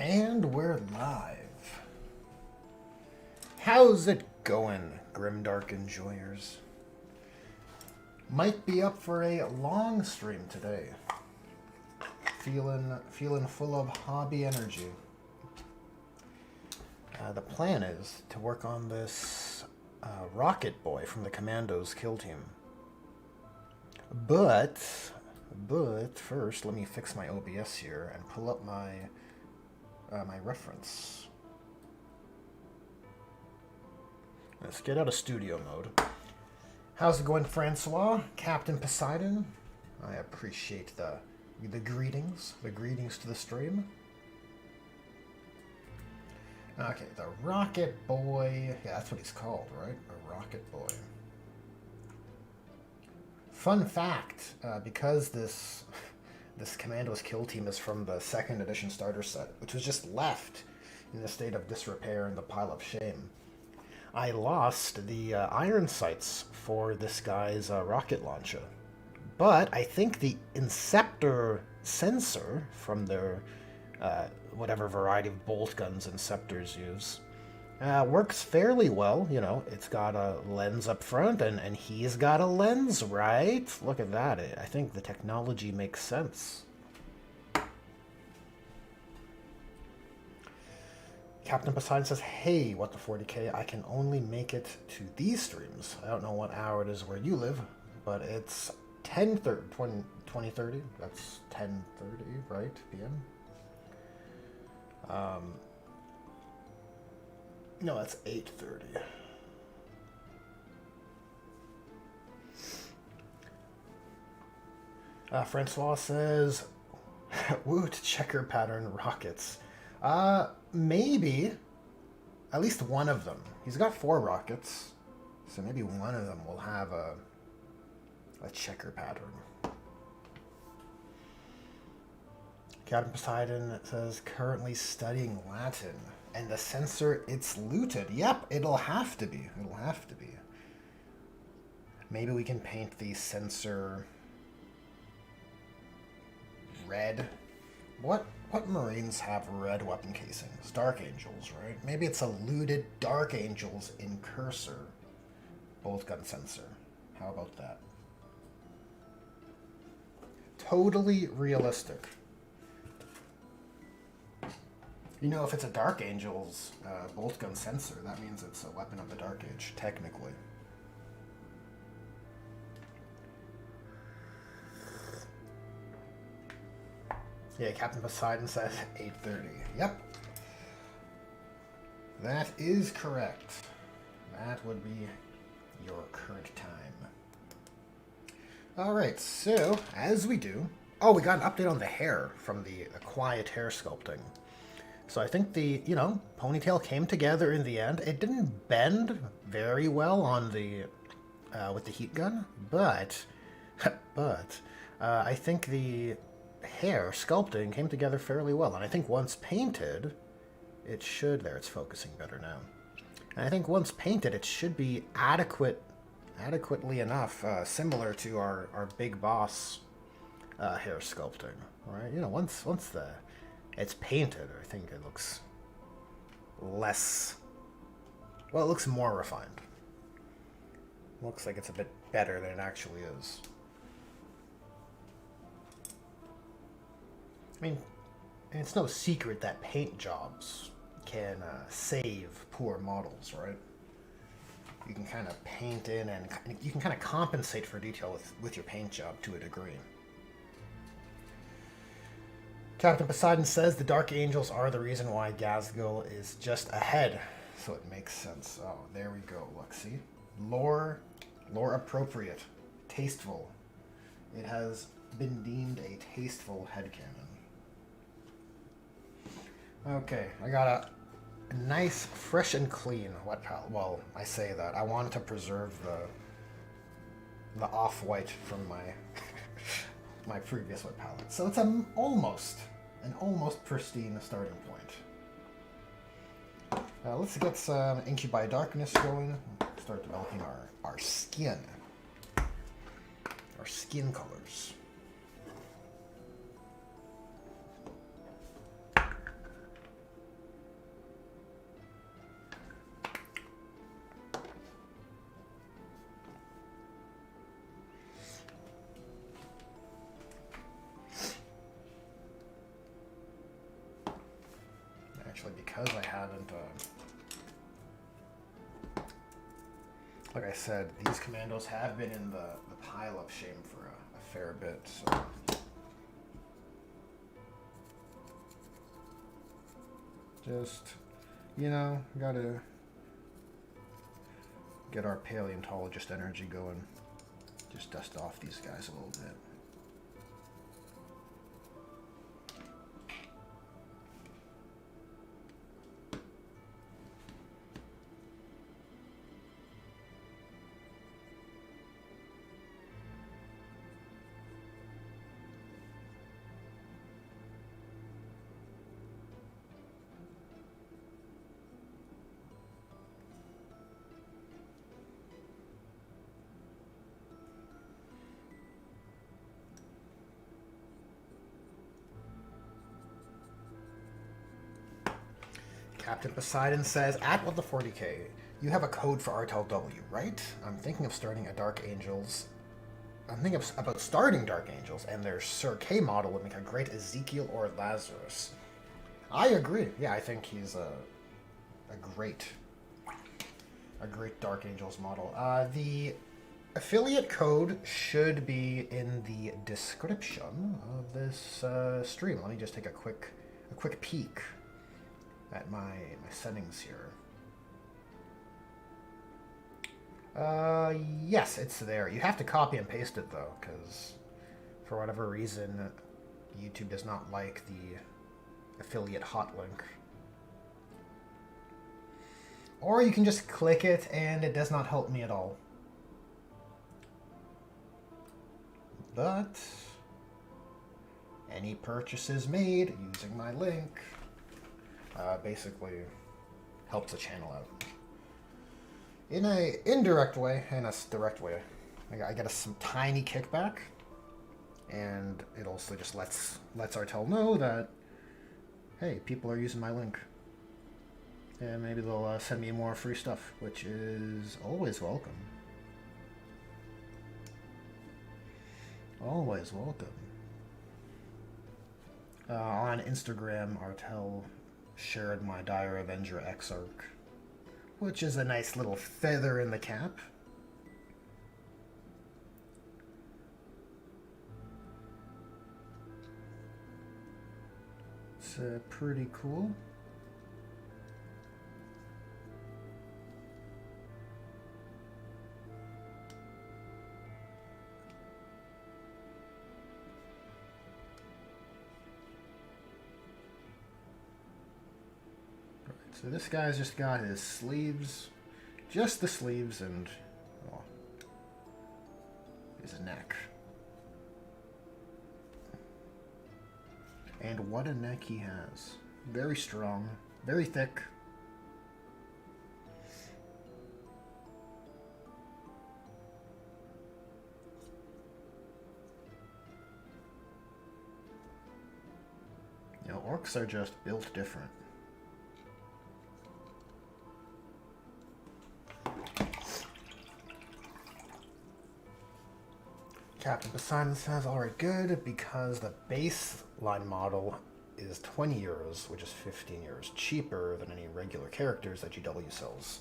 And we're live. How's it going, Grimdark enjoyers? Might be up for a long stream today. Feeling full of hobby energy. The plan is to work on this Rokkit boy from the Commando's kill team. But first, let me fix my OBS here and pull up my my reference. Let's get out of studio mode. How's it going, Francois? Captain Poseidon? I appreciate the greetings. The greetings to the stream. Okay, the Rokkit Boy. Yeah, that's what he's called, right? A Rokkit Boy. Fun fact, because this Commando's kill team is from the 2nd edition starter set, which was just left in a state of disrepair in the pile of shame, I lost the iron sights for this guy's rocket launcher. But I think the Inceptor sensor from their whatever variety of bolt guns Inceptors use works fairly well. You know, it's got a lens up front, and he's got a lens, right? Look at that. I think the technology makes sense. Captain Poseidon says, hey, what the 40k, I can only make it to these streams. I don't know what hour it is where you live, but it's 20:30. That's 10:30, right, p.m.? No, that's 8:30. Francois says, woot, checker pattern rockets. Maybe. At least one of them. He's got 4 rockets, so maybe one of them will have a checker pattern. Captain Poseidon says, currently studying Latin. And the sensor, it's looted. Yep, it'll have to be. It'll have to be. Maybe we can paint the sensor red. What Marines have red weapon casings? Dark Angels, right? Maybe it's a looted Dark Angels in cursor bolt gun sensor. How about that? Totally realistic. You know, if it's a Dark Angels bolt gun sensor, that means it's a weapon of the Dark Age, technically. Yeah, Captain Poseidon says 8:30. Yep. That is correct. That would be your current time. Alright, so, as we do... Oh, we got an update on the hair from the quiet hair sculpting. So I think the, ponytail came together in the end. It didn't bend very well on the, with the heat gun, but I think the hair sculpting came together fairly well. And I think once painted, it should, there, it's focusing better now. And I think once painted, it should be adequately enough, similar to our big boss hair sculpting, right? Once it's painted, I think it looks less... Well, it looks more refined. Looks like it's a bit better than it actually is. I mean, it's no secret that paint jobs can save poor models, right? You can kind of paint in and you can kind of compensate for detail with your paint job to a degree. Captain Poseidon says the Dark Angels are the reason why Gazgul is just ahead. So it makes sense. Oh, there we go. Look, see? Lore appropriate. Tasteful. It has been deemed a tasteful headcanon. Okay, I got a nice, fresh and clean wet palette. Well, I say that. I wanted to preserve the off-white from my my previous wet palette. So it's an almost pristine starting point. Let's get some Incubi Darkness going. Start developing our skin. Our skin colors. actually, because I haven't... like I said, these commandos have been in the pile of shame for a fair bit, so... Just, you know, gotta get our paleontologist energy going. Just dust off these guys a little bit. Captain Poseidon says, at what the 40k, you have a code for RTLW, right? I'm thinking of starting a Dark Angels. I'm thinking about starting Dark Angels, and their Sir K model would make a great Ezekiel or Lazarus. I agree. Yeah, I think he's a great Dark Angels model. The affiliate code should be in the description of this stream. Let me just take a quick peek at my settings here. Yes, it's there. You have to copy and paste it though, because for whatever reason, YouTube does not like the affiliate hot link. Or you can just click it and it does not help me at all. But any purchases made using my link basically helps the channel out. In a indirect way and a direct way, I get some tiny kickback, and it also just lets Artel know that, hey, people are using my link, and maybe they'll send me more free stuff, which is always welcome. Always welcome. On Instagram, Artel shared my Dire Avenger X arc, which is a nice little feather in the cap. It's pretty cool. So this guy's just got his sleeves, just the sleeves, and oh, his neck. And what a neck he has. Very strong, very thick. You know, orcs are just built different. Captain Poseidon says, alright, good, because the baseline model is 20 euros, which is 15 euros cheaper than any regular characters that GW sells.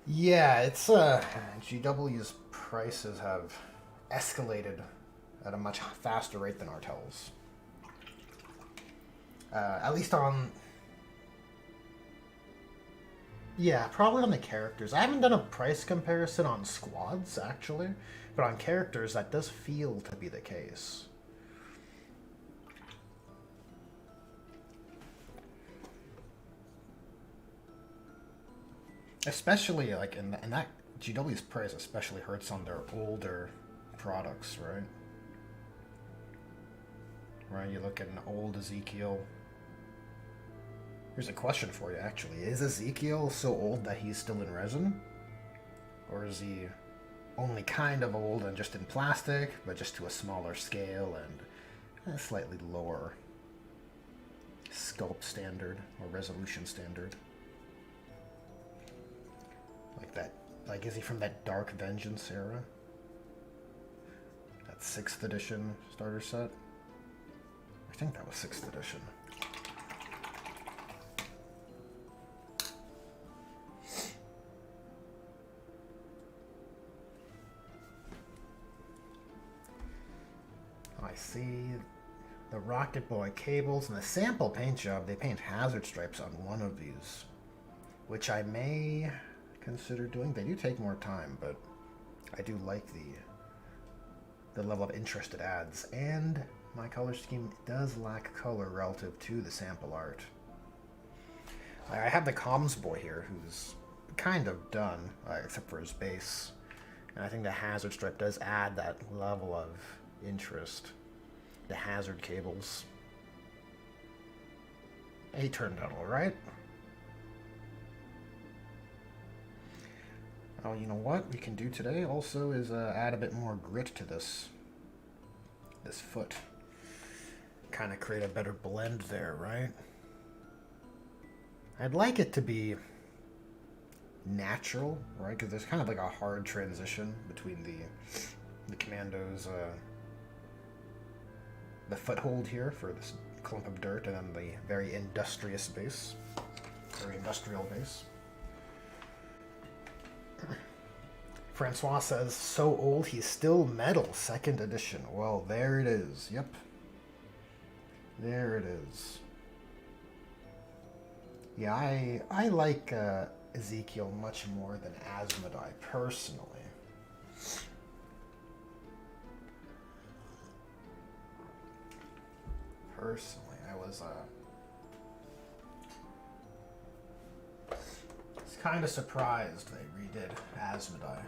Yeah, it's, GW's prices have escalated at a much faster rate than Artel's. At least on... Yeah, probably on the characters. I haven't done a price comparison on squads, actually. But on characters, that does feel to be the case. Especially, like, in that GW's price especially hurts on their older products, right? Right, you look at an old Ezekiel. Here's a question for you, actually. Is Ezekiel so old that he's still in resin? Or is he only kind of old and just in plastic, but just to a smaller scale and a slightly lower sculpt standard or resolution standard? Like that, like, is he from that Dark Vengeance era? That 6th edition starter set? I think that was 6th edition. see the Rocket Boy cables and the sample paint job. They paint hazard stripes on one of these, which I may consider doing. They do take more time, but I do like the level of interest it adds. And my color scheme does lack color relative to the sample art. I have the comms boy here, who's kind of done, except for his base. And I think the hazard stripe does add that level of interest. The hazard cables. He turned out alright. Oh, you know what we can do today also is add a bit more grit to this foot. Kind of create a better blend there, right? I'd like it to be natural, right? Because there's kind of like a hard transition between the Commando's the foothold here for this clump of dirt and then the very industrious base, very industrial base. Francois says, so old he's still metal, 2nd edition. Well, there it is. Yep. There it is. Yeah, I like Ezekiel much more than Asmodai, personally. Personally, I was kind of surprised they redid Asmodai,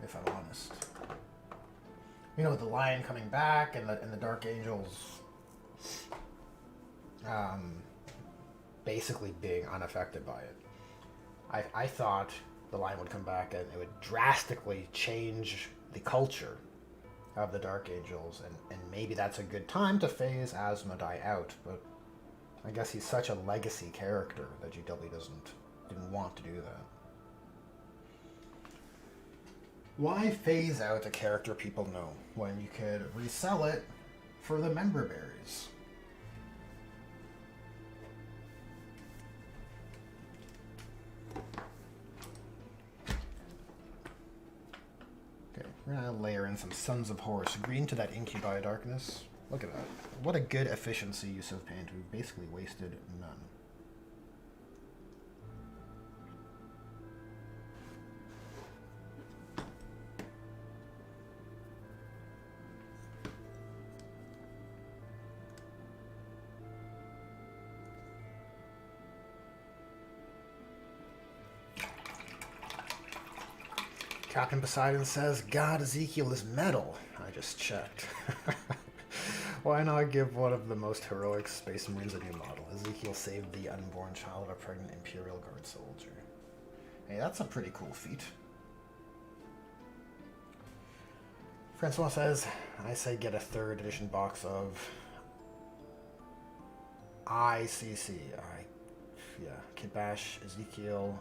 if I'm honest. You know, with the Lion coming back and the Dark Angels basically being unaffected by it. I thought the Lion would come back and it would drastically change the culture of the Dark Angels, and maybe that's a good time to phase Asmodai out, but I guess he's such a legacy character that GW didn't want to do that. Why phase out a character people know when you could resell it for the member berries? We're going to layer in some Sons of Horus. Green to that Incubi Darkness. Look at that. What a good efficiency use of paint. We've basically wasted none. Captain Poseidon says, God, Ezekiel is metal. I just checked. Why not give one of the most heroic Space Marines a new model? Ezekiel saved the unborn child of a pregnant Imperial Guard soldier. Hey, that's a pretty cool feat. Francois says, I say get a 3rd edition box of ICC. Yeah, Kitbash, Ezekiel,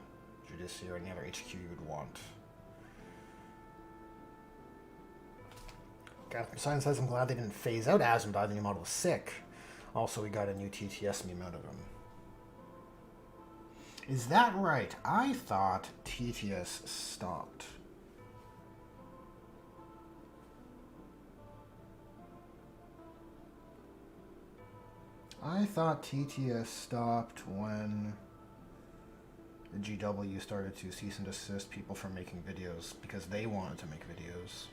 Judicia, or any other HQ you would want. Captain Poseidon says, I'm glad they didn't phase out Asmodai. The new model was sick. Also, we got a new TTS meme out of him. Is that right? I thought TTS stopped. I thought TTS stopped when the GW started to cease and desist people from making videos because they wanted to make videos.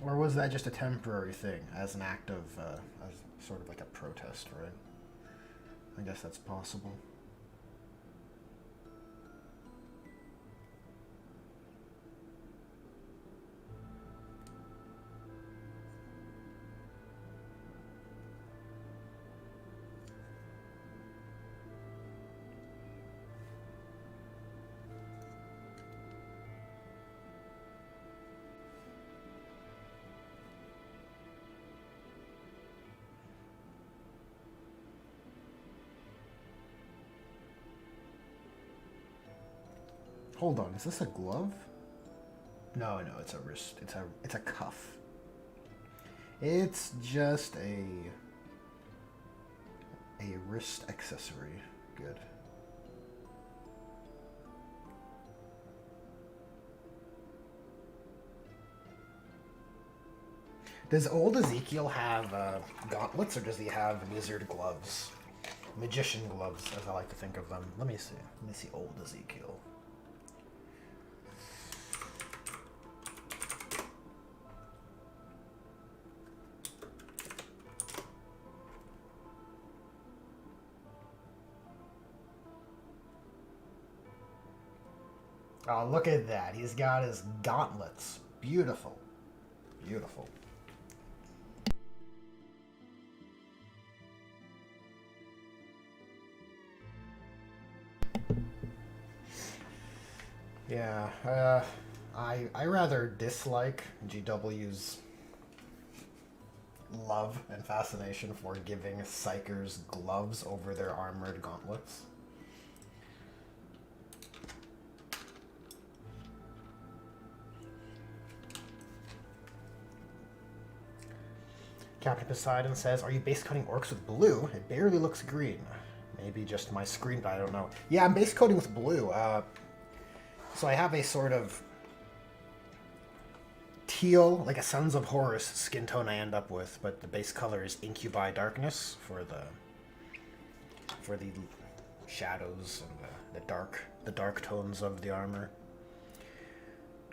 Or was that just a temporary thing, as an act of, as sort of like a protest, right? I guess that's possible. Hold on, is this a glove? No, it's a wrist. It's a cuff. It's just a wrist accessory. Good. Does old Ezekiel have gauntlets, or does he have wizard gloves? Magician gloves, as I like to think of them. Let me see. Let me see old Ezekiel. Oh, look at that. He's got his gauntlets. Beautiful. Beautiful. Yeah, I rather dislike GW's love and fascination for giving psychers gloves over their armored gauntlets. Captain Poseidon says, "Are you base coating orcs with blue? It barely looks green. Maybe just my screen, but I don't know." Yeah, I'm base coating with blue. So I have a sort of teal, like a Sons of Horus skin tone I end up with, but the base color is Incubi Darkness for the shadows and the dark tones of the armor.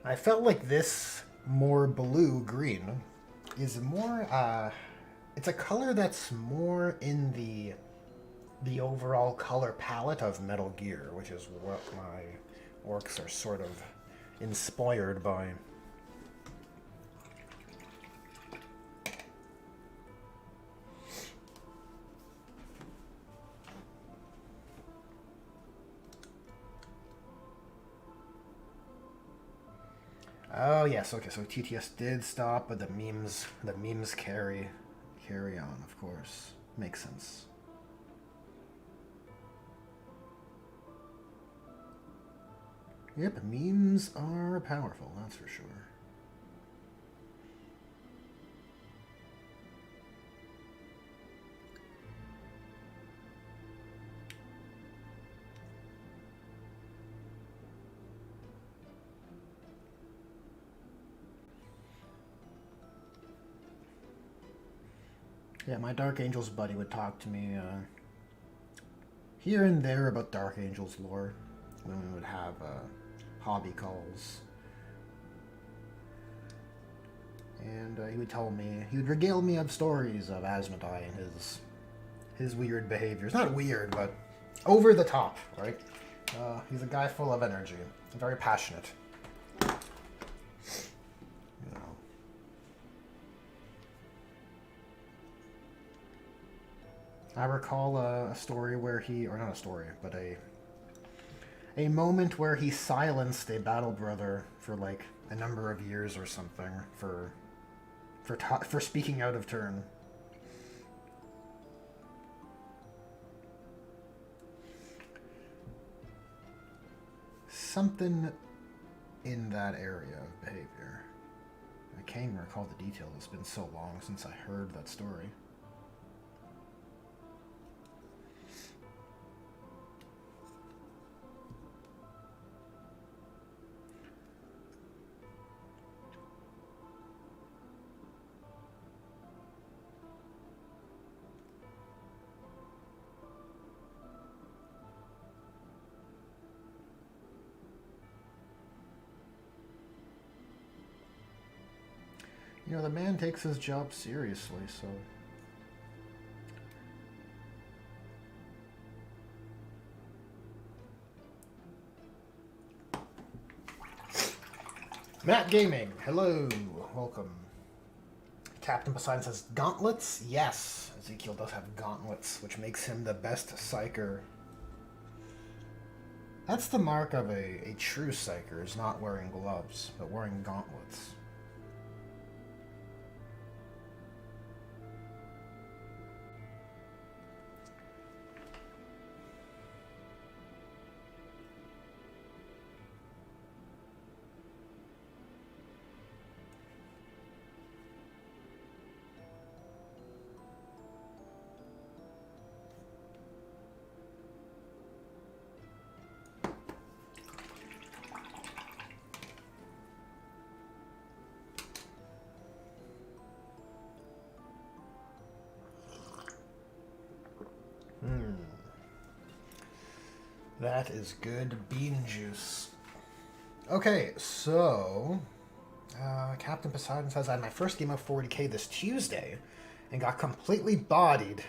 I felt like this more blue green is more it's a color that's more in the overall color palette of Metal Gear, which is what my orcs are sort of inspired by. Oh yes, okay, so TTS did stop, but the memes carry on, of course. Makes sense. Yep, memes are powerful, that's for sure. Yeah, my Dark Angels buddy would talk to me here and there about Dark Angels lore when we would have hobby calls. And he would tell me, he would regale me of stories of Asmodai and his weird behaviors. Not weird, but over the top, right? He's a guy full of energy, very passionate. I recall a story where he, or not a story, but a moment where he silenced a battle brother for like a number of years or something for speaking out of turn. Something in that area of behavior. I can't even recall the details. It's been so long since I heard that story. You know, the man takes his job seriously, so... Matt Gaming, hello, welcome. Captain Poseidon says, gauntlets? Yes, Ezekiel does have gauntlets, which makes him the best psyker. That's the mark of a true psyker, is not wearing gloves, but wearing gauntlets. That is good bean juice. Okay, so Captain Poseidon says I had my first game of 40k this Tuesday and got completely bodied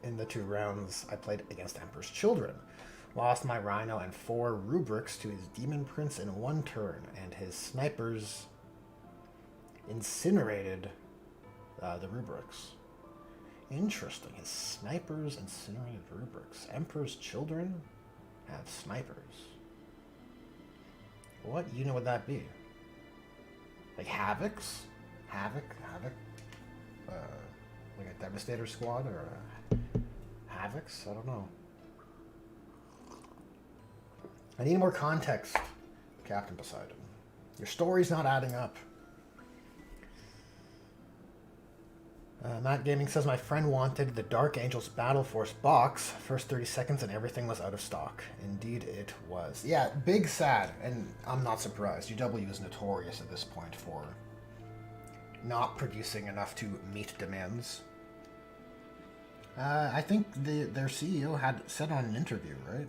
in the 2 rounds I played against Emperor's Children. Lost my Rhino and 4 rubrics to his Demon Prince in 1 turn, and his snipers incinerated the rubrics. Interesting. His snipers incinerated rubrics. Emperor's Children have snipers. What unit would that be? Like Havocs? Havoc? Like a Devastator squad or Havocs? I don't know. I need more context, Captain Poseidon. Your story's not adding up. Matt Gaming says my friend wanted the Dark Angels Battle Force box. First 30 seconds and everything was out of stock. Indeed it was. Yeah, big sad, and I'm not surprised. UW is notorious at this point for not producing enough to meet demands. I think their CEO had said on an interview, right?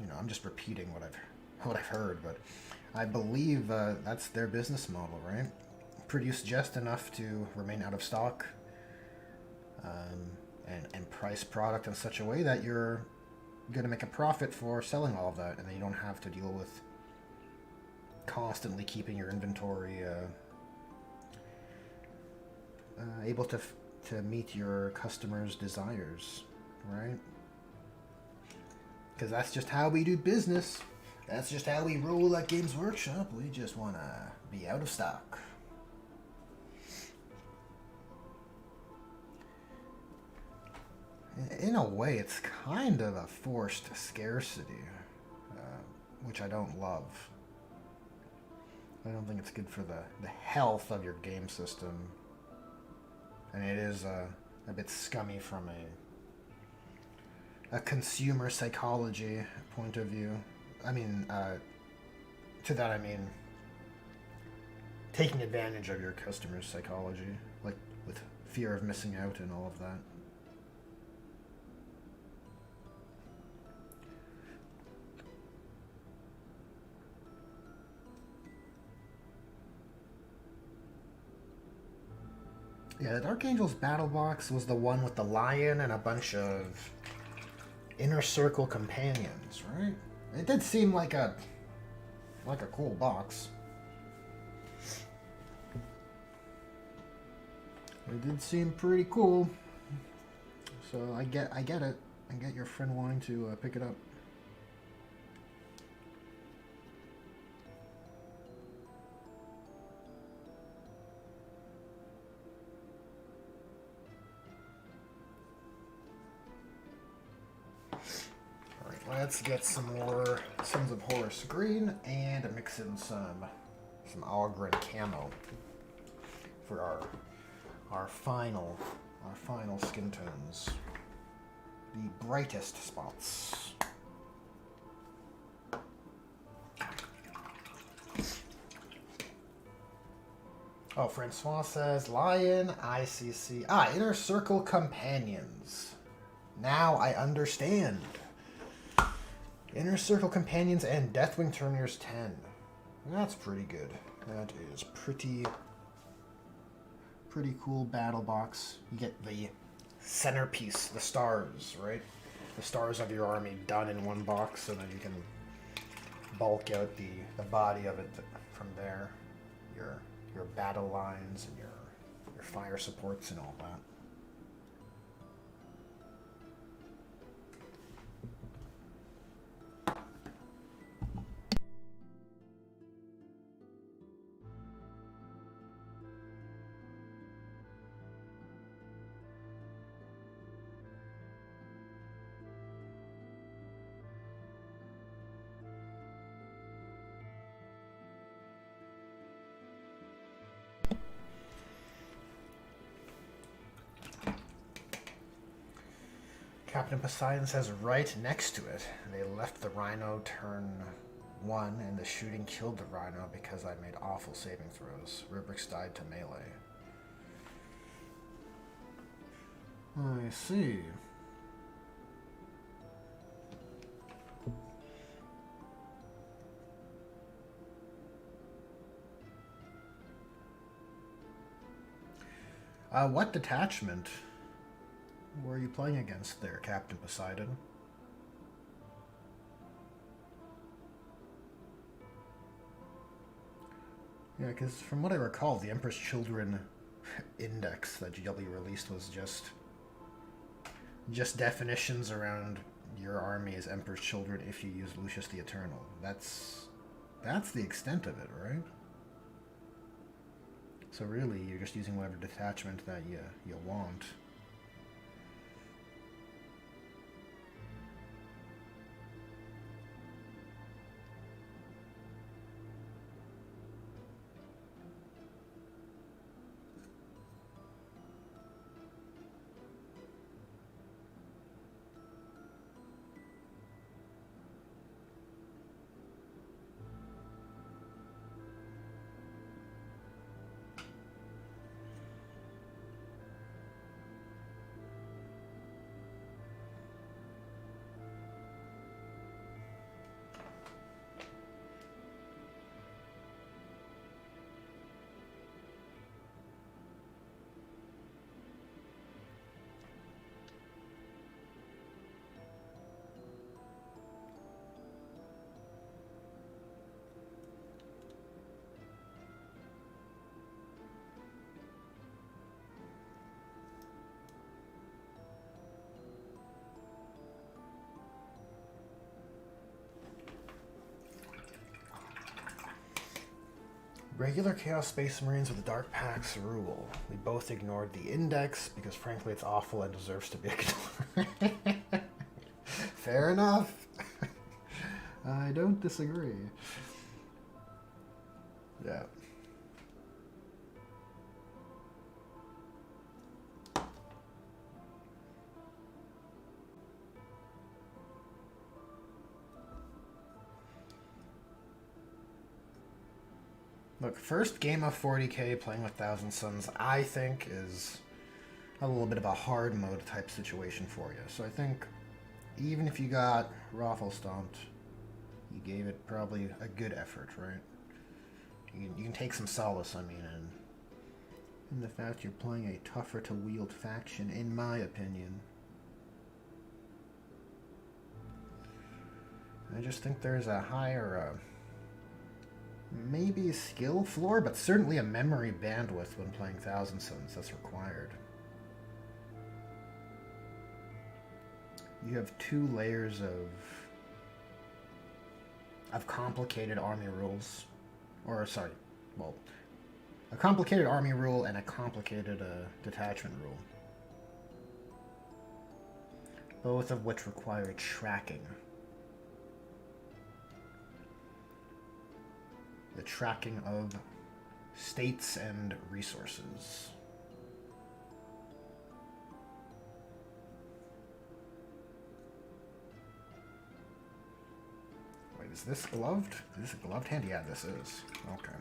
You know, I'm just repeating what I've heard, but I believe that's their business model, right? Produce just enough to remain out of stock, and price product in such a way that you're going to make a profit for selling all of that, and then you don't have to deal with constantly keeping your inventory able to meet your customers' desires, right? Because that's just how we do business. That's just how we roll at Games Workshop. We just want to be out of stock. In a way, it's kind of a forced scarcity, which I don't love. I don't think it's good for the health of your game system. And it is a bit scummy from a consumer psychology point of view. I mean, to that I mean taking advantage of your customer's psychology, like with fear of missing out and all of that. Yeah, the Dark Angels Battle Box was the one with the lion and a bunch of Inner Circle companions, right? It did seem like a cool box. It did seem pretty cool. So I get it. I get your friend wanting to pick it up. Let's get some more Sons of Horus green and mix in some Algren camo for our final skin tones, the brightest spots. Oh, Francois says Lion ICC. Inner Circle Companions. Now I understand. Inner Circle Companions and Deathwing Turners 10. That's pretty good. That is pretty cool battle box. You get the centerpiece, the stars, right? The stars of your army done in one box, so then you can bulk out the body of it from there. Your battle lines and your fire supports and all that. Captain Poseidon says right next to it, they left the Rhino turn 1 and the shooting killed the Rhino because I made awful saving throws. Rubrics died to melee. I see. What detachment were you playing against there, Captain Poseidon? Yeah, because from what I recall, the Emperor's Children index that GW released was just definitions around your army as Emperor's Children if you use Lucius the Eternal. That's the extent of it, right? So really, you're just using whatever detachment that you want. Regular Chaos Space Marines with the Dark Pax rule. We both ignored the index because frankly it's awful and deserves to be ignored. Fair enough. I don't disagree. Yeah. Look, first game of 40k playing with Thousand Suns, I think, is a little bit of a hard mode type situation for you. So I think even if you got Raffle Stomped, you gave it probably a good effort, right? You can take some solace, I mean, in the fact you're playing a tougher to wield faction, in my opinion. I just think there's a higher, maybe a skill floor, but certainly a memory bandwidth when playing Thousand Suns that's required. You have 2 layers of complicated army rules, or sorry, well, a complicated army rule and a complicated detachment rule, both of which require tracking. The tracking of states and resources. Wait, is this gloved? Is this a gloved hand? Yeah, this is. Okay.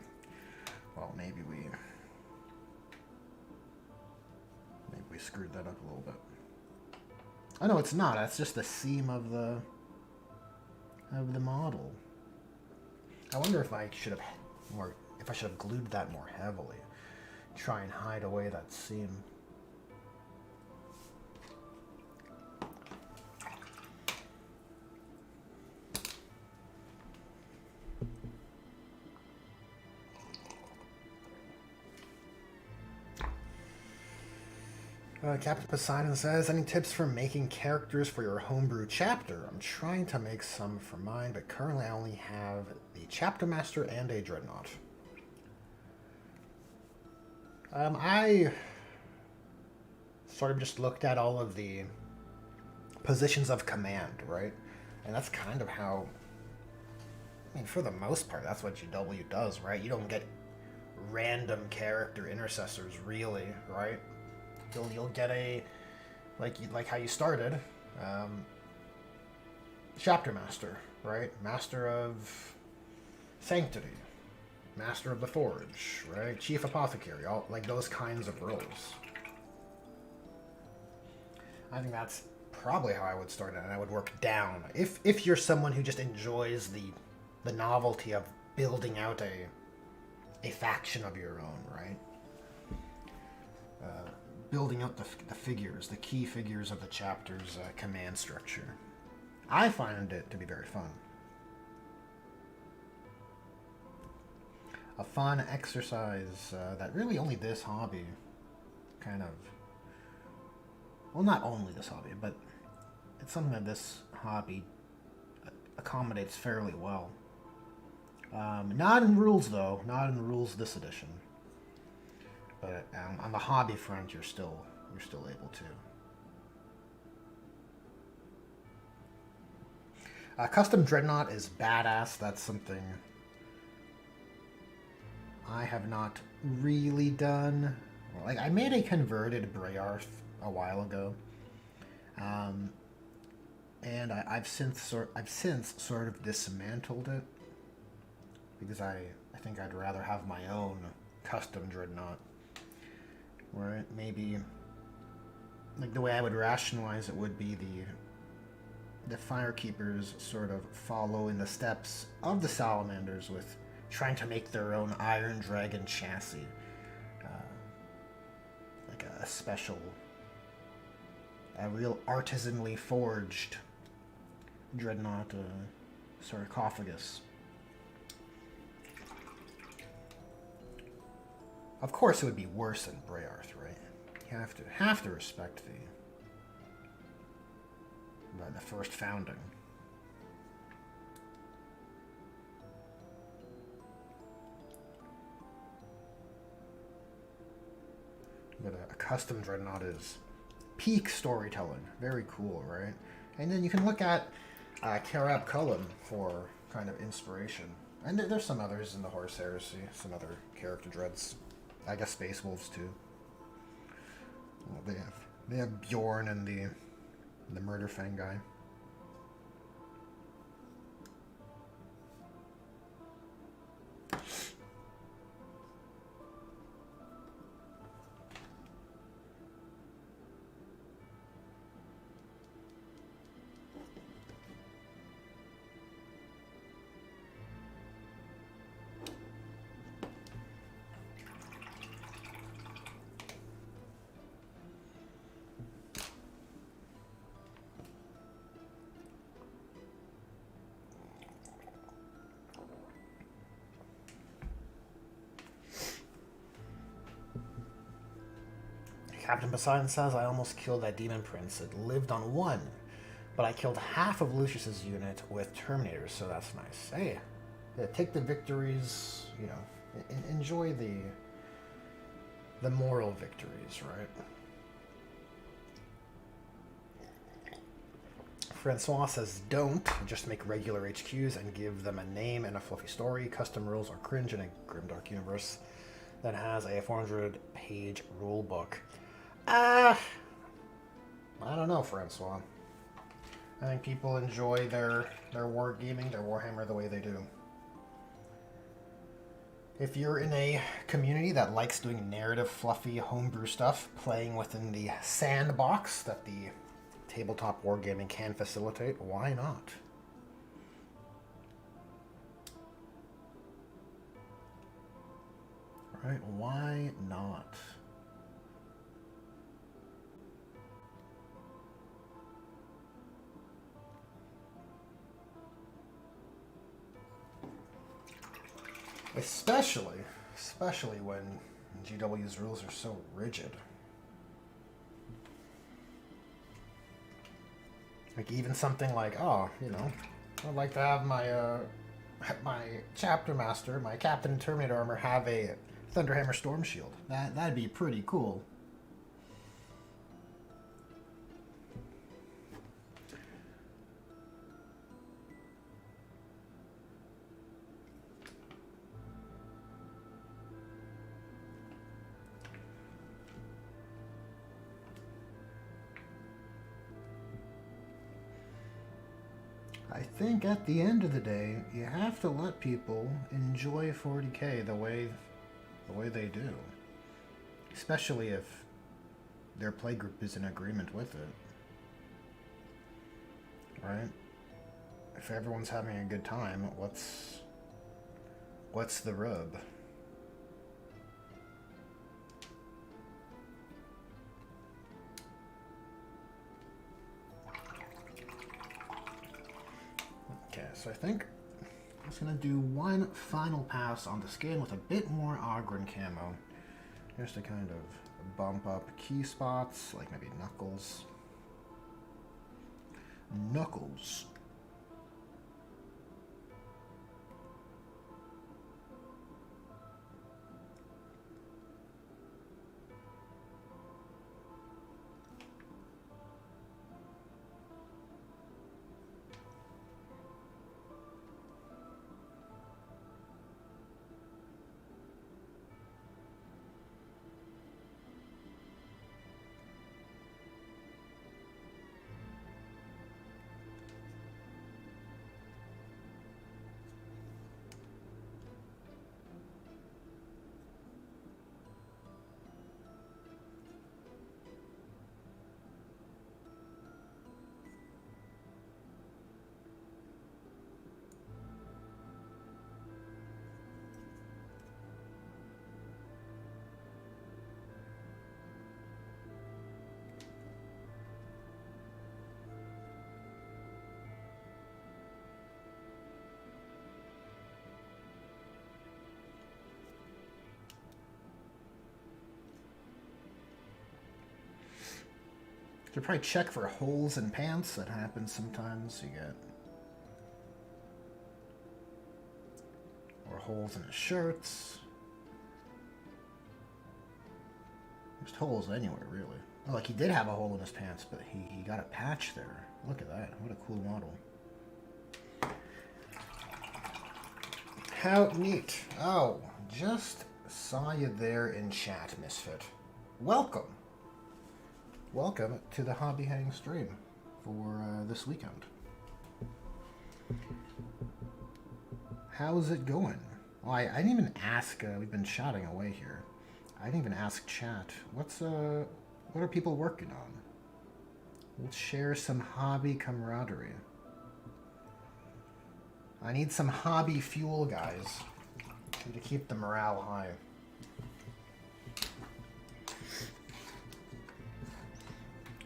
Well, maybe we screwed that up a little bit. Oh no, it's not. That's just the seam of the model. I wonder if I should have glued that more heavily. Try and hide away that seam. Captain Poseidon says, any tips for making characters for your homebrew chapter? I'm trying to make some for mine, but currently I only have the chapter master and a dreadnought. I sort of just looked at all of the positions of command, right? And that's kind of how, I mean, for the most part, that's what GW does, right? You don't get random character intercessors, really, right? You'll get a, like how you started, chapter master, right? Master of sanctity, master of the forge, right? Chief apothecary, all like those kinds of roles. I think that's probably how I would start it, and I would work down. If you're someone who just enjoys the novelty of building out a faction of your own, right? building out the figures, the key figures of the chapter's command structure. I find it to be very fun. A fun exercise that really only this hobby kind of... Well, not only this hobby, but it's something that this hobby accommodates fairly well. Not in rules, though. Not in the rules this edition. But on the hobby front, you're still able to. Custom Dreadnought is badass. That's something I have not really done. Like, I made a converted Brayarth a while ago, and I've since sort of dismantled it because I think I'd rather have my own custom Dreadnought, where maybe, like, the way I would rationalize it would be the Firekeepers sort of follow in the steps of the Salamanders with trying to make their own Iron Dragon chassis, like a special, a real artisanally forged Dreadnought sarcophagus. Of course, it would be worse than Brayarth, right? You have to respect the first founding. But a custom Dreadnought is peak storytelling. Very cool, right? And then you can look at Karab Cullen for kind of inspiration. And there's some others in the Horse Heresy, some other character dreads. I guess Space Wolves too. Well, they have Bjorn and the Murder Fang guy. Captain Poseidon says, I almost killed that Demon Prince. It lived on one, but I killed half of Lucius's unit with Terminators, so that's nice. Hey, yeah, take the victories, you know, enjoy the moral victories, right? Francois says, don't. Just make regular HQs and give them a name and a fluffy story. Custom rules are cringe in a grimdark universe that has a 400-page rule book. I don't know, Francois. I think people enjoy their wargaming, their Warhammer the way they do. If you're in a community that likes doing narrative, fluffy, homebrew stuff, playing within the sandbox that the tabletop wargaming can facilitate, why not? Right? Why not? Especially when GW's rules are so rigid. Like even something like, oh, you know, I'd like to have my my chapter master, my Captain Terminator armor, have a Thunderhammer Storm Shield. That'd be pretty cool. I think at the end of the day, you have to let people enjoy 40K the way they do. Especially if their playgroup is in agreement with it. Right? If everyone's having a good time, what's the rub? So I think I'm just going to do one final pass on the skin with a bit more Ogren camo. Just to kind of bump up key spots, like maybe Knuckles. Knuckles. You should probably check for holes in pants. That happens sometimes. You get... or holes in his shirts. Just holes anywhere, really. Oh, like he did have a hole in his pants, but he got a patch there. Look at that. What a cool model. How neat. Oh, just saw you there in chat, Misfit. Welcome. Welcome to the Hobby Hang stream for this weekend. How's it going? Well, I didn't even ask. We've been chatting away here. I didn't even ask chat. What are people working on? Let's share some hobby camaraderie. I need some hobby fuel, guys, to keep the morale high.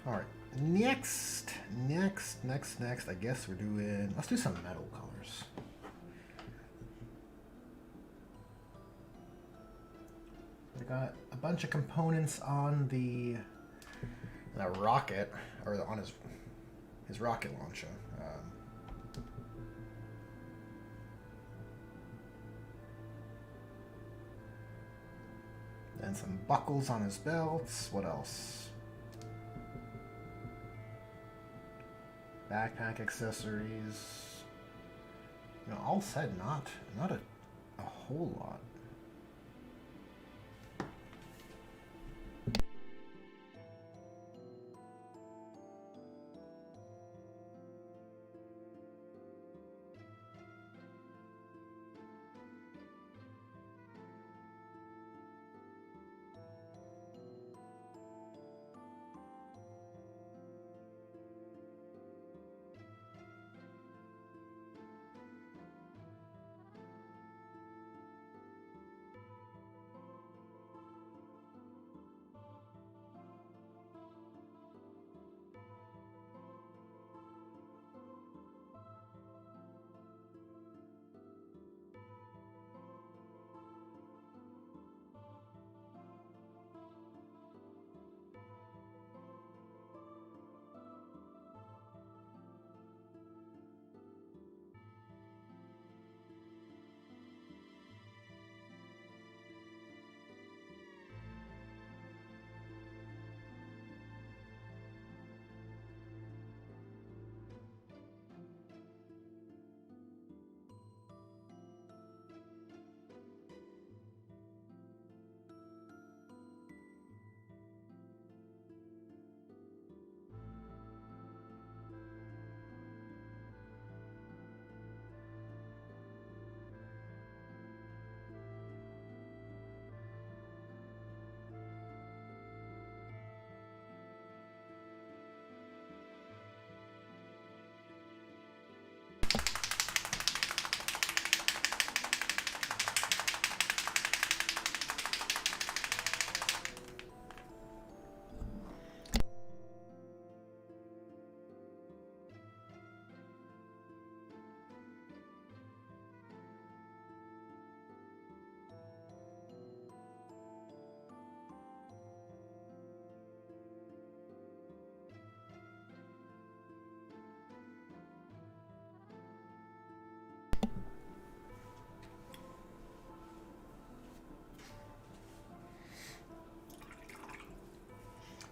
All right, next. I guess we're doing. Let's do some metal colors. We got a bunch of components on the rocket, or on his rocket launcher. And some buckles on his belts. What else? Backpack accessories. You know, all said, not a whole lot.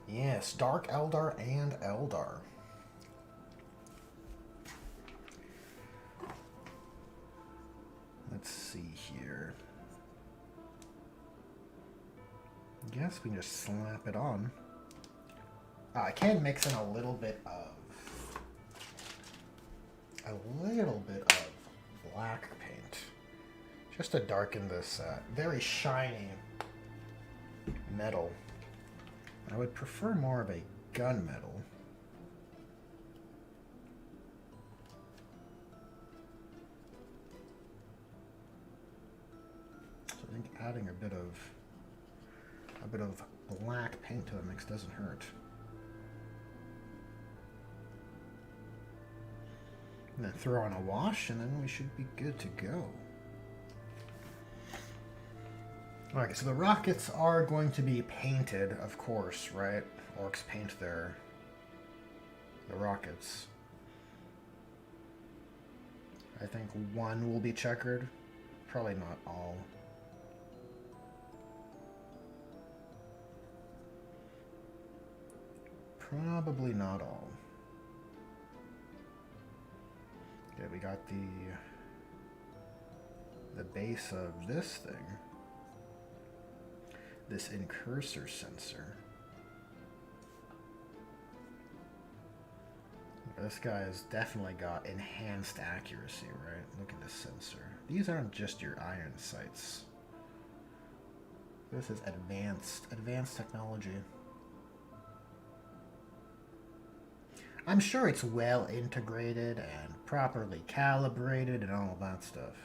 Yes, Dark Eldar and Eldar. Let's see here. Guess we can just slap it on. I can mix in a little bit of black paint, just to darken this very shiny metal. I would prefer more of a gunmetal. So I think adding a bit of black paint to the mix doesn't hurt. And then throw on a wash, and then we should be good to go. Okay, so the rockets are going to be painted, of course, right? Orcs paint the rockets. I think one will be checkered. Probably not all. Probably not all. Okay, we got the base of this thing. This incursor sensor. This guy has definitely got enhanced accuracy, right? Look at this sensor. These aren't just your iron sights. This is advanced technology. I'm sure it's well integrated and properly calibrated and all that stuff.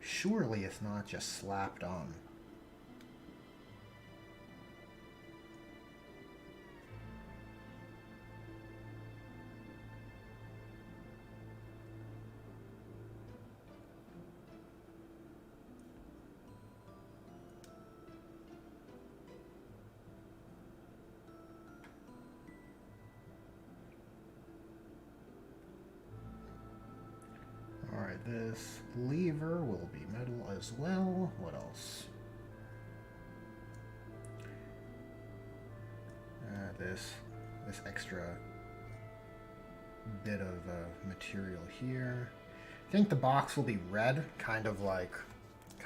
Surely it's not just slapped on. Alright, this lever will be metal as well. What else? This extra bit of material here. I think the box will be red, kind of like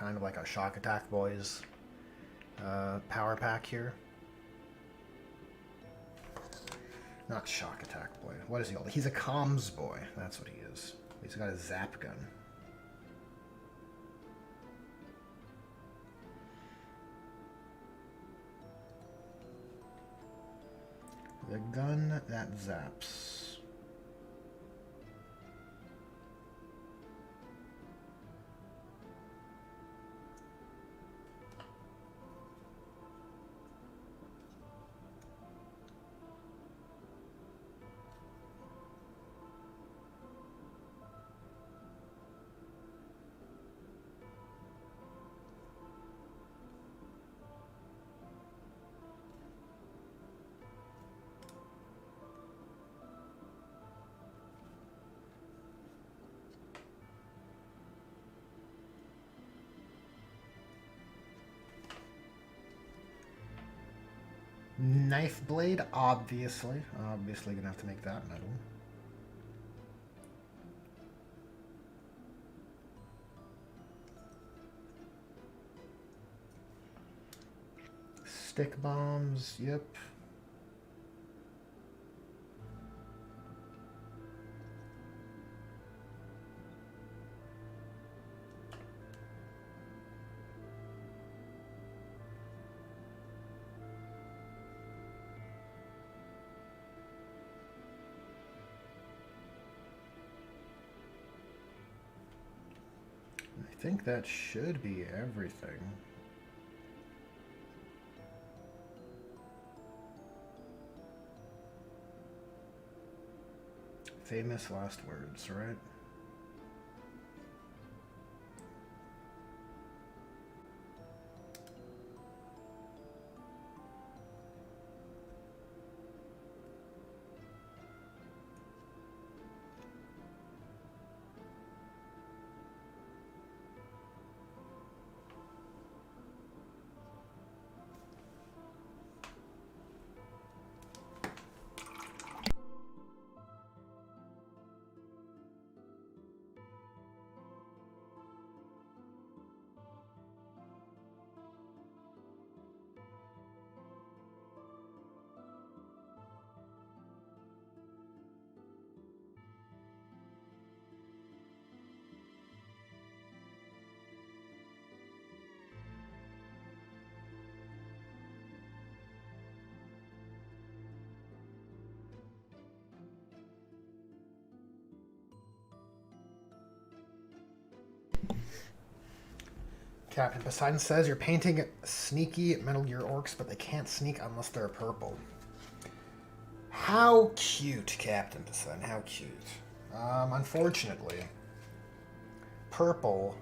a Shock Attack Boys power pack here. Not Shock Attack Boy. What is he called? He's a comms boy. That's what he is. He's got a zap gun. The gun that zaps. Knife blade, obviously. Obviously gonna have to make that metal. Stick bombs, yep. I think that should be everything. Famous last words, right? Captain Poseidon says you're painting sneaky Metal Gear orcs, but they can't sneak unless they're purple. How cute, Captain Poseidon, how cute. Unfortunately, purple,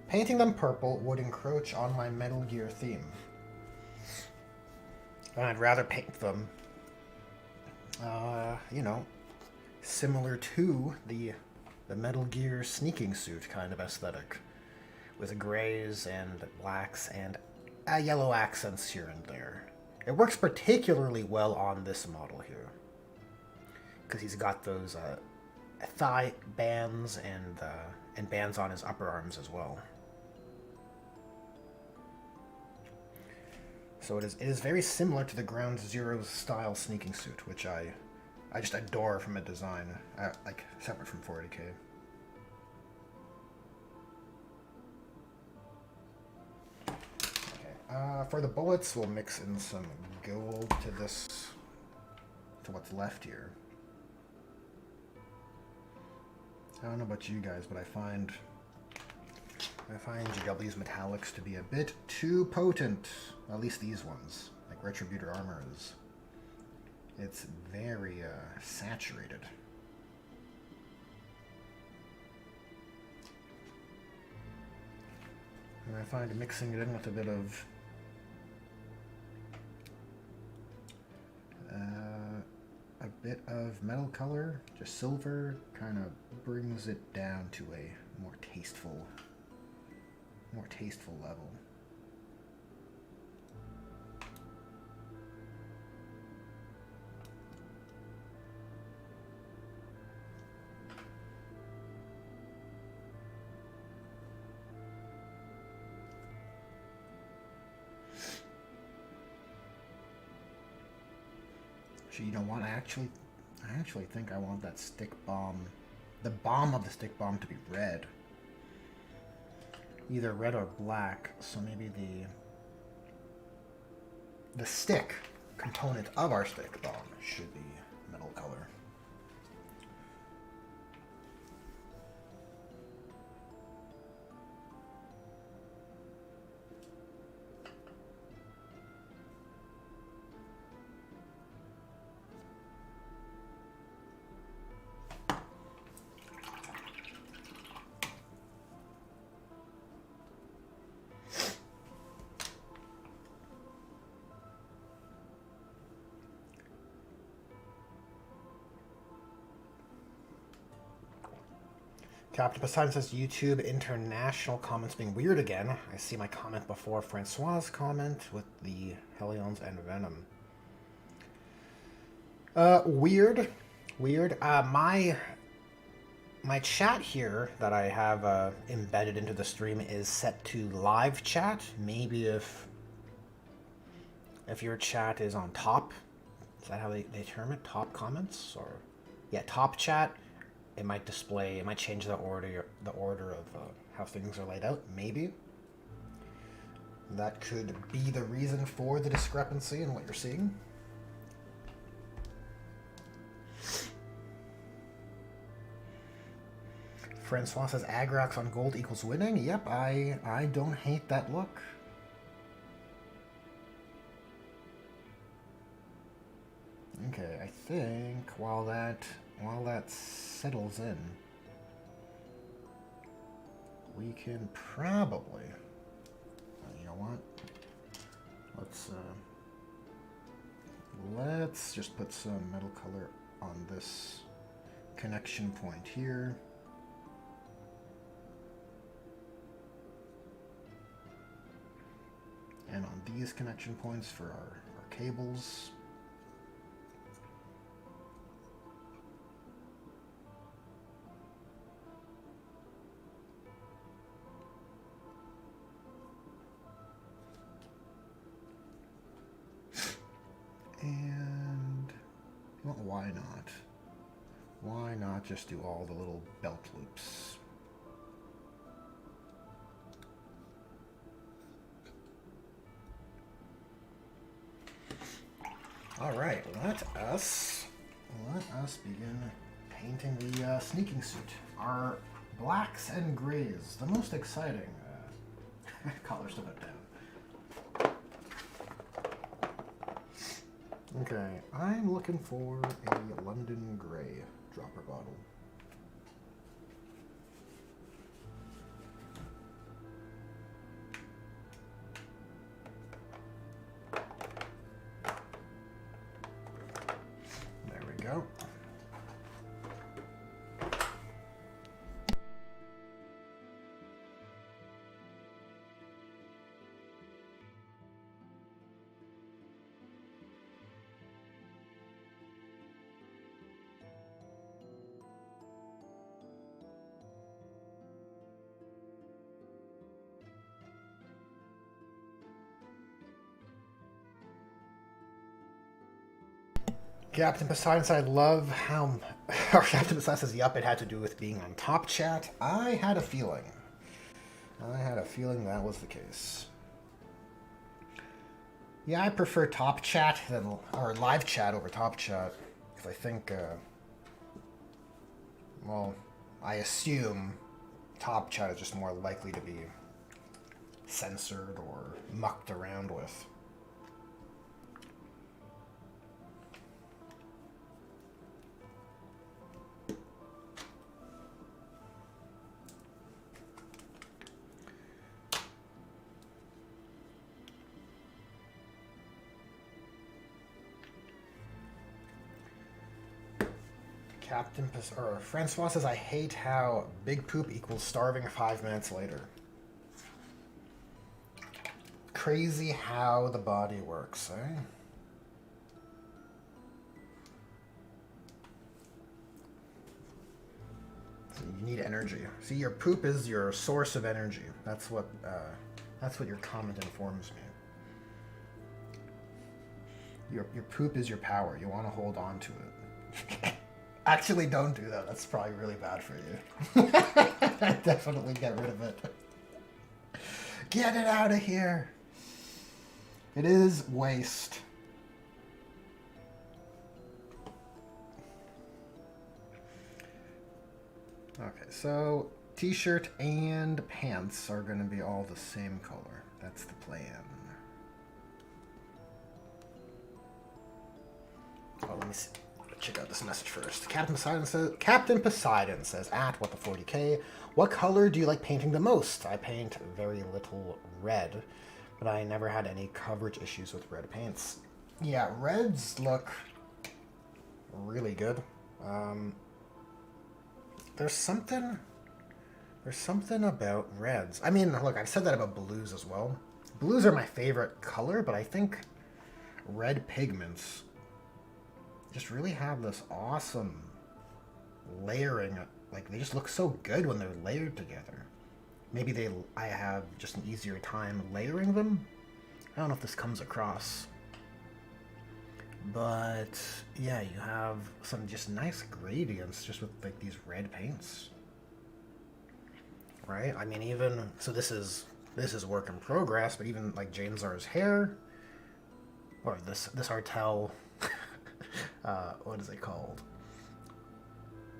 painting them purple would encroach on my Metal Gear theme. And I'd rather paint them, you know, similar to the Metal Gear sneaking suit kind of aesthetic, with grays and blacks and yellow accents here and there. It works particularly well on this model here, because he's got those thigh bands and bands on his upper arms as well. So it is very similar to the Ground Zeroes style sneaking suit, which I just adore from a design, like separate from 40K. Okay, for the bullets, we'll mix in some gold to what's left here. I don't know about you guys, but I find GW's metallics to be a bit too potent. At least these ones, like Retributor armor is. It's very saturated. And I find mixing it in with a bit of metal color, just silver, kind of brings it down to a more tasteful level. Actually, you know what? I actually think I want that stick bomb, the bomb of the stick bomb, to be red. Either red or black. So maybe the stick component of our stick bomb should be metal color. Captain Poseidon says YouTube international comments being weird again. I see my comment before Francois' comment with the Hellions and Venom. Weird. My chat here that I have embedded into the stream is set to live chat. Maybe if your chat is on top, is that how they term it? Top comments? Or yeah, top chat. It might display, it might change the order of how things are laid out, maybe. That could be the reason for the discrepancy in what you're seeing. Francois says Agrax on gold equals winning. Yep, I don't hate that look. Okay, I think while that settles in, we can probably, you know what, let's just put some metal color on this connection point here. And on these connection points for our cables. And well, why not? Why not just do all the little belt loops? All right, let us begin painting the sneaking suit. Our blacks and grays, the most exciting Collar's a bit down. Okay, I'm looking for a London Grey dropper bottle. There we go. Captain Poseidon said, I love how... Or Captain Poseidon says, yup, it had to do with being on Top Chat. I had a feeling. That was the case. Yeah, I prefer Top Chat than... Or live chat over Top Chat. Because I think... well, I assume Top Chat is just more likely to be censored or mucked around with. Captain or Francois says, I hate how big poop equals starving 5 minutes later. Crazy how the body works, eh? So you need energy. See, your poop is your source of energy. That's what your comment informs me. Your poop is your power. You want to hold on to it. Actually, don't do that. That's probably really bad for you. Definitely get rid of it. Get it out of here. It is waste. Okay, so t-shirt and pants are going to be all the same color. That's the plan. Oh, let me see. Check out this message first. Captain Poseidon says, at what the 40K, what color do you like painting the most? I paint very little red, but I never had any coverage issues with red paints. Yeah, reds look really good. There's something about reds. I mean, look, I've said that about blues as well. Blues are my favorite color, but I think red pigments just really have this awesome layering. Like, they just look so good when they're layered together. Maybe I have just an easier time layering them. I don't know if this comes across. But yeah, you have some just nice gradients just with like these red paints. Right? I mean, even so this is work in progress, but even like Jane Czar's hair, or this Artel what is it called?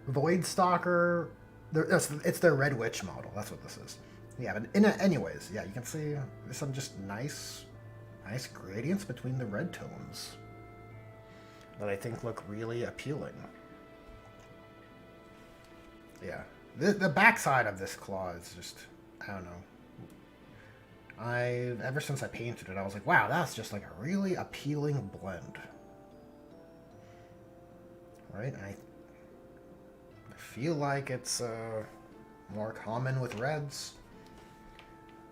Void Stalker. It's their Red Witch model. That's what this is. Yeah, but anyways, yeah, you can see there's some just nice gradients between the red tones that I think look really appealing. Yeah, the backside of this claw is just, I don't know. Ever since I painted it, I was like, wow, that's just like a really appealing blend. Right? And I feel like it's more common with reds.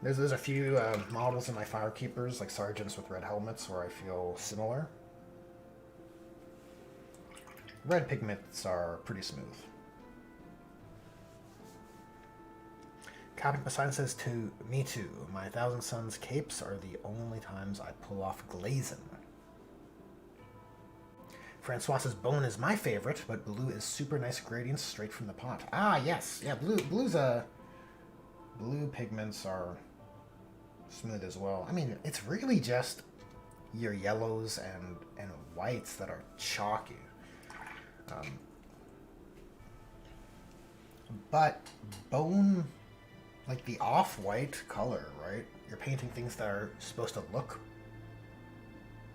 There's a few models in my Firekeepers, like sergeants with red helmets, where I feel similar. Red pigments are pretty smooth. Captain Poseidon says, to me too, my Thousand Suns capes are the only times I pull off glazing. Francois says, bone is my favorite, but blue is super nice gradients straight from the pot. Ah, yes. Yeah, blue pigments are smooth as well. I mean, it's really just your yellows and whites that are chalky. But bone, like the off-white color, right? You're painting things that are supposed to look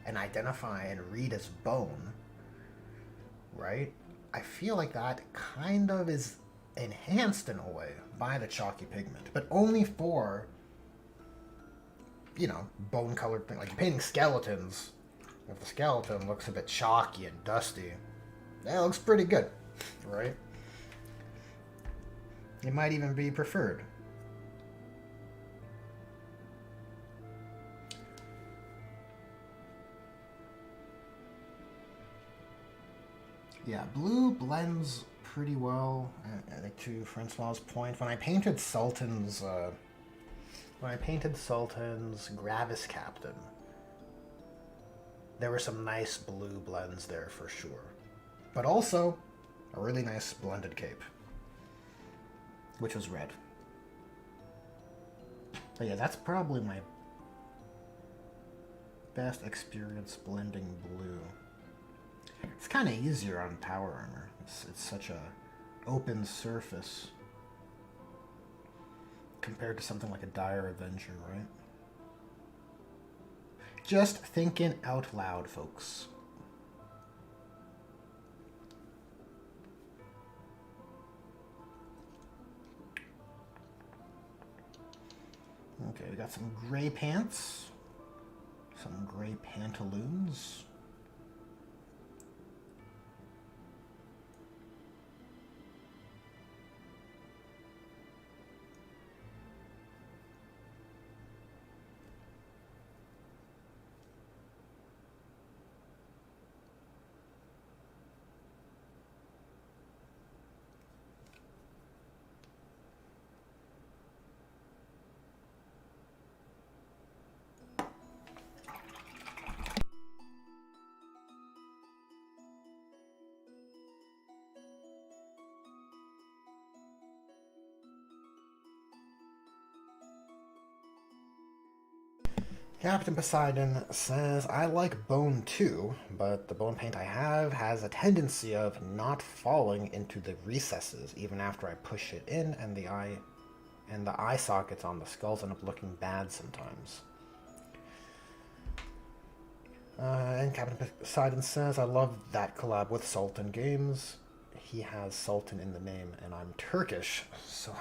and identify and read as bone, right? I feel like that kind of is enhanced in a way by the chalky pigment, but only for, you know, bone-colored thing. Like you're painting skeletons. If the skeleton looks a bit chalky and dusty, that looks pretty good, right? It might even be preferred. Yeah, blue blends pretty well. I think to Francois's point, when I painted Sultan's Gravis Captain, there were some nice blue blends there for sure. But also, a really nice blended cape, which was red. But yeah, that's probably my best experience blending blue. It's kind of easier on power armor. It's such a open surface compared to something like a Dire Avenger, right? Just thinking out loud, folks. Okay, we got some gray pants, some gray pantaloons. Captain Poseidon says, I like bone too, but the bone paint I have has a tendency of not falling into the recesses even after I push it in, and the eye sockets on the skulls end up looking bad sometimes. And Captain Poseidon says, I love that collab with Sultan Games. He has Sultan in the name, and I'm Turkish, so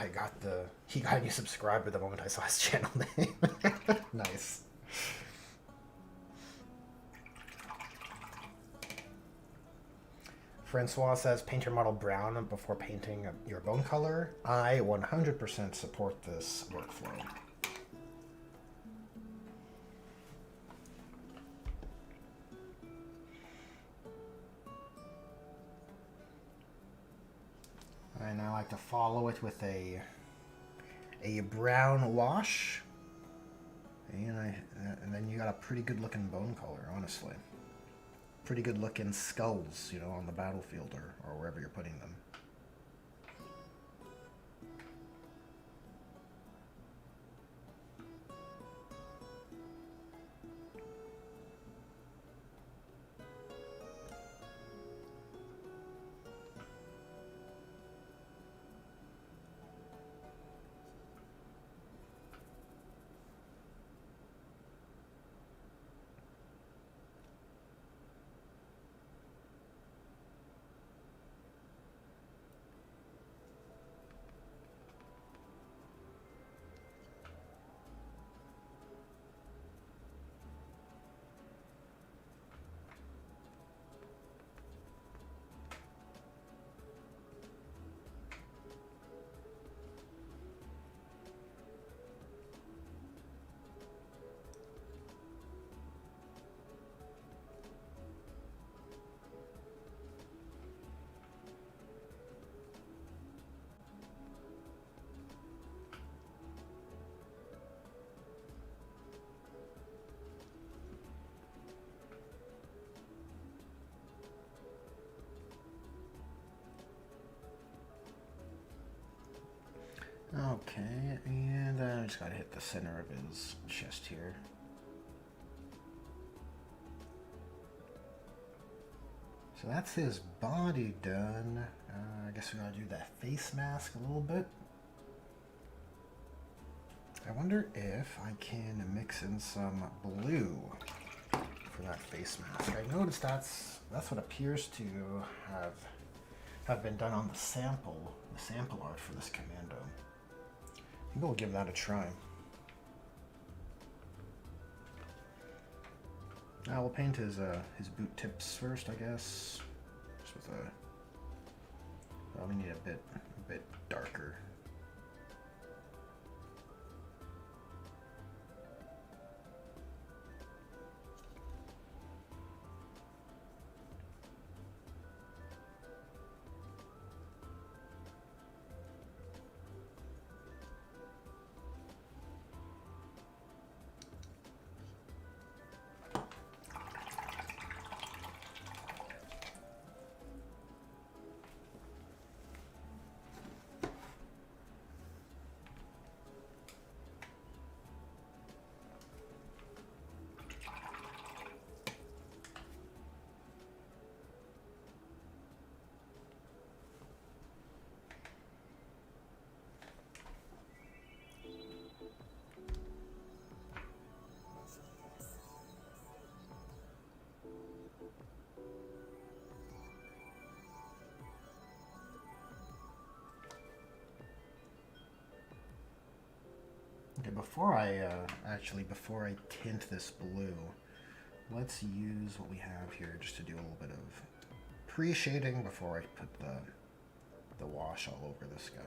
he got me subscribed the moment I saw his channel name. Nice. Francois says, paint your model brown before painting your bone color. I 100% support this workflow. And I like to follow it with a brown wash. And then you got a pretty good looking bone color, honestly. Pretty good looking skulls, you know, on the battlefield or wherever you're putting them. Okay, and I just gotta hit the center of his chest here. So that's his body done. I guess we gotta do that face mask a little bit. I wonder if I can mix in some blue for that face mask. I noticed that's what appears to have been done on the sample art for this Kommando. Maybe we'll give that a try. We'll paint his boot tips first, I guess. Just with well, we need a bit darker. Okay, before I tint this blue, let's use what we have here just to do a little bit of pre-shading before I put the wash all over this guy.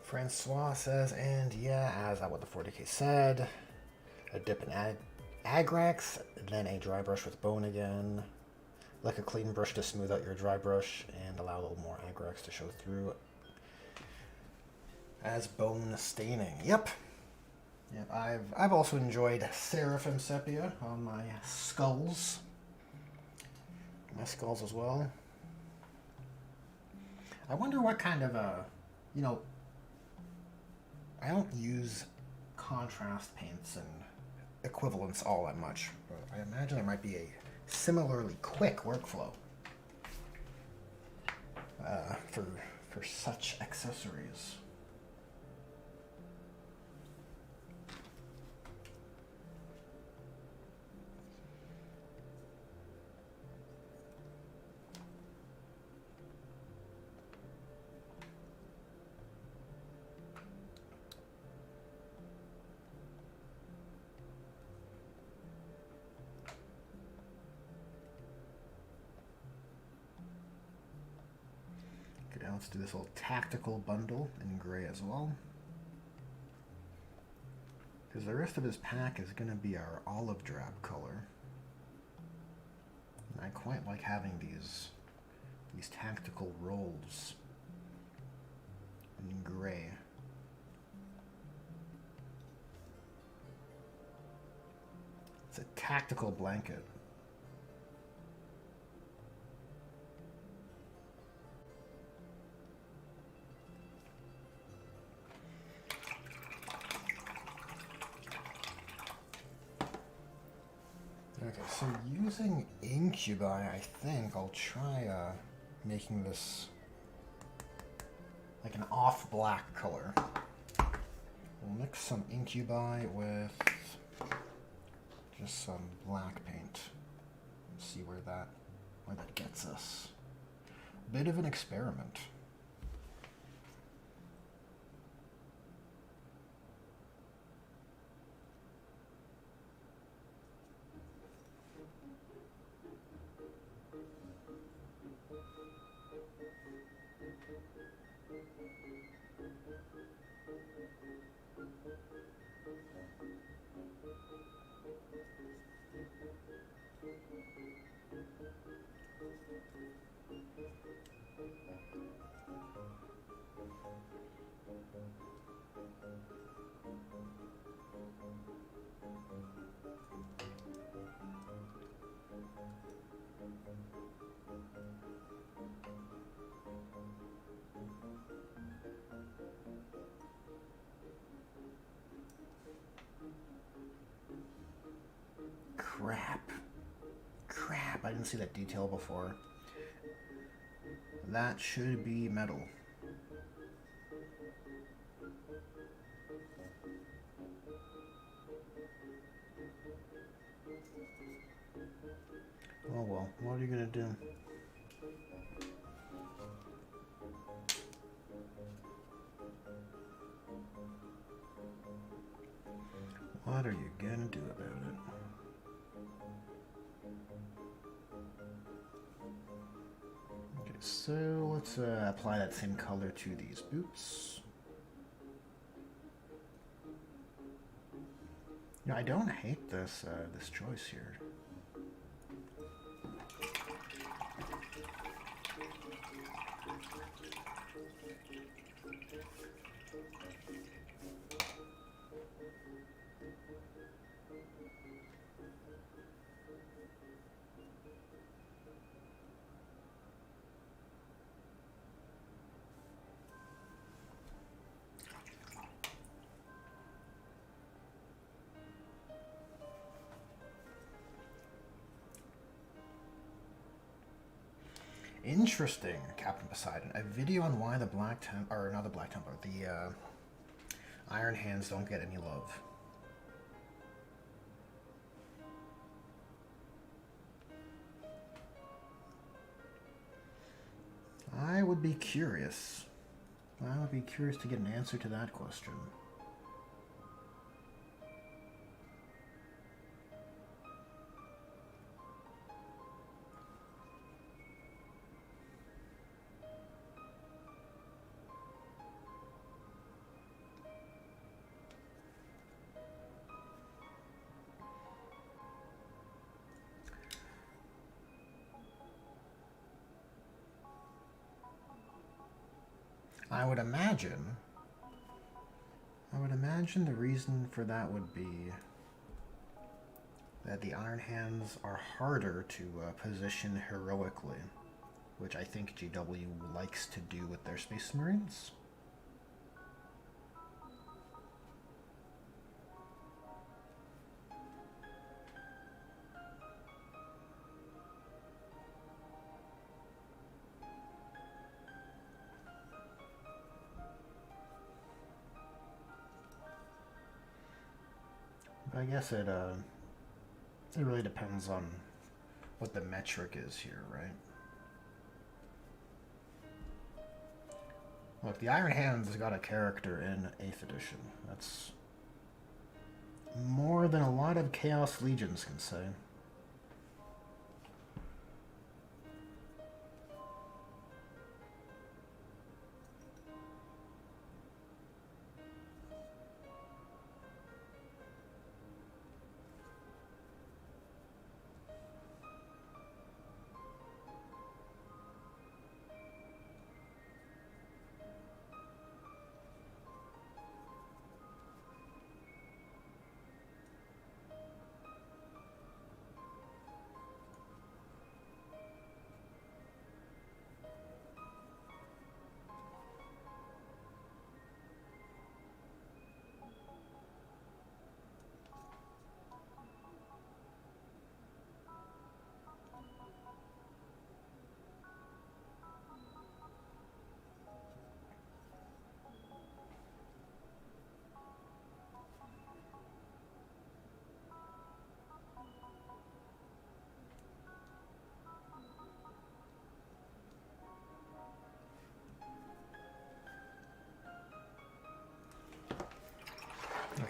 Francois says, and yeah, as what the 40k said, a dip in Agrax, then a dry brush with bone again. Like a clean brush to smooth out your dry brush and allow a little more Agrax to show through as bone staining. Yep. I've also enjoyed Seraphim Sepia on my skulls. My skulls as well. I wonder what kind of I don't use contrast paints and equivalents all that much, but I imagine there might be a similarly quick workflow for such accessories. Let's do this little tactical bundle in gray as well. Because the rest of his pack is going to be our olive drab color. And I quite like having these tactical rolls in gray. It's a tactical blanket. Okay, so using Incubi, I think I'll try making this like an off black color. We'll mix some Incubi with just some black paint. See where that gets gets us. Bit of an experiment. Crap, I didn't see that detail before. That should be metal. Oh well, what are you gonna do? What are you gonna do about it? Okay, so let's apply that same color to these boots. I don't hate this this choice here. Interesting, Captain Poseidon. A video on why the Black Templar, or not the Black Templar, the Iron Hands don't get any love. I would be curious. I would be curious to get an answer to that question. I would imagine the reason for that would be that the Iron Hands are harder to position heroically, which I think GW likes to do with their Space Marines. I guess it really depends on what the metric is here, right? Look, the Iron Hands has got a character in 8th edition. That's more than a lot of Chaos Legions can say.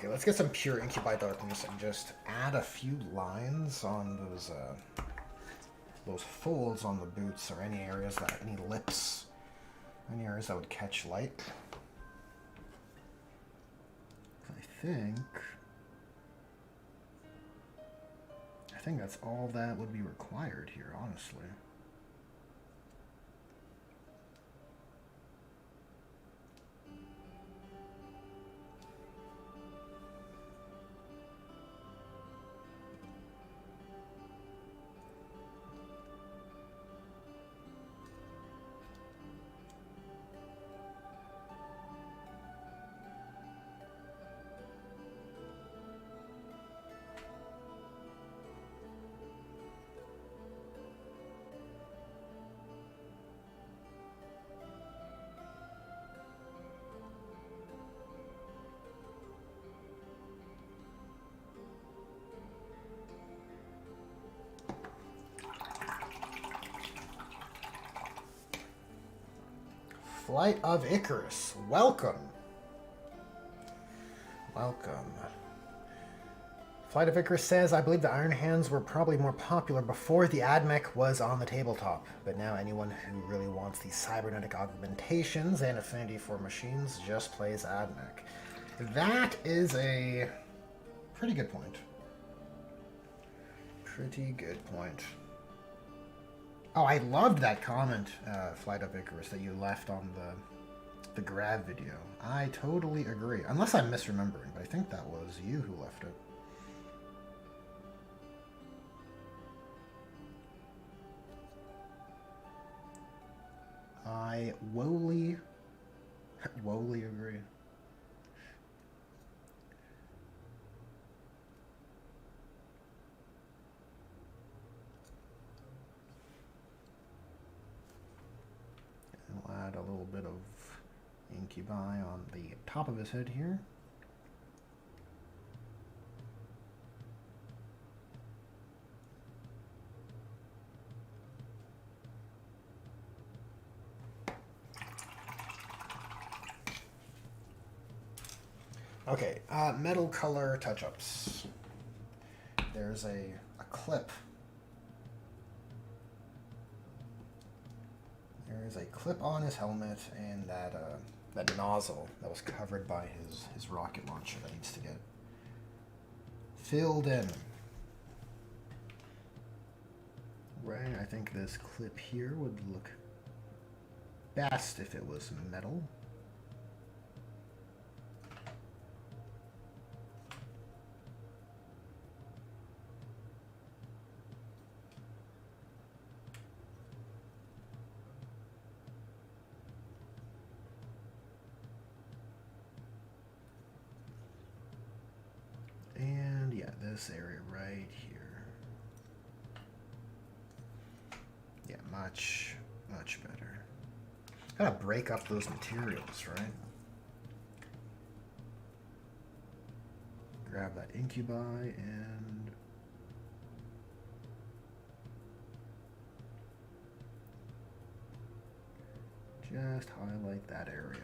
Okay, let's get some pure Incubi Darkness and just add a few lines on those folds on the boots, or any areas that, any lips, any areas that would catch light. I think that's all that would be required here, honestly. Flight of Icarus, welcome. Welcome. Flight of Icarus says, I believe the Iron Hands were probably more popular before the AdMech was on the tabletop, but now anyone who really wants these cybernetic augmentations and affinity for machines just plays AdMech. That is a pretty good point. Pretty good point. Oh, I loved that comment, Flight of Icarus, that you left on the grab video. I totally agree. Unless I'm misremembering, but I think that was you who left it. I woefully agree. We'll add a little bit of Incubi on the top of his head here. Okay, metal color touch-ups. There's a clip. There is a clip on his helmet, and that nozzle that was covered by his rocket launcher that needs to get filled in. Right, I think this clip here would look best if it was metal. This area right here. Yeah, much better. Gotta break up those materials, right? Grab that Incubi and just highlight that area.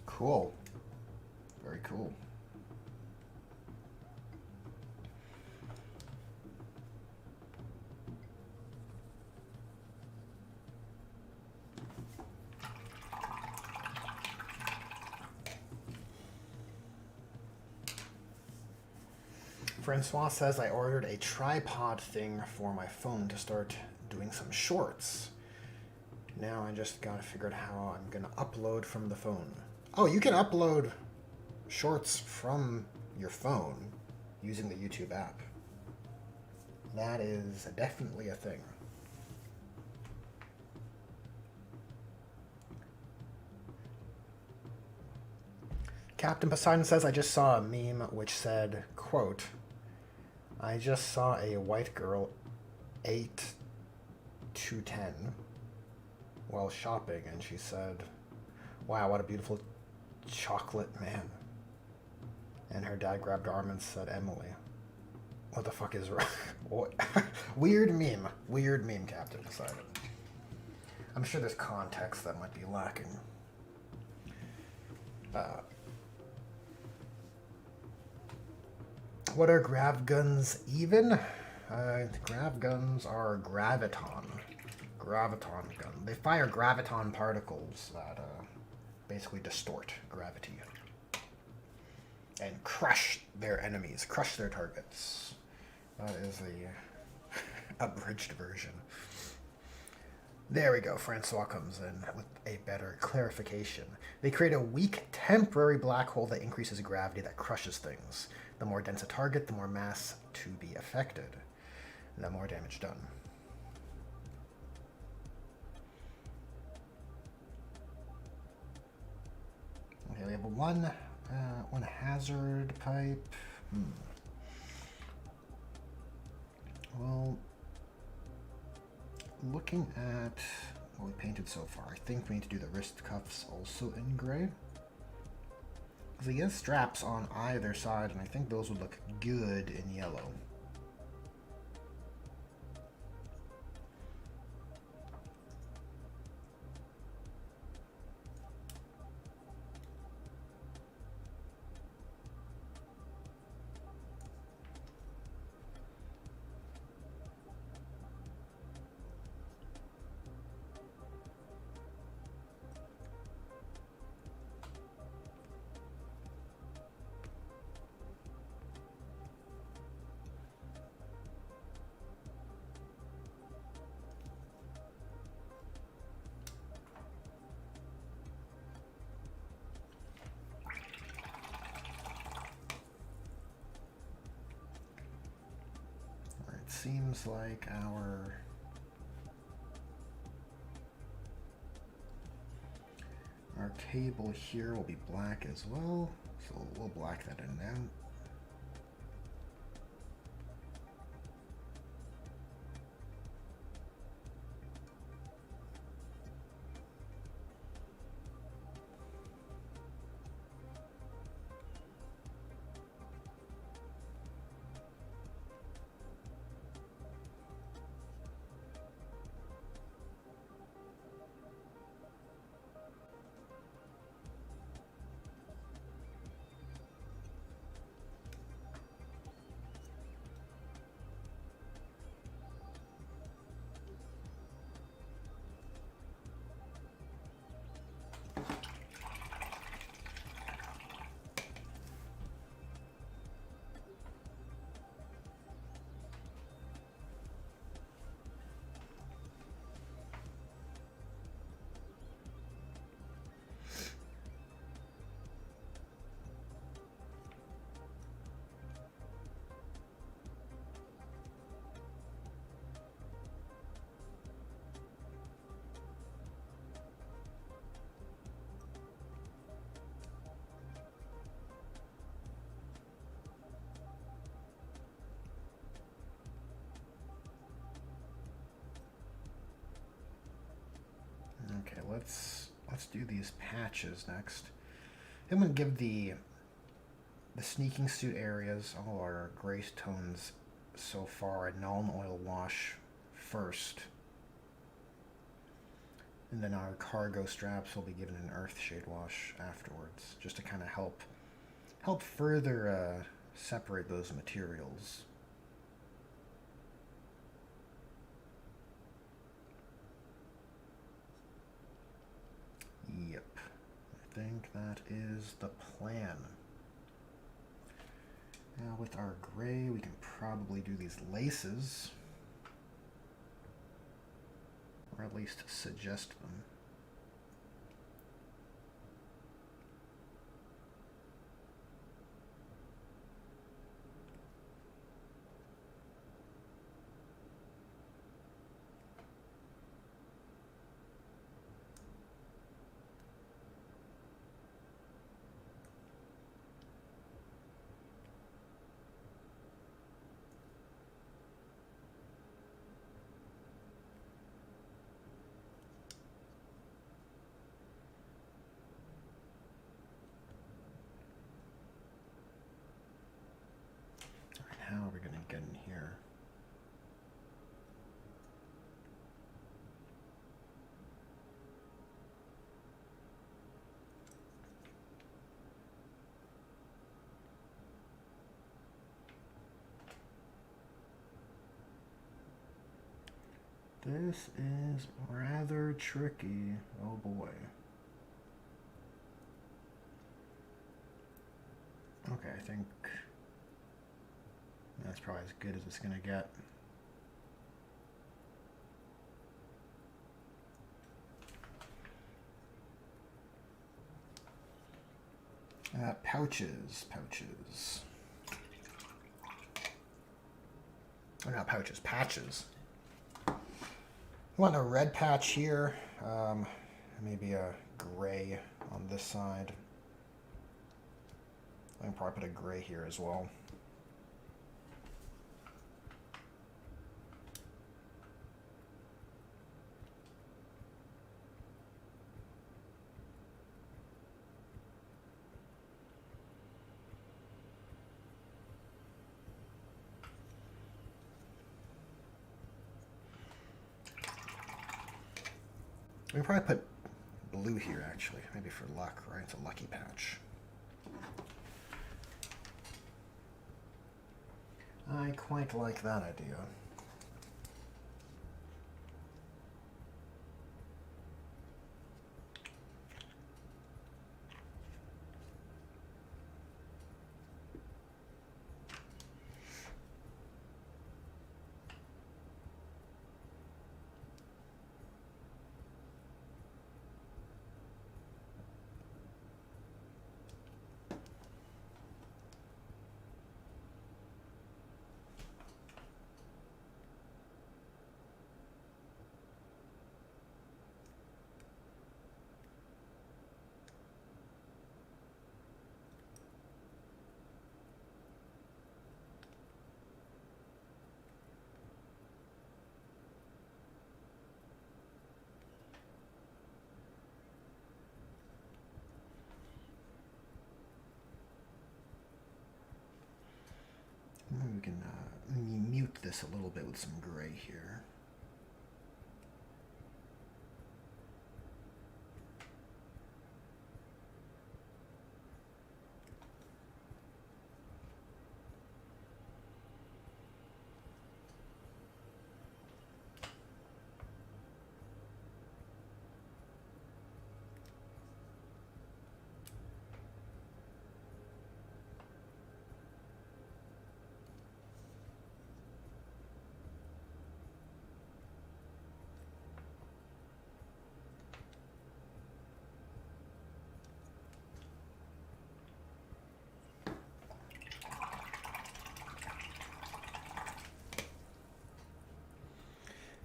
Cool. Very cool. Francois says, I ordered a tripod thing for my phone to start doing some shorts. Now I just gotta figure out how I'm gonna upload from the phone. Oh, you can upload shorts from your phone using the YouTube app. That is definitely a thing. Captain Poseidon says, I just saw a meme which said, quote, I just saw a white girl 8 to 10 while shopping, and she said, wow, what a beautiful chocolate man. And her dad grabbed her arm and said, Emily. What the fuck is wrong? Weird meme. Weird meme, Captain decided. I'm sure there's context that might be lacking. What are grav guns even? Grav guns are graviton. Graviton gun. They fire graviton particles that basically distort gravity. And crush their enemies, crush their targets. That is the abridged version. There we go, Francois comes in with a better clarification. They create a weak, temporary black hole that increases gravity that crushes things. The more dense a target, the more mass to be affected. The more damage done. Okay, level 1. One hazard pipe. Well, looking at what we painted so far, I think we need to do the wrist cuffs also in gray. Because he has straps on either side, and I think those would look good in yellow. Seems like our table here will be black as well, so we'll black that in now. Okay, let's do these patches next. I'm gonna give the sneaking suit areas, all our gray tones so far, a Nuln Oil wash first. And then our cargo straps will be given an Earthshade wash afterwards, just to kind of help further separate those materials. Yep, I think that is the plan. Now with our gray, we can probably do these laces, or at least suggest them. get in here. This is rather tricky. Oh boy. Okay, I think that's probably as good as it's gonna get. Pouches. Oh, not pouches, patches. I want a red patch here, maybe a gray on this side. I can probably put a gray here as well. We can probably put blue here, actually. Maybe for luck, right? It's a lucky patch. I quite like that idea. We can mute this a little bit with some gray here.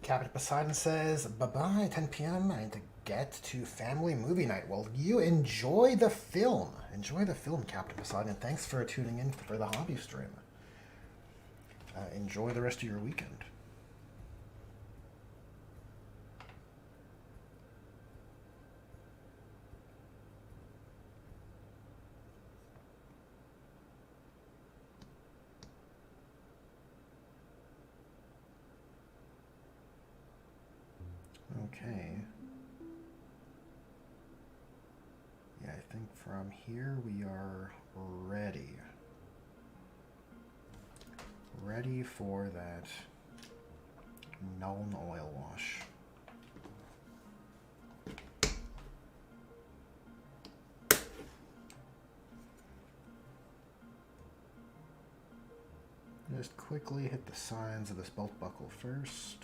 Captain Poseidon says, bye-bye, 10 p.m. I need to get to family movie night. Well, you enjoy the film. Enjoy the film, Captain Poseidon. Thanks for tuning in for the hobby stream. Enjoy the rest of your weekend. Okay. Yeah, I think from here we are ready. Ready for that Nuln oil wash. Just quickly hit the signs of this belt buckle first.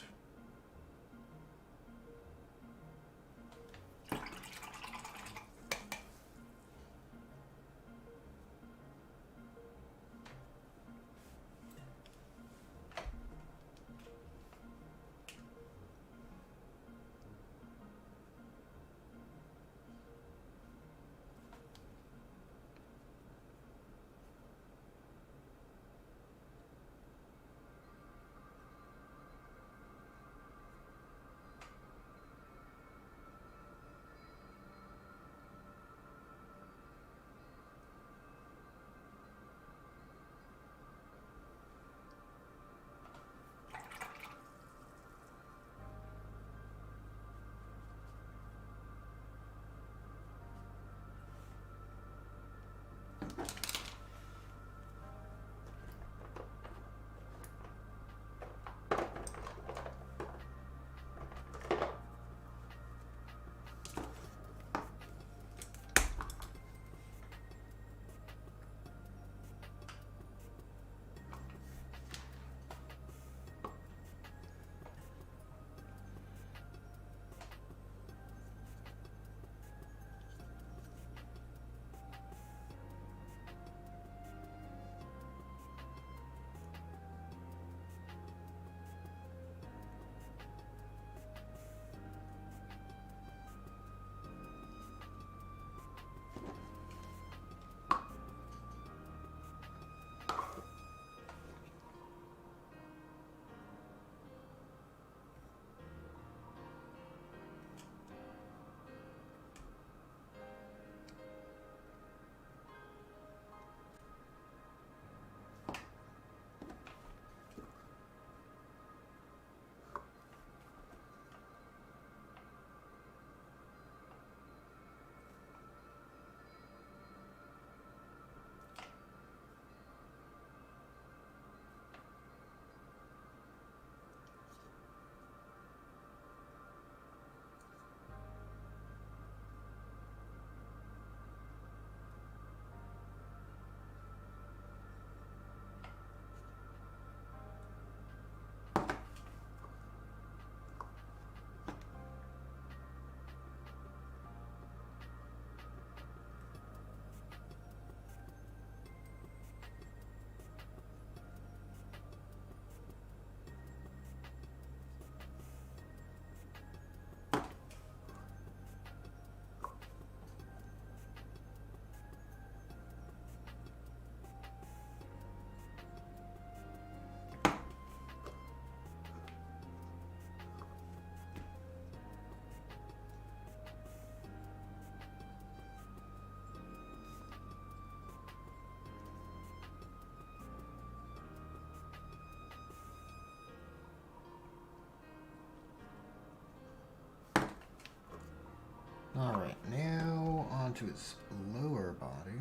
Alright, now onto its lower body.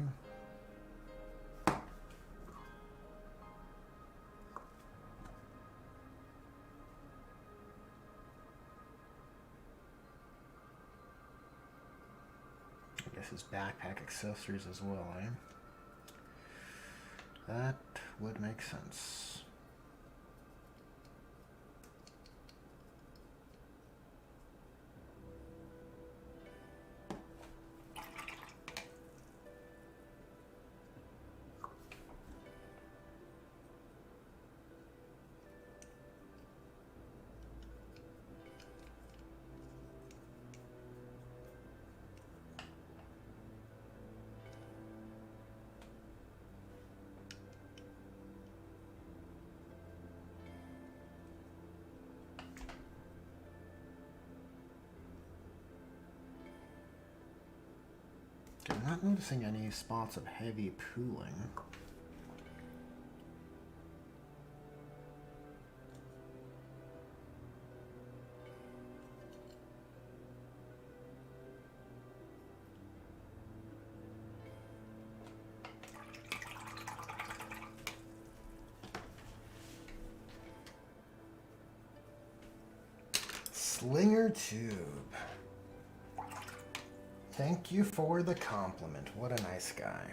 I guess his backpack accessories as well, eh? That would make sense. I'm not noticing any spots of heavy pooling. Slinger tube. Thank you for the compliment. What a nice guy.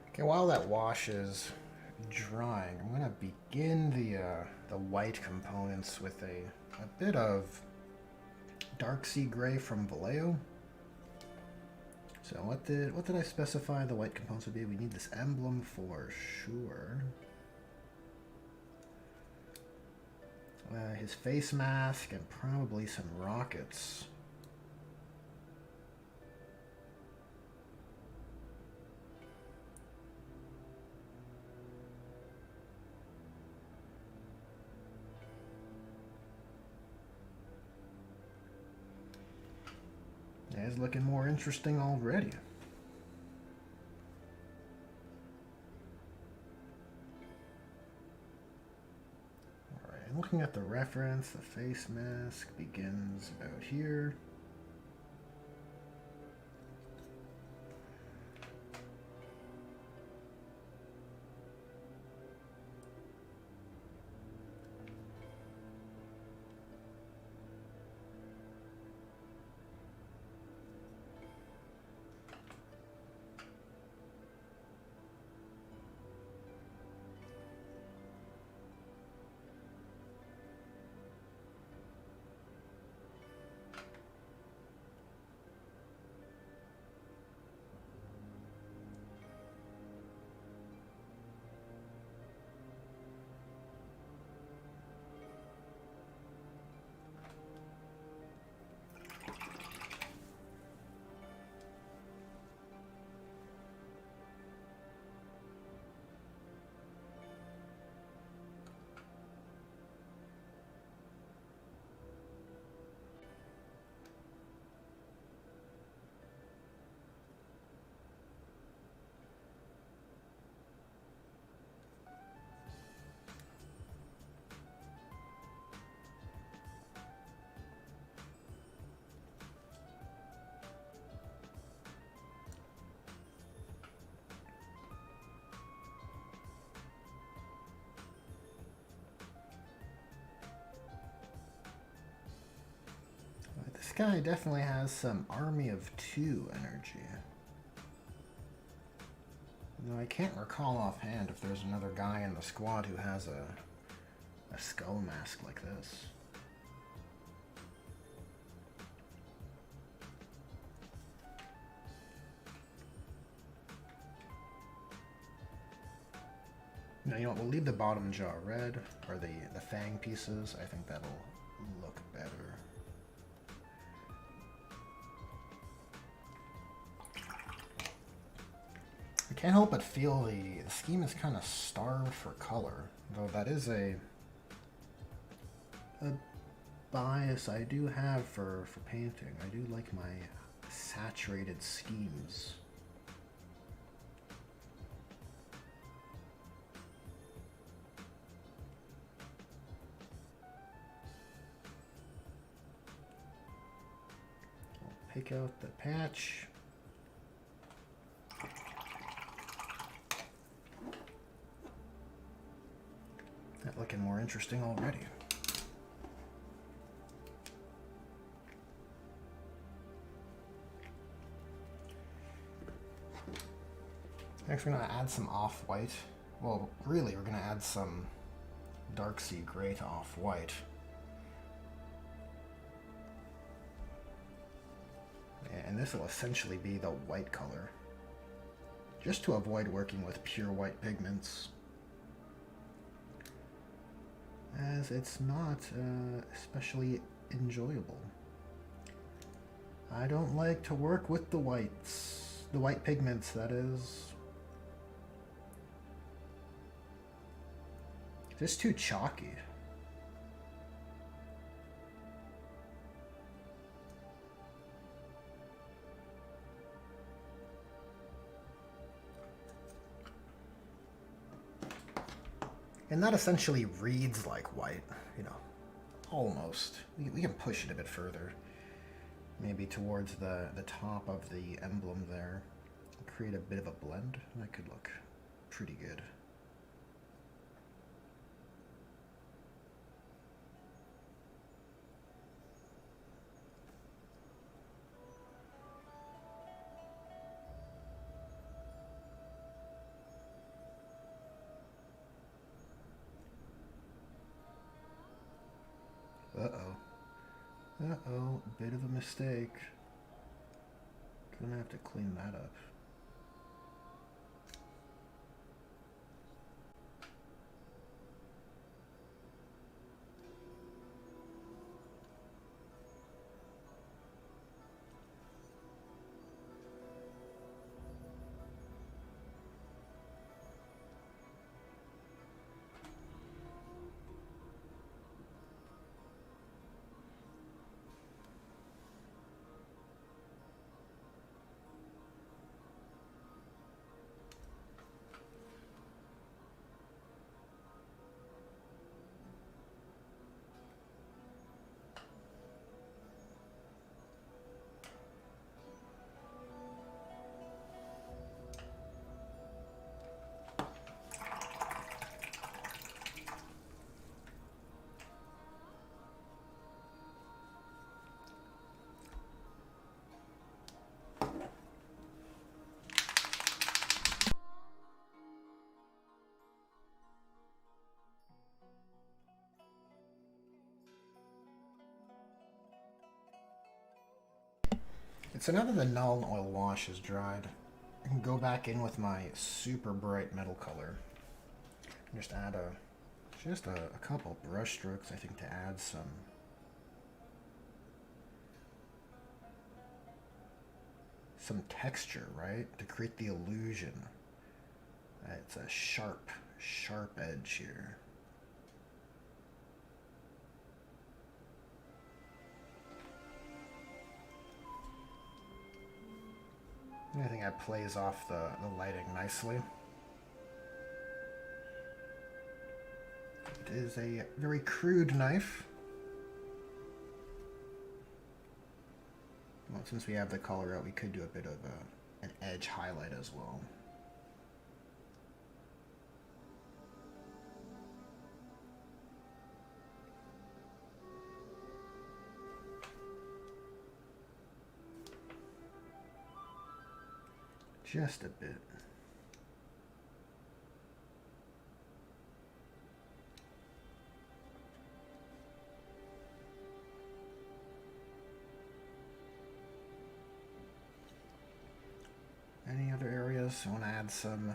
Okay, while that wash is drying, I'm gonna begin the white components with a bit of dark sea gray from Vallejo. So what did I specify the white components would be? We need this emblem for sure. His face mask and probably some rockets. It's looking more interesting already. Alright, looking at the reference, the face mask begins about here. This guy definitely has some Army of Two energy. Though I can't recall offhand if there's another guy in the squad who has a skull mask like this. No, you know what, we'll leave the bottom jaw red, or the fang pieces. I think that'll look better. I can't help but feel the scheme is kind of starved for color, though that is a bias I do have for painting. I do like my saturated schemes. I'll pick out the patch. That looking more interesting already. Next we're going to add some off-white. Well, really, we're going to add some dark sea gray to off-white. And this will essentially be the white color, just to avoid working with pure white pigments, as it's not especially enjoyable. I don't like to work with the whites, the white pigments, that is. Just too chalky. And that essentially reads like white, you know, almost. We can push it a bit further, maybe towards the top of the emblem there. Create a bit of a blend. That could look pretty good. Uh-oh. Uh-oh, bit of a mistake. Gonna have to clean that up. So now that the null and oil wash is dried, I can go back in with my super bright metal color. And just add a couple brush strokes, I think, to add some texture, right? To create the illusion. It's a sharp edge here. I think that plays off the lighting nicely. It is a very crude knife. Well, since we have the color out, we could do a bit of an edge highlight as well. Just a bit. Any other areas? I want to add some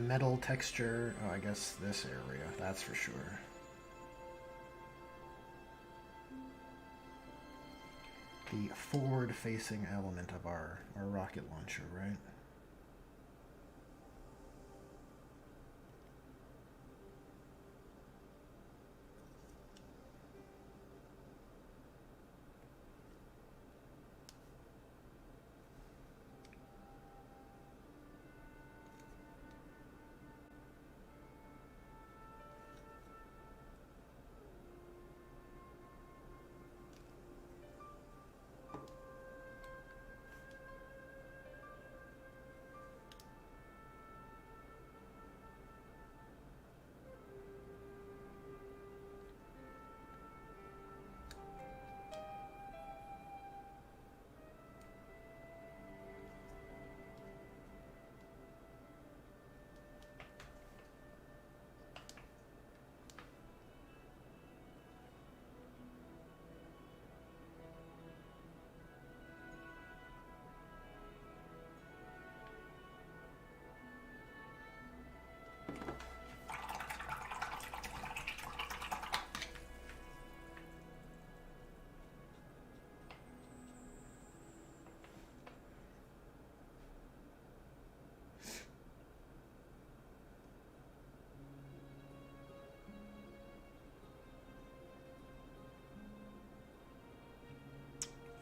metal texture. Oh, I guess this area, that's for sure. The forward-facing element of our rocket launcher, right?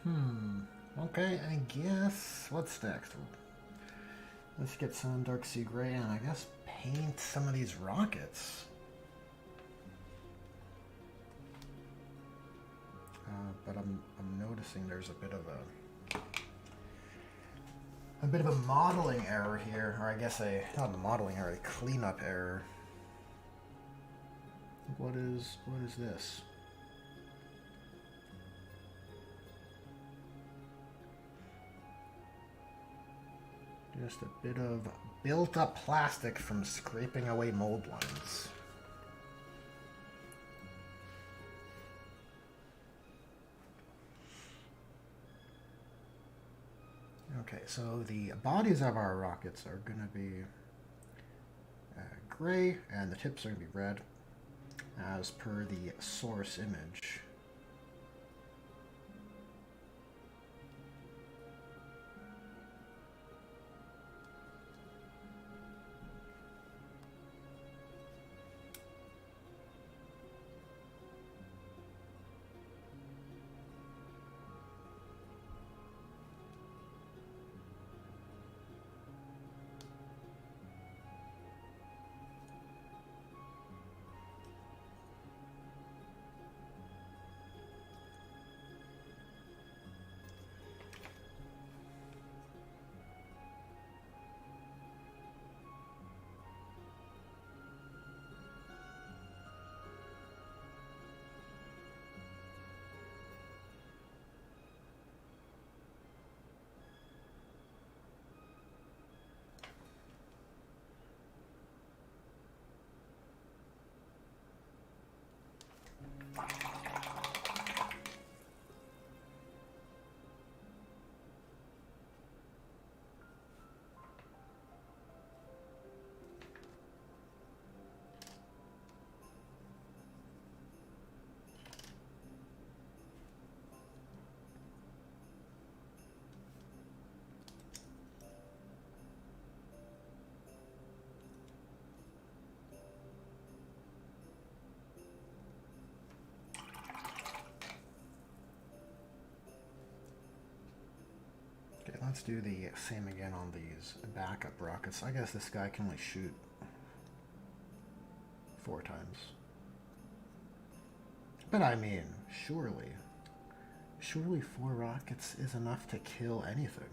Okay, I guess. What's next? Let's get some Dark Sea Gray and I guess paint some of these rockets. But I'm noticing there's a bit of a modeling error here, or I guess not a modeling error, a cleanup error. What is this? Just a bit of built-up plastic from scraping away mold lines. Okay, so the bodies of our rockets are going to be gray, and the tips are going to be red, as per the source image. Okay, let's do the same again on these backup rockets. I guess this guy can only shoot 4 times. But I mean, surely 4 rockets is enough to kill anything.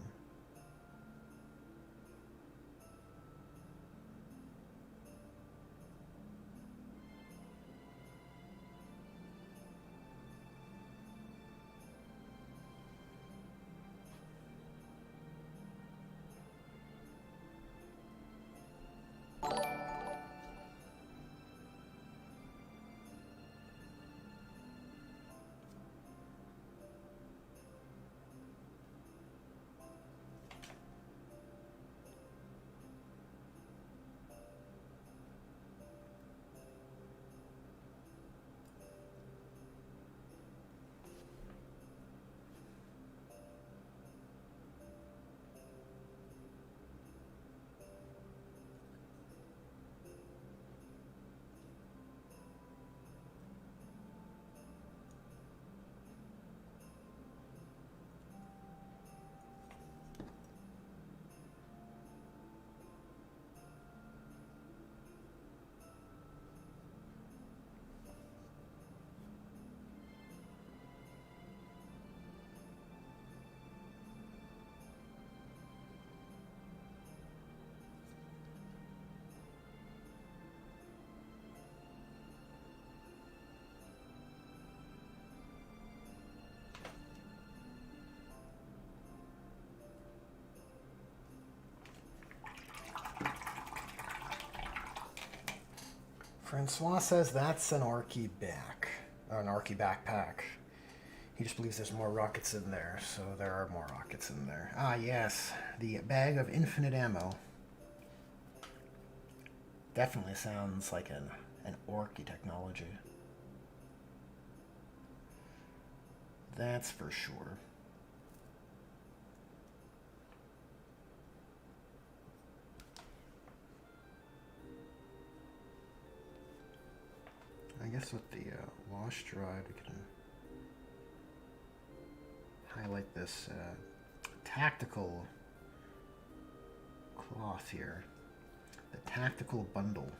Francois says that's an Orky backpack. He just believes there's more rockets in there, so there are more rockets in there. Ah, yes, the bag of infinite ammo. Definitely sounds like an Orky technology. That's for sure. I guess with the wash dried, we can highlight this tactical cloth here. The tactical bundle.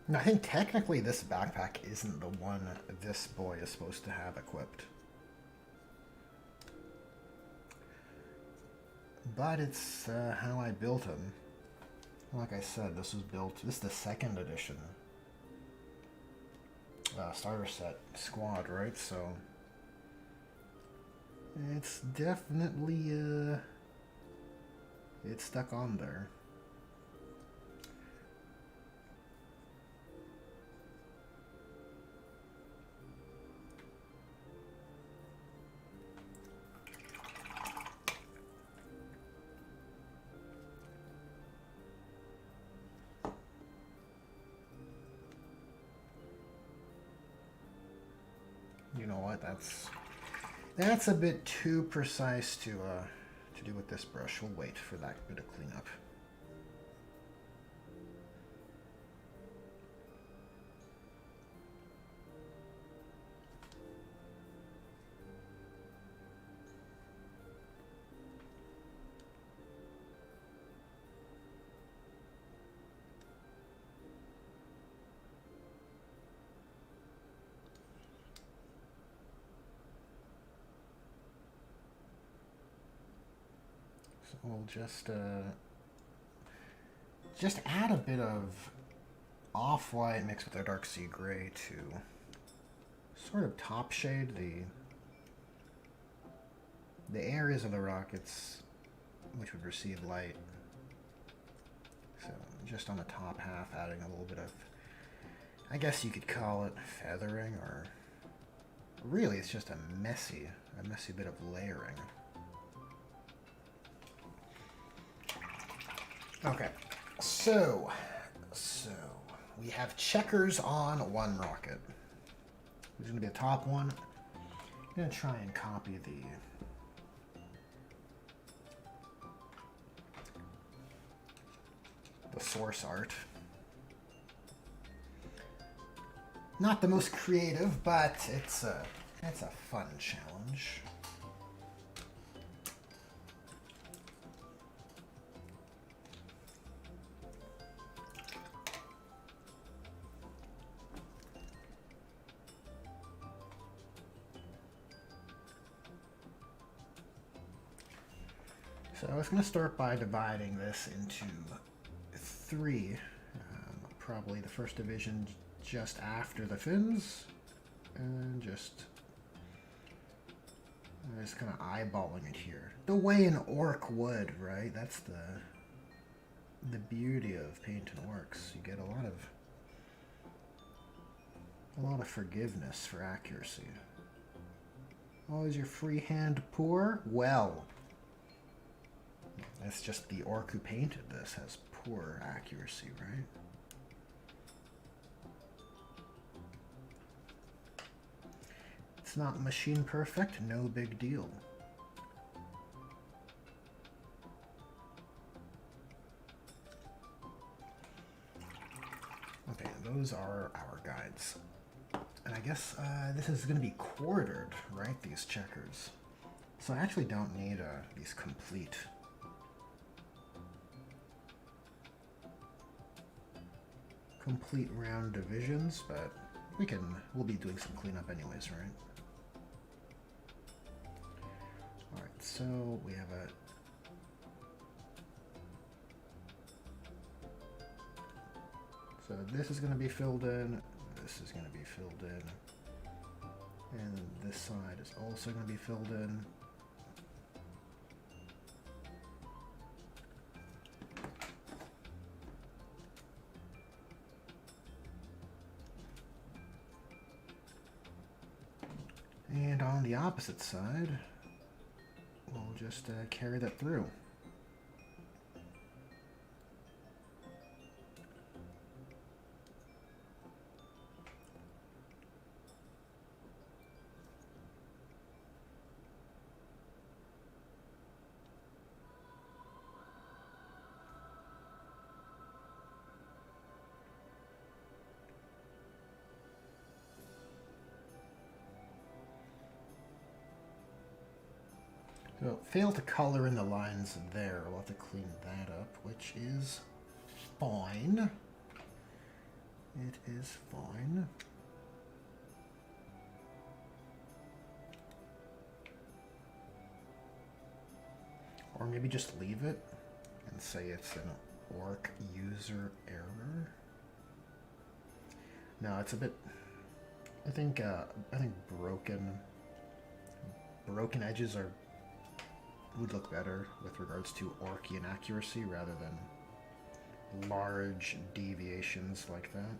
Now, I think technically this backpack isn't the one this boy is supposed to have equipped. But it's how I built him. Like I said, this is the second edition starter set squad, right? So it's definitely it's stuck on there. You know what? That's a bit too precise to do with this brush. We'll wait for that bit of cleanup. So we'll just add a bit of off-white mixed with a dark sea gray to sort of top shade the areas of the rockets which would receive light. So just on the top half, adding a little bit of, I guess you could call it feathering, or really it's just a messy bit of layering. Okay, so we have checkers on one rocket. There's gonna be a top one. I'm gonna try and copy the source art. Not the most creative, but it's a fun challenge. So I was going to start by dividing this into three. Probably the first division just after the fins, and just kind of eyeballing it here. The way an orc would, right? That's the beauty of painting orcs. You get a lot of forgiveness for accuracy. Oh, is your freehand poor? Well, that's just the orc who painted this has poor accuracy, right? It's not machine perfect, no big deal. Okay, those are our guides. And I guess this is going to be quartered, right? These checkers. So I actually don't need these complete round divisions, but we'll be doing some cleanup anyways, right? Alright, so we have a so this is going to be filled in, this is going to be filled in, and this side is also going to be filled in. And on the opposite side, we'll just carry that through. So, fail to color in the lines there. We'll have to clean that up, which is fine. It is fine. Or maybe just leave it and say it's an orc user error. No, it's a bit. I think broken edges would look better with regards to orc inaccuracy rather than large deviations like that.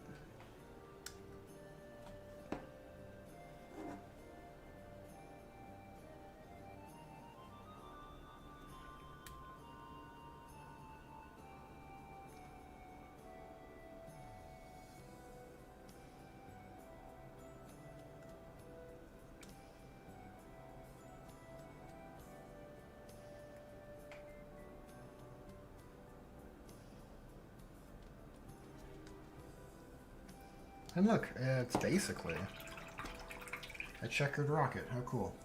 And look, it's basically a checkered rocket. How cool.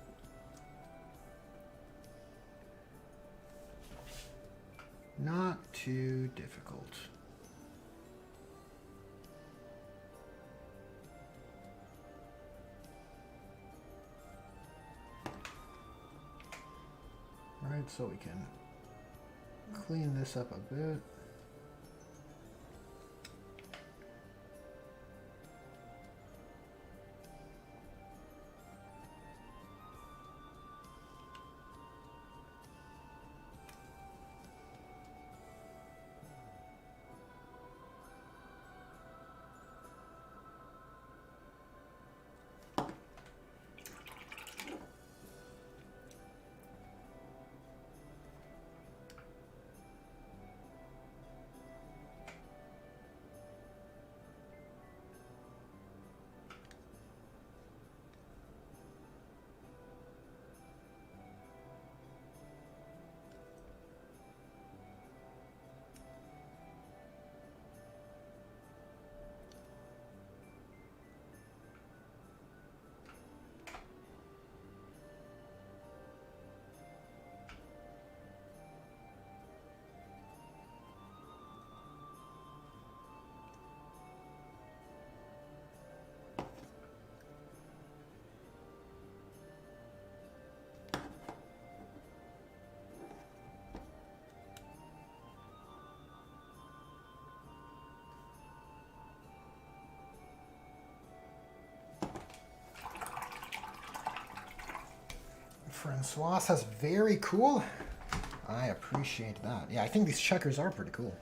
Not too difficult. Alright, so we can clean this up a bit. Francois says, very cool. I appreciate that. Yeah, I think these checkers are pretty cool.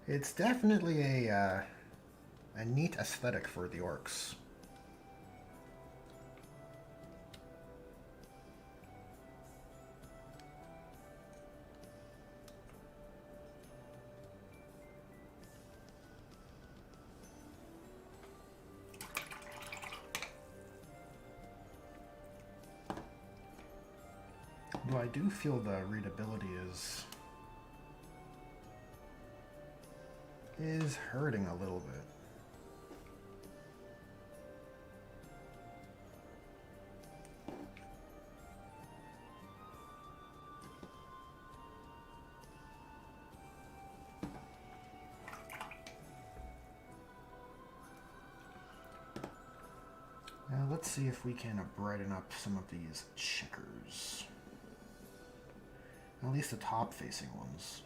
It's definitely a neat aesthetic for the orcs. Though I do feel the readability is hurting a little bit. Let's see if we can brighten up some of these checkers. At least the top-facing ones.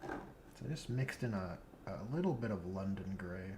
So I just mixed in a little bit of London gray.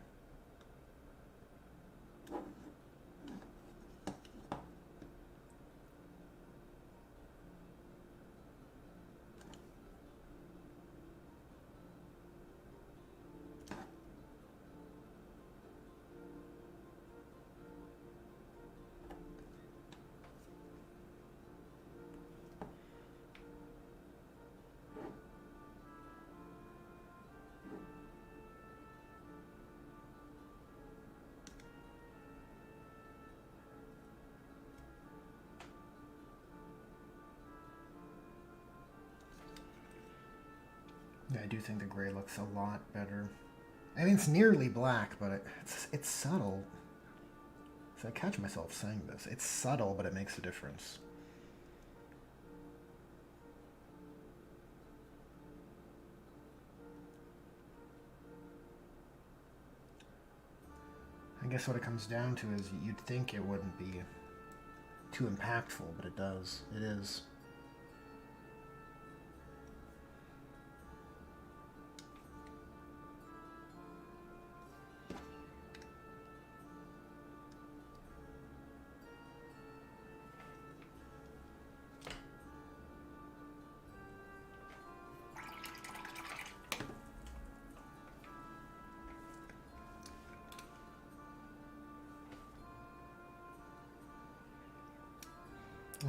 Yeah, I do think the gray looks a lot better. I mean, it's nearly black, but it's subtle. So I catch myself saying this. It's subtle, but it makes a difference. I guess what it comes down to is you'd think it wouldn't be too impactful, but it does. It is.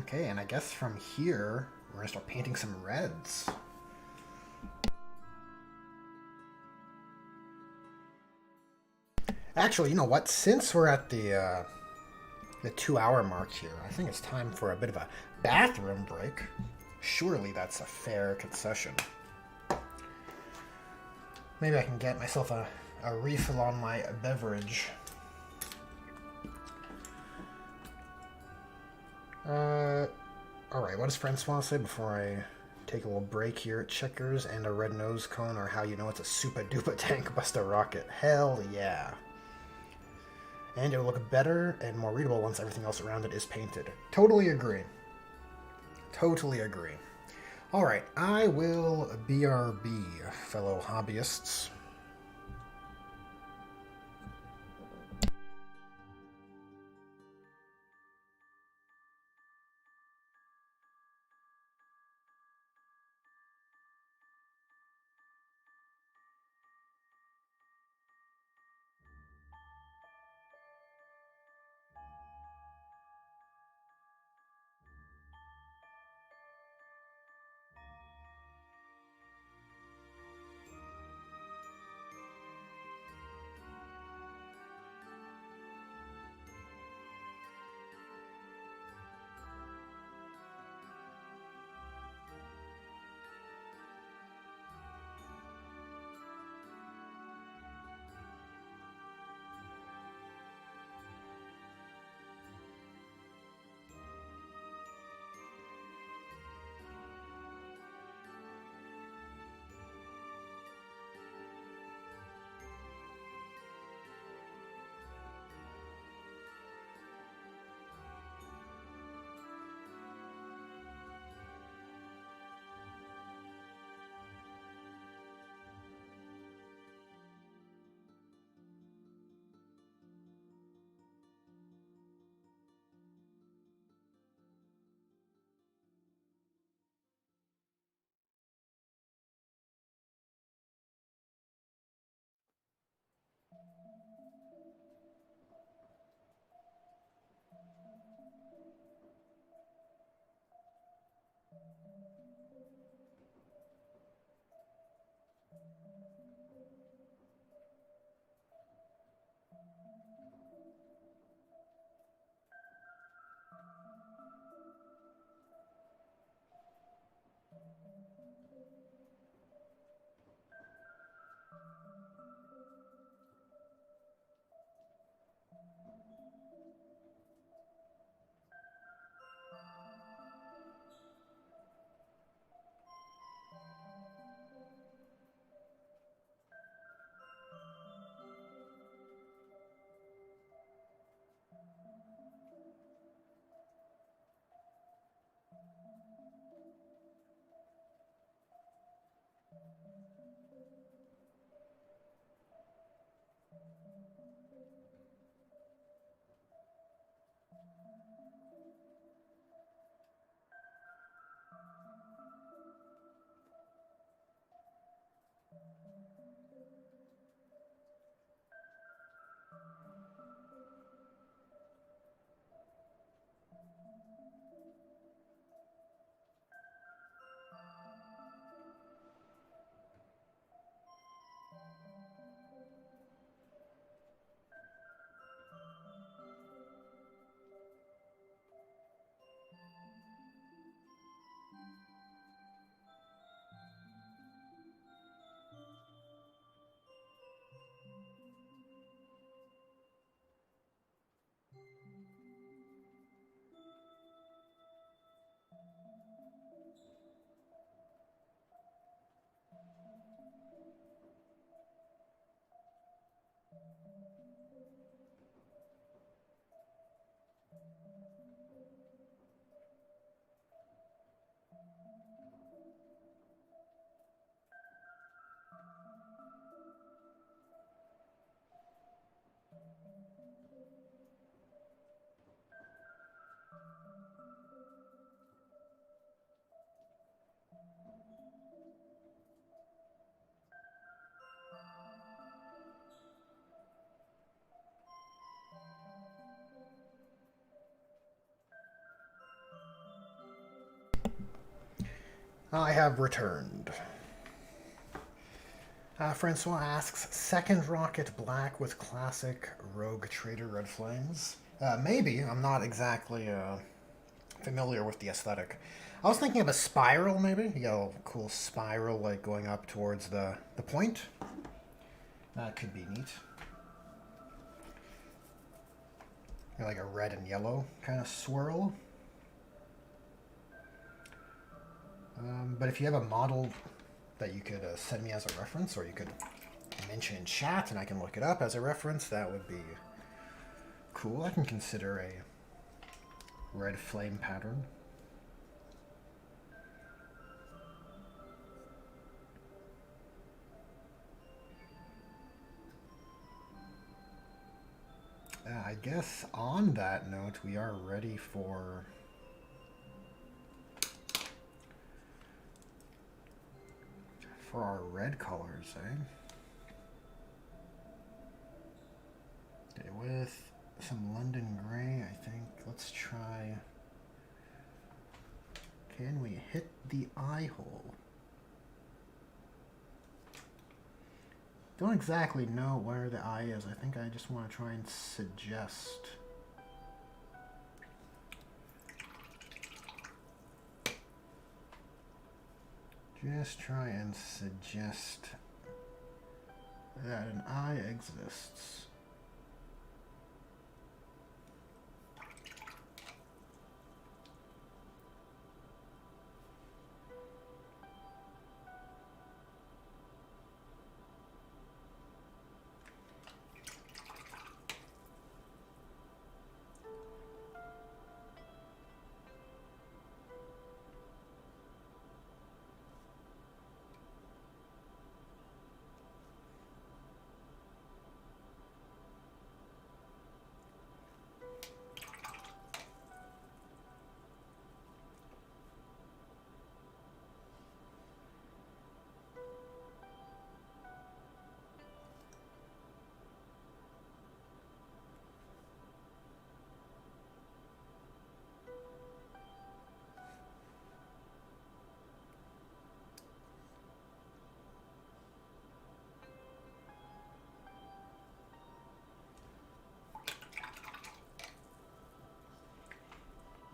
Okay, and I guess from here, we're gonna start painting some reds. Actually, you know what? Since we're at the 2-hour mark here, I think it's time for a bit of a bathroom break. Surely that's a fair concession. Maybe I can get myself a refill on my beverage. Alright, what does Francois say before I take a little break here at Checkers and a red nose cone, or how you know it's a super duper tank buster rocket? Hell yeah. And it'll look better and more readable once everything else around it is painted. Totally agree. Totally agree. Alright, I will BRB, fellow hobbyists. I have returned. Francois asks, second rocket black with classic rogue trader red flames? Maybe. I'm not exactly familiar with the aesthetic. I was thinking of a spiral, maybe. You got a cool spiral like going up towards the point. That could be neat. Like a red and yellow kind of swirl. But if you have a model that you could send me as a reference, or you could mention in chat and I can look it up as a reference, that would be cool. I can consider a red flame pattern. I guess on that note, we are ready for our red colors, eh? Okay, with some London gray, I think. Let's try. Can we hit the eye hole? Don't exactly know where the eye is. I think I just want to try and suggest. Just try and suggest that an eye exists.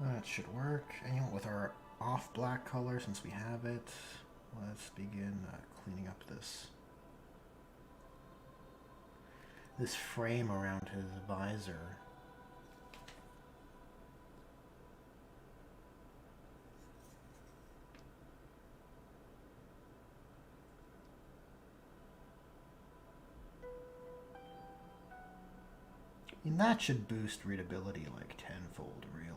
That should work. And with our off black color, since we have it, let's begin cleaning up this frame around his visor. And that should boost readability like tenfold, really.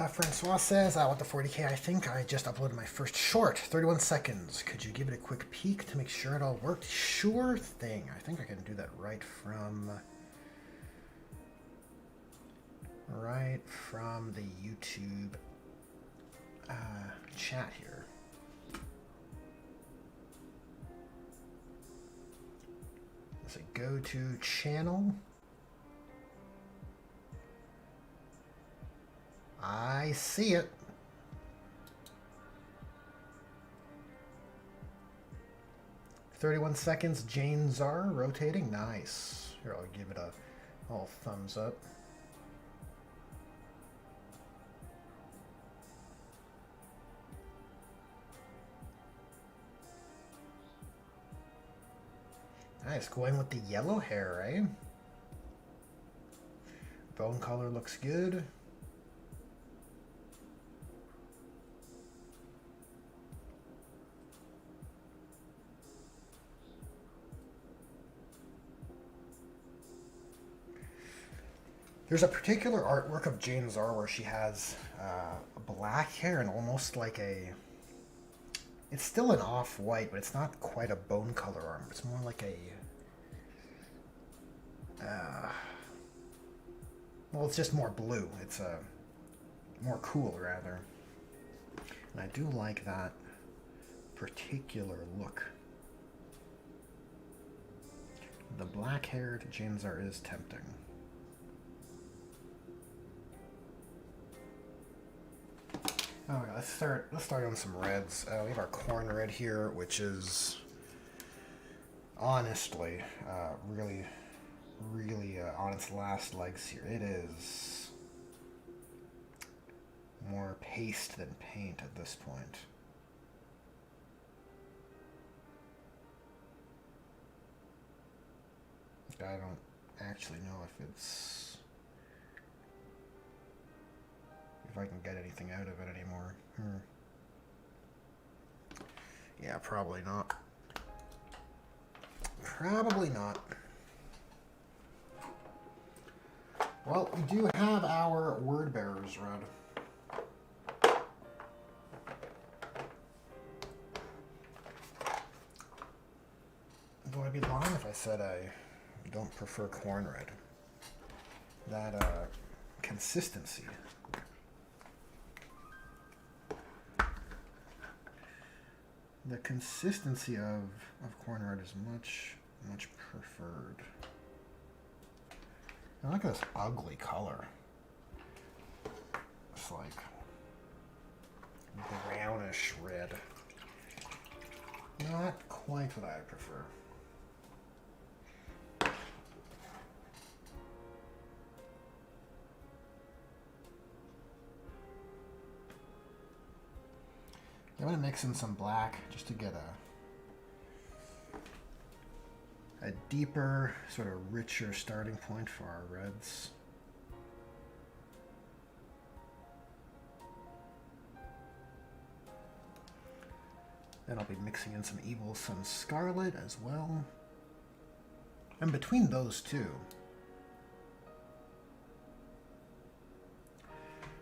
Francois says, with the 40K, I think I just uploaded my first short. 31 seconds. Could you give it a quick peek to make sure it all worked? Sure thing. I think I can do that right from the YouTube chat here. Let's say go to channel. I see it. "31 seconds, Jane Czar rotating. Nice. Here, I'll give it a little thumbs up. Nice, going with the yellow hair, eh? Bone color looks good. There's a particular artwork of Jane Czar where she has black hair and almost like a... It's still an off-white, but it's not quite a bone color armor. It's more like a... well, it's just more blue. It's more cool, rather. And I do like that particular look. The black-haired Jane Czar is tempting. Oh, let's start on some reds. We have our corn red here, which is honestly really on its last legs here. It is more paste than paint at this point. I don't actually know if I can get anything out of it anymore. Yeah, probably not. Probably not. Well, we do have our word bearers read. Would I be lying if I said I don't prefer corn red? That consistency. The consistency of corn red is much preferred. I look at this ugly color. It's like brownish red. Not quite what I prefer. I'm going to mix in some black just to get a deeper, sort of richer starting point for our reds. Then I'll be mixing in some some scarlet as well. And between those two,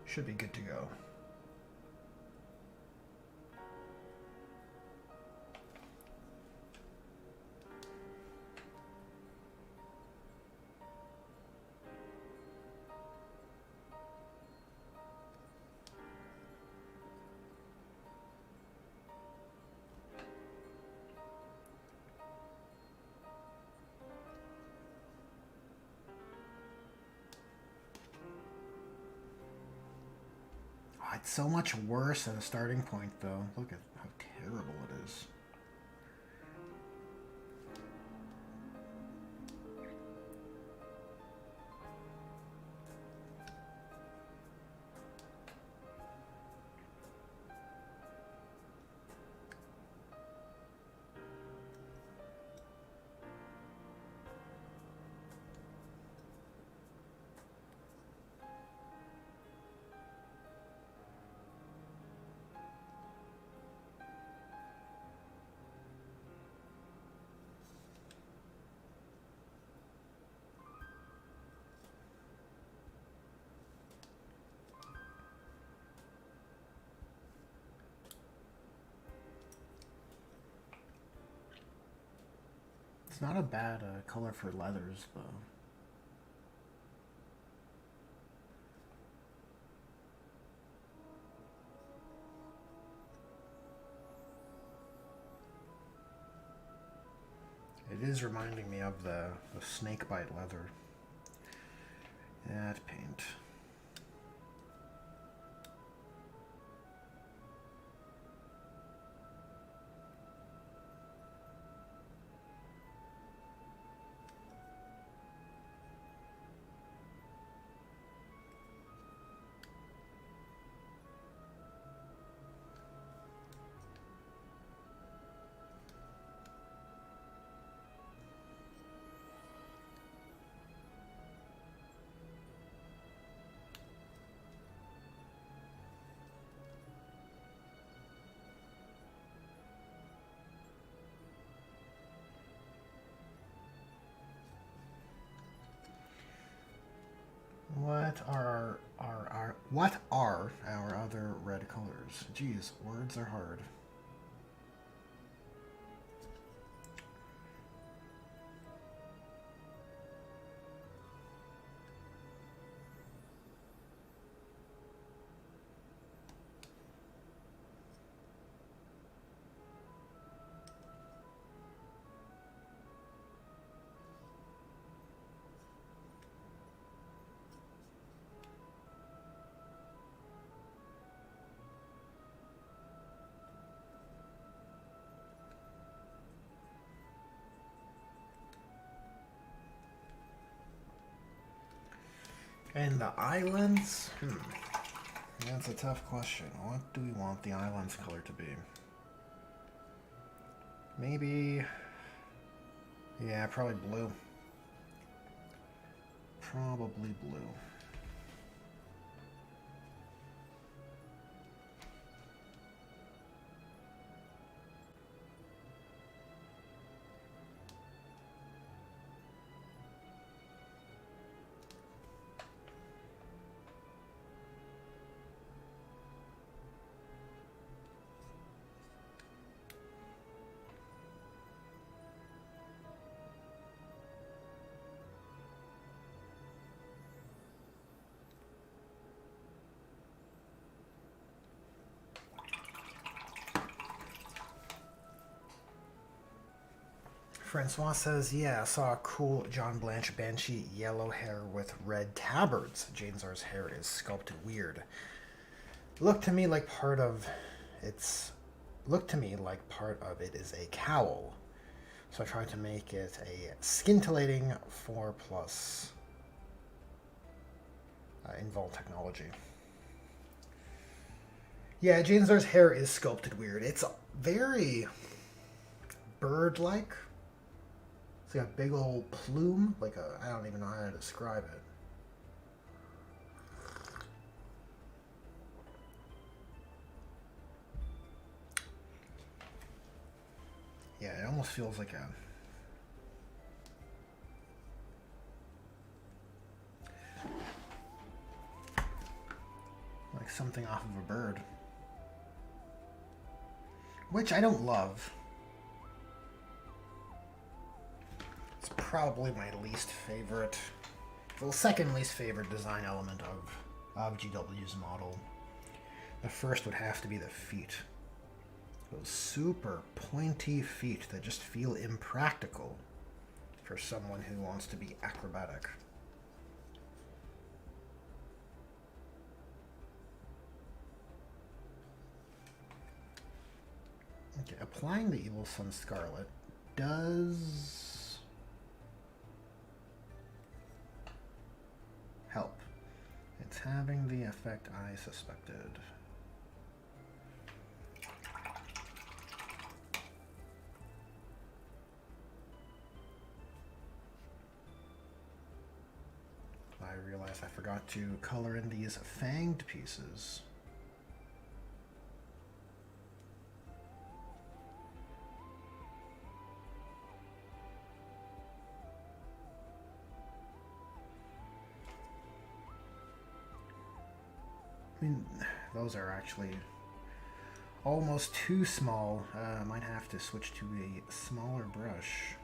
should be good to go. It's so much worse at a starting point, though. Look at how terrible it is. It's not a bad color for leathers, though. It is reminding me of the snakebite leather. That paint. What are our other red colors? Geez, words are hard. And the islands? That's a tough question. What do we want the islands color to be? Maybe... yeah, probably blue. Probably blue. Francois says, yeah, I saw a cool John Blanche Banshee yellow hair with red tabards. Janezar's hair is sculpted weird. Looked to me like part of it is a cowl. So I tried to make it a scintillating 4+ involved technology. Yeah, Janezar's hair is sculpted weird. It's very bird-like. It's like a big old plume, I don't even know how to describe it. Yeah, it almost feels like something off of a bird. Which I don't love. It's probably my least favorite, well, second least favorite design element of GW's model. The first would have to be the feet. Those super pointy feet that just feel impractical for someone who wants to be acrobatic. Okay, applying the Evil Sun Scarlet does help. It's having the effect I suspected. I realized I forgot to color in these fanged pieces. I mean, those are actually almost too small. Might have to switch to a smaller brush.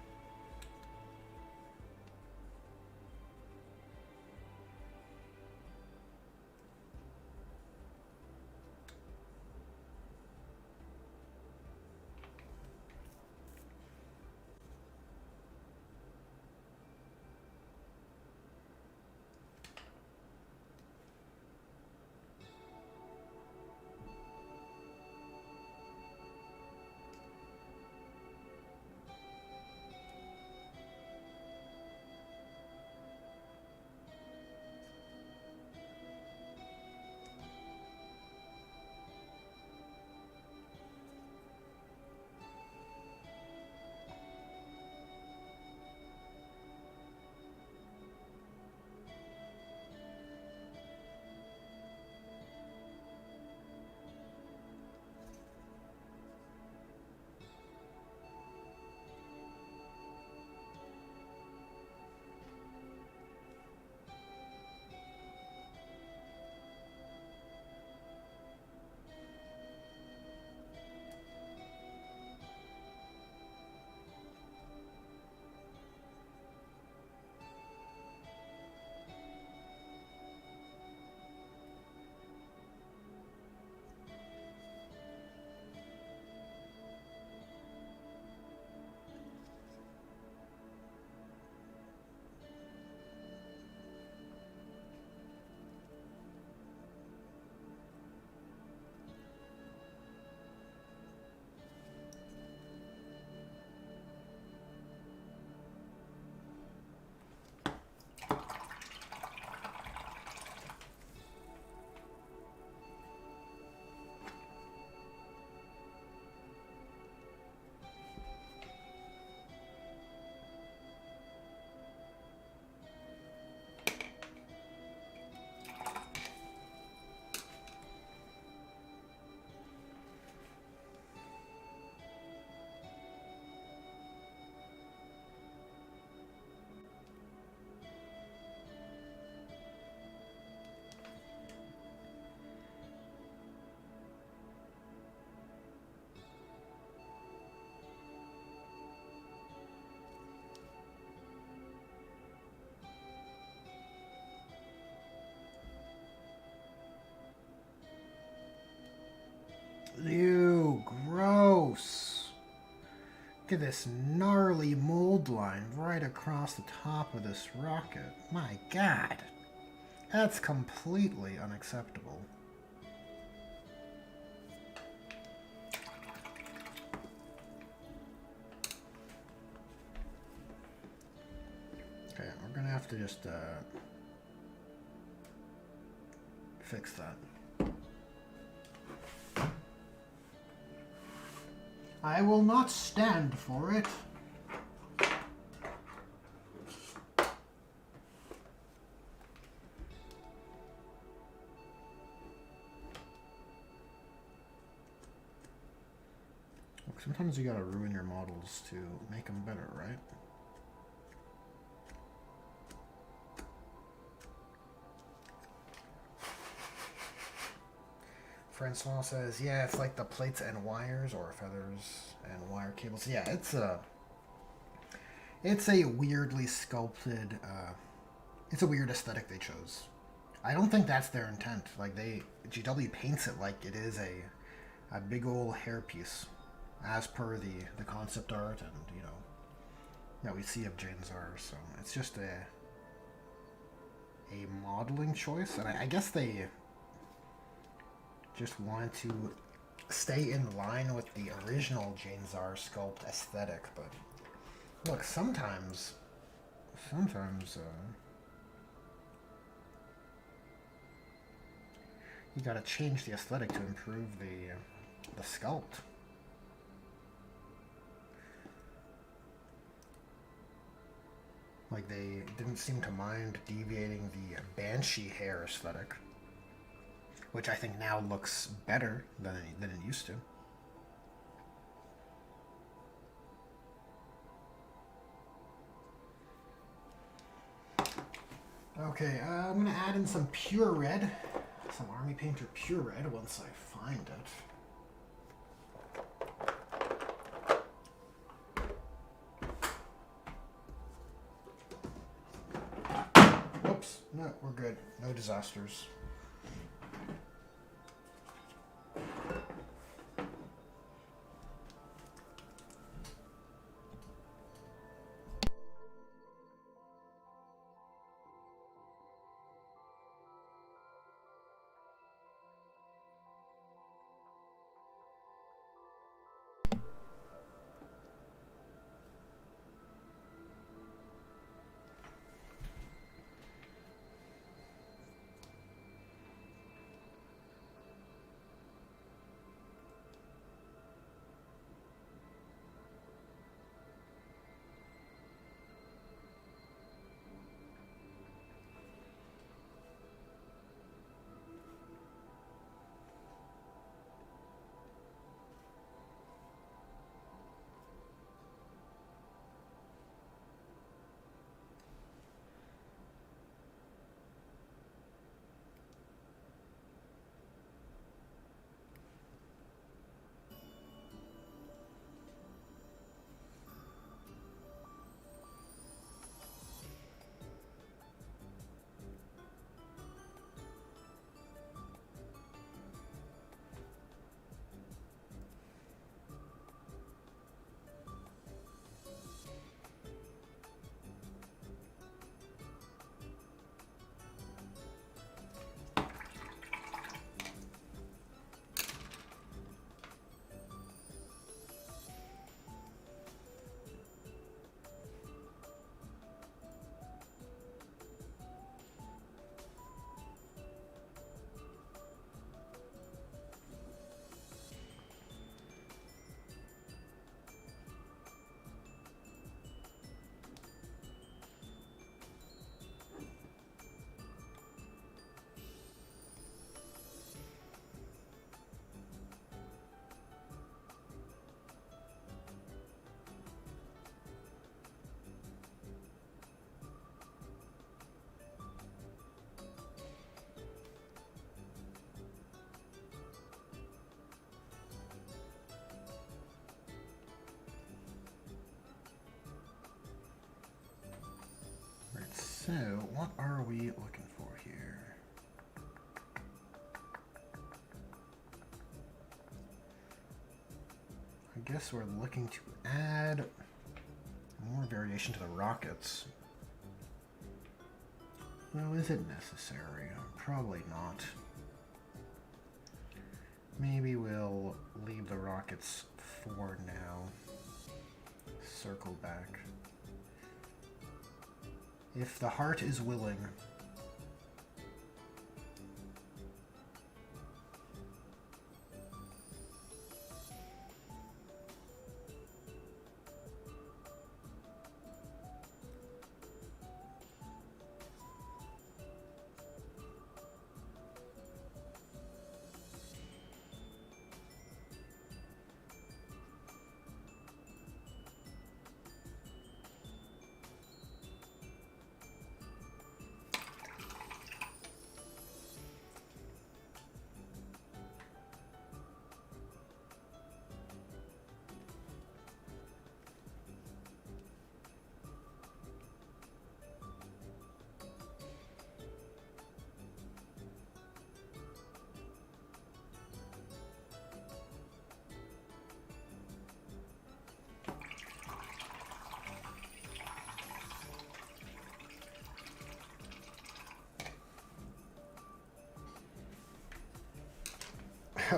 Ew, gross. Look at this gnarly mold line right across the top of this rocket. My god. That's completely unacceptable. Okay, we're gonna have to just fix that. I will not stand for it. Look, sometimes you gotta ruin your models to make them better, right? Francois says, yeah, it's like the plates and wires, or feathers and wire cables. Yeah, it's a weirdly sculpted, it's a weird aesthetic they chose. I don't think that's their intent. Like, GW paints it like it is a big old hairpiece, as per the concept art and, that we see of Jane Czar. So it's just a modeling choice, and I guess they just wanted to stay in line with the original Jane Czar sculpt aesthetic. But look, sometimes you gotta change the aesthetic to improve the sculpt. Like, they didn't seem to mind deviating the banshee hair aesthetic, which I think now looks better than it used to. Okay, I'm gonna add in some pure red, some Army Painter pure red once I find it. Whoops, no, we're good. No disasters. So, what are we looking for here? I guess we're looking to add more variation to the rockets. Well, is it necessary? Probably not. Maybe we'll leave the rockets for now. Circle back. If the heart is willing.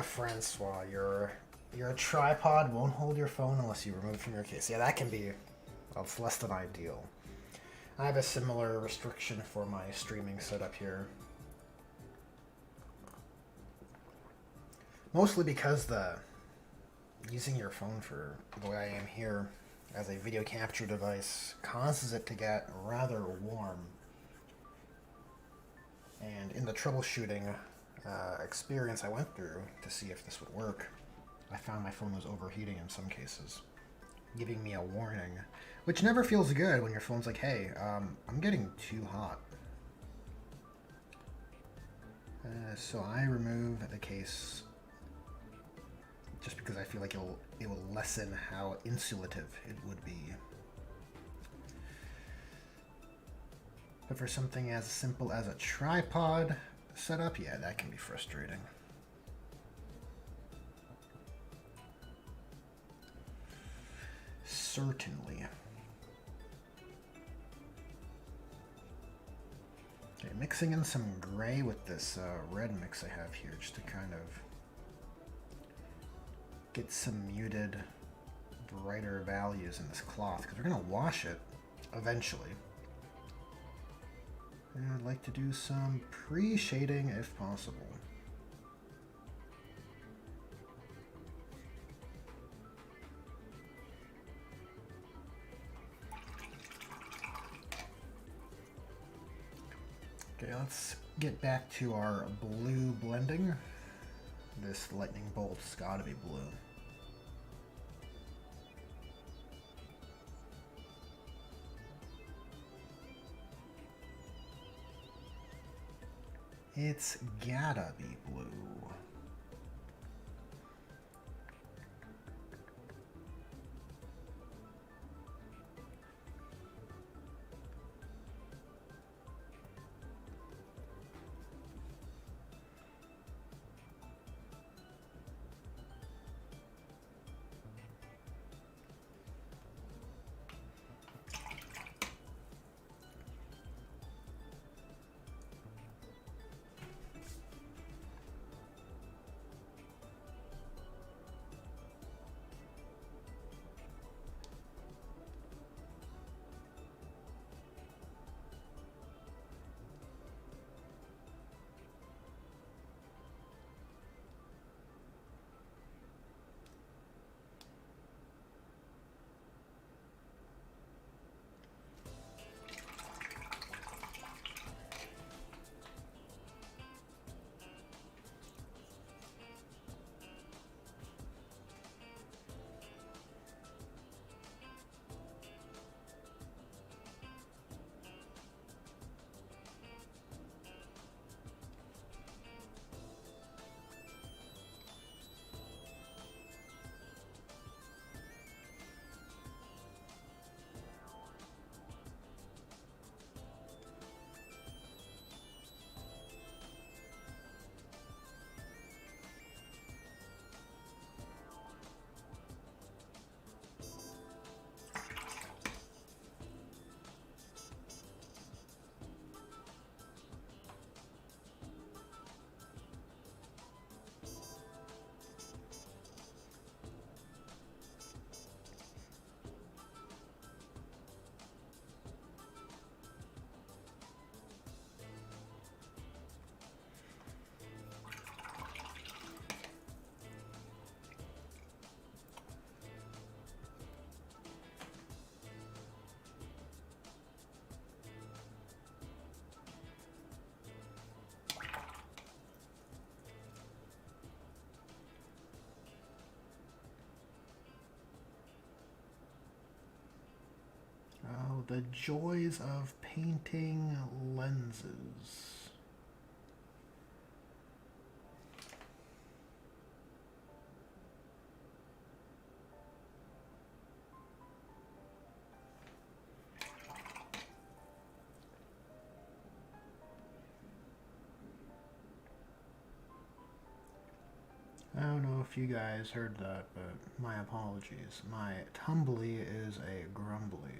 Francois, your tripod won't hold your phone unless you remove it from your case. Yeah, that can be, well, it's less than ideal. I have a similar restriction for my streaming setup here. Mostly because using your phone for the way I am here as a video capture device causes it to get rather warm. And in the troubleshooting experience I went through to see if this would work, I found my phone was overheating in some cases, giving me a warning, which never feels good when your phone's like, hey, I'm getting too hot. So I remove the case just because I feel like it will lessen how insulative it would be. But for something as simple as a tripod setup, yeah, that can be frustrating. Certainly. Okay, mixing in some gray with this red mix I have here just to kind of get some muted, brighter values in this cloth, because we're going to wash it eventually. And I'd like to do some pre-shading if possible. Okay, let's get back to our blue blending. This lightning bolt's gotta be blue. It's gotta be blue. The joys of painting lenses. I don't know if you guys heard that, but my apologies. My tumbly is a grumbly.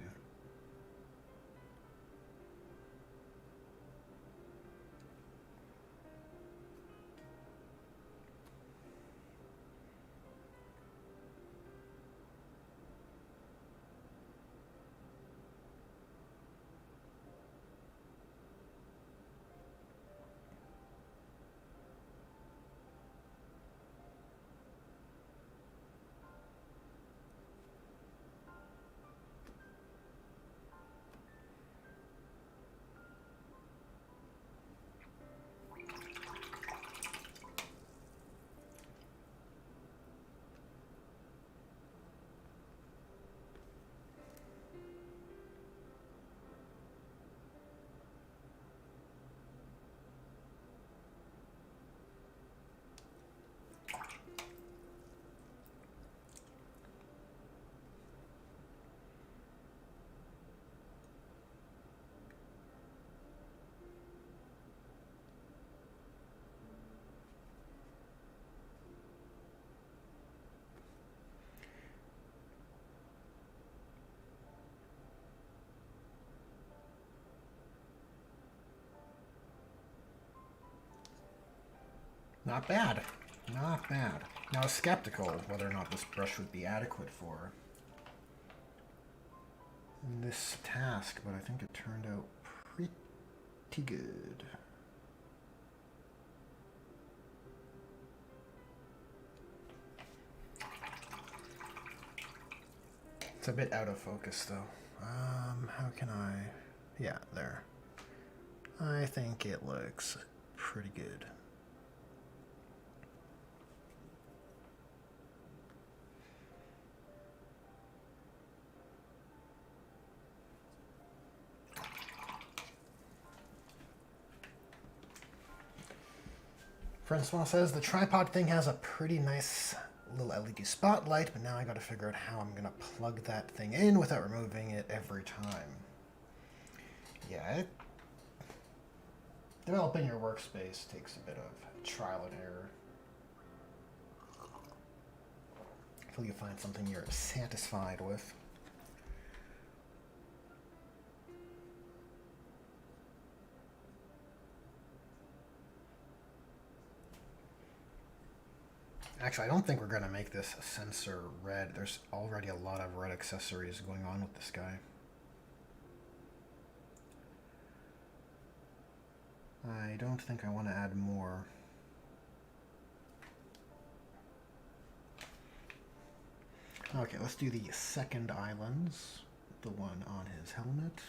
Not bad. Not bad. Now, I was skeptical whether or not this brush would be adequate for this task, but I think it turned out pretty good. It's a bit out of focus, though. How can I... Yeah, there. I think it looks pretty good. Francois says the tripod thing has a pretty nice little LED spotlight, but now I gotta figure out how I'm gonna plug that thing in without removing it every time. Yeah, developing your workspace takes a bit of trial and error until you find something you're satisfied with. Actually, I don't think we're going to make this sensor red. There's already a lot of red accessories going on with this guy. I don't think I want to add more. Okay, let's do the second islands. The one on his helmet.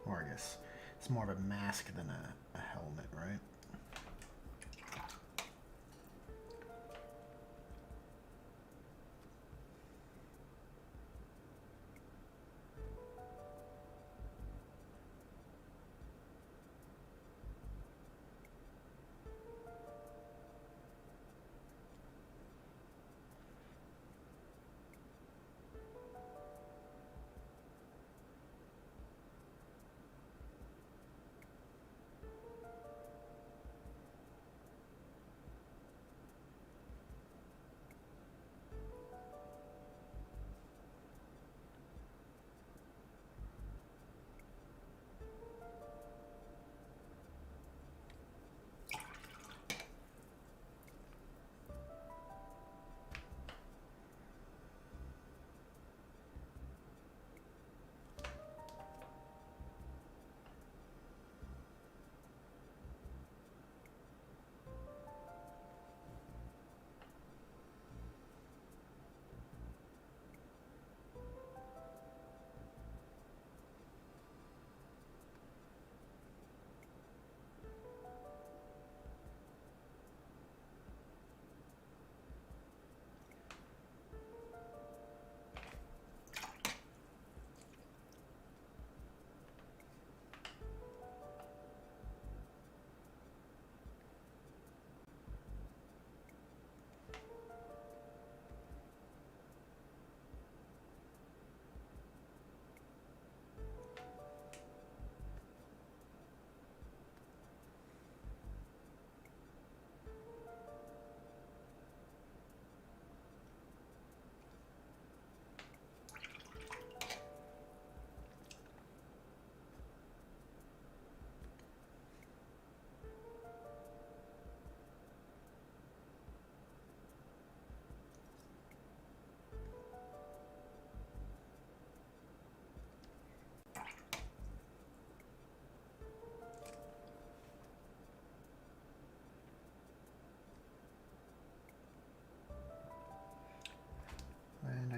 Or I guess it's more of a mask than a helmet, right?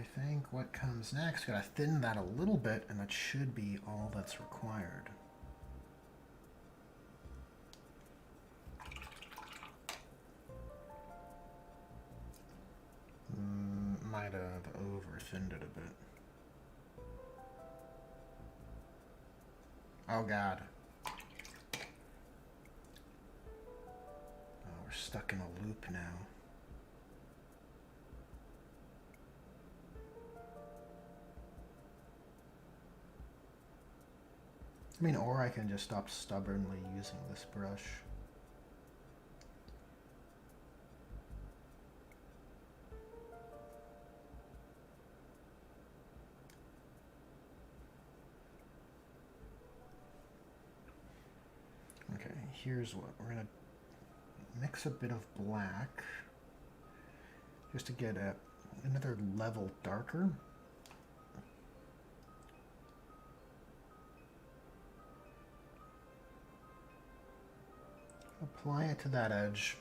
I think what comes next, gotta thin that a little bit, and that should be all that's required. Might have over-thinned it a bit. Oh god. Oh, we're stuck in a loop now. I mean, or I can just stop stubbornly using this brush. Okay, here's what we're gonna mix a bit of black just to get another level darker. Apply it to that edge,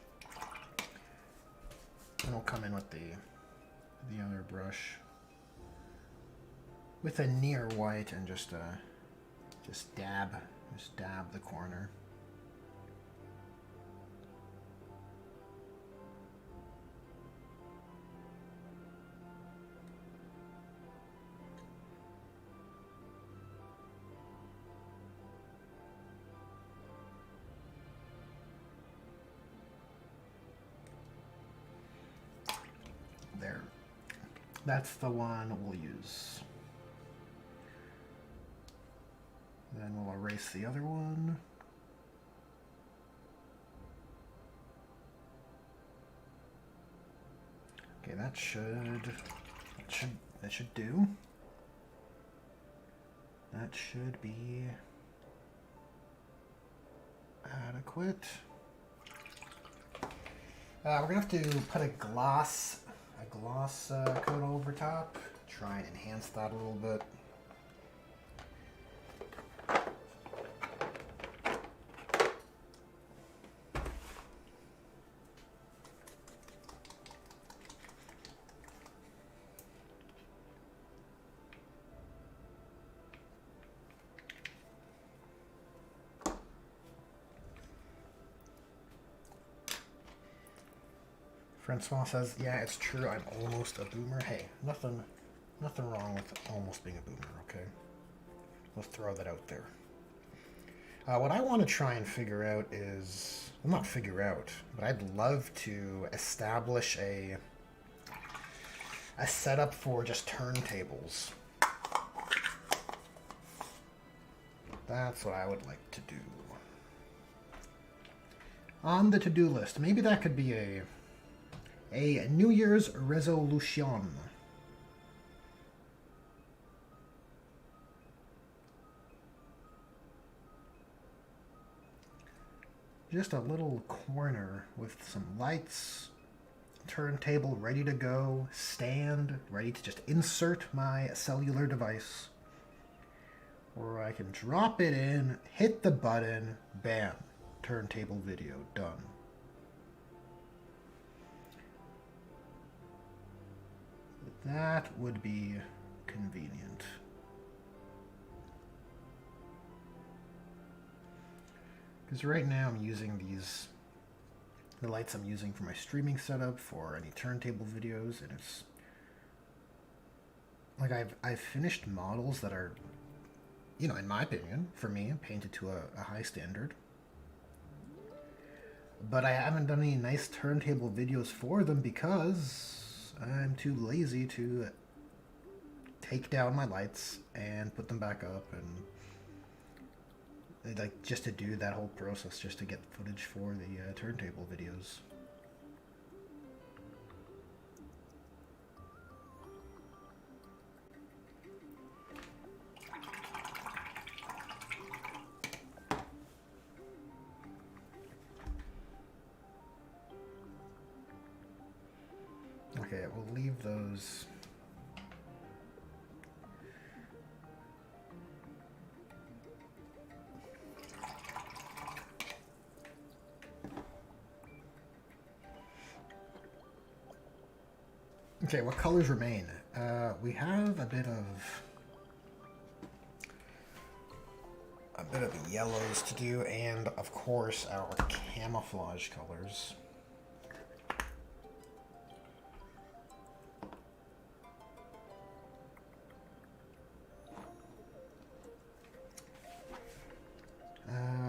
and we'll come in with the other brush with a near white and just dab the corner. There. That's the one we'll use. Then we'll erase the other one. Okay, that should do. That should be adequate. We're gonna have to put a gloss coat over top. Try and enhance that a little bit. Francois says, yeah, it's true, I'm almost a boomer. Hey, nothing wrong with almost being a boomer, okay? Let's throw that out there. What I want to try and figure out is, well, not figure out, but I'd love to establish a setup for just turntables. That's what I would like to do. On the to-do list, maybe that could be a New Year's resolution. Just a little corner with some lights, turntable ready to go, stand ready to just insert my cellular device, where I can drop it in, hit the button, bam, turntable video done. That would be convenient. Because right now I'm using the lights I'm using for my streaming setup for any turntable videos, and it's like I've finished models that are, you know, in my opinion, for me, painted to a high standard. But I haven't done any nice turntable videos for them because I'm too lazy to take down my lights and put them back up, and like just to do that whole process just to get footage for the turntable videos. Okay, we'll leave those. Okay, what colors remain? We have a bit of yellows to do, and of course our camouflage colors.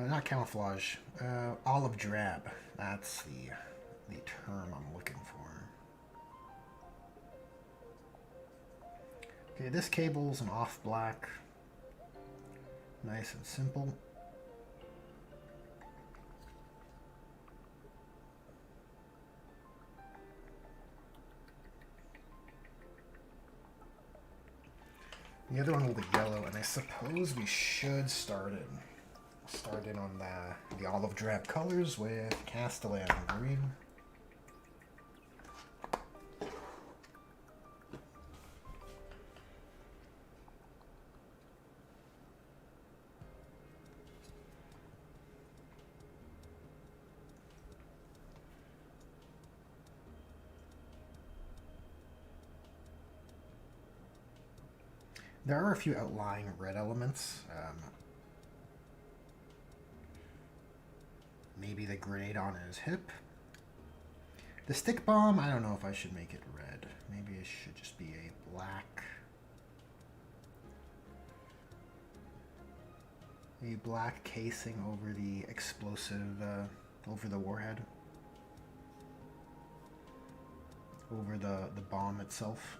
Not camouflage. Olive drab. That's the term I'm looking for. Okay, this cable's an off black. Nice and simple. The other one will be yellow, and I suppose we should start in on the olive drab colors with Castellan green. There are a few outlying red elements. Maybe the grenade on his hip. The stick bomb, I don't know if I should make it red. Maybe it should just be a black. A black casing over the explosive, over the warhead. Over the bomb itself.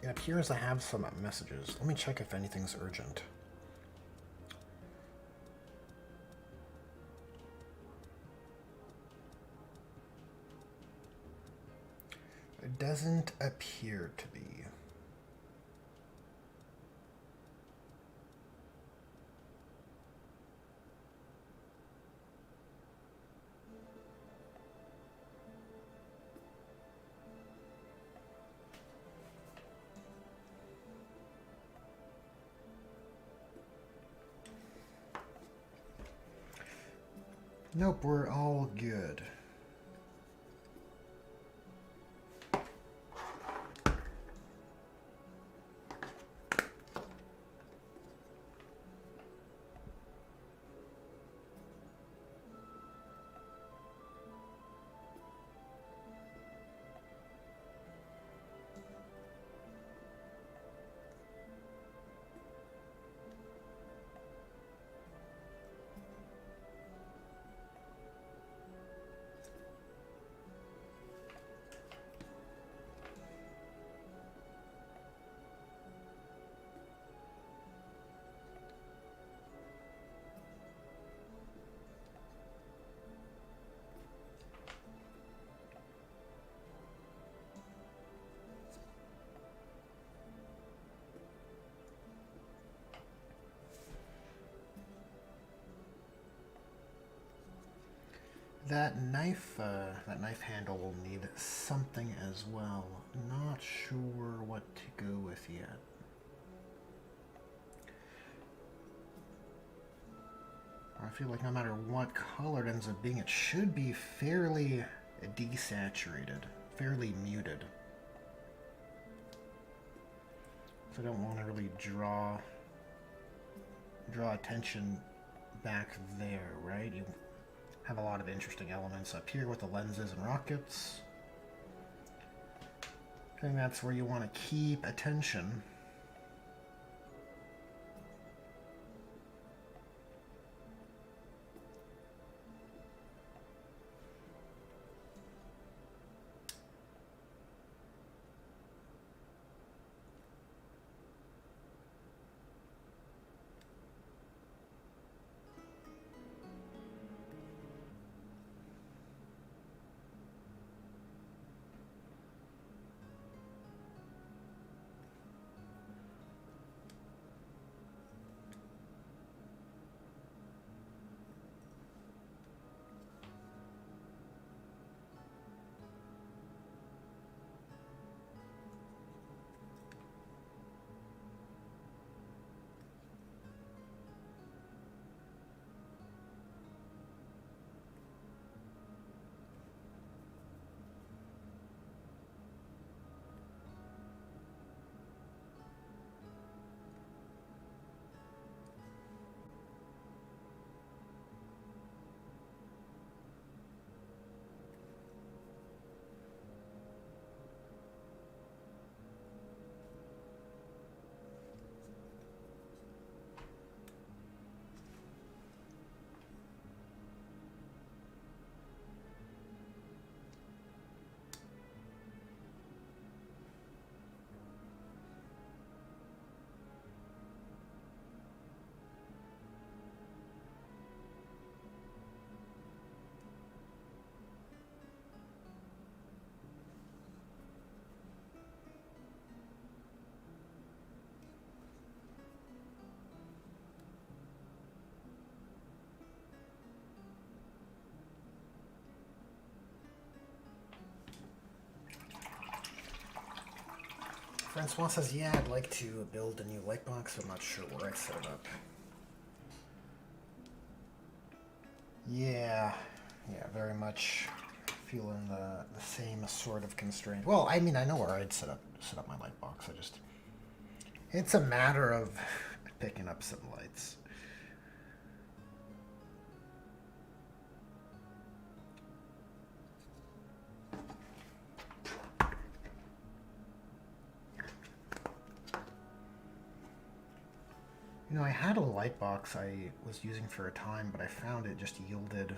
It appears I have some messages. Let me check if anything's urgent. doesn't appear to be. Nope, we're all good. That knife handle will need something as well. Not sure what to go with yet. I feel like no matter what color it ends up being, it should be fairly desaturated, fairly muted. So I don't want to really draw attention back there, right? You have a lot of interesting elements up here with the lenses and rockets. I think that's where you want to keep attention. Francois says, yeah, I'd like to build a new light box. I'm not sure where I'd set it up. Yeah, very much feeling the same sort of constraint. Well, I mean, I know where I'd set up my light box. It's a matter of picking up some lights. You know, I had a light box I was using for a time, but I found it just yielded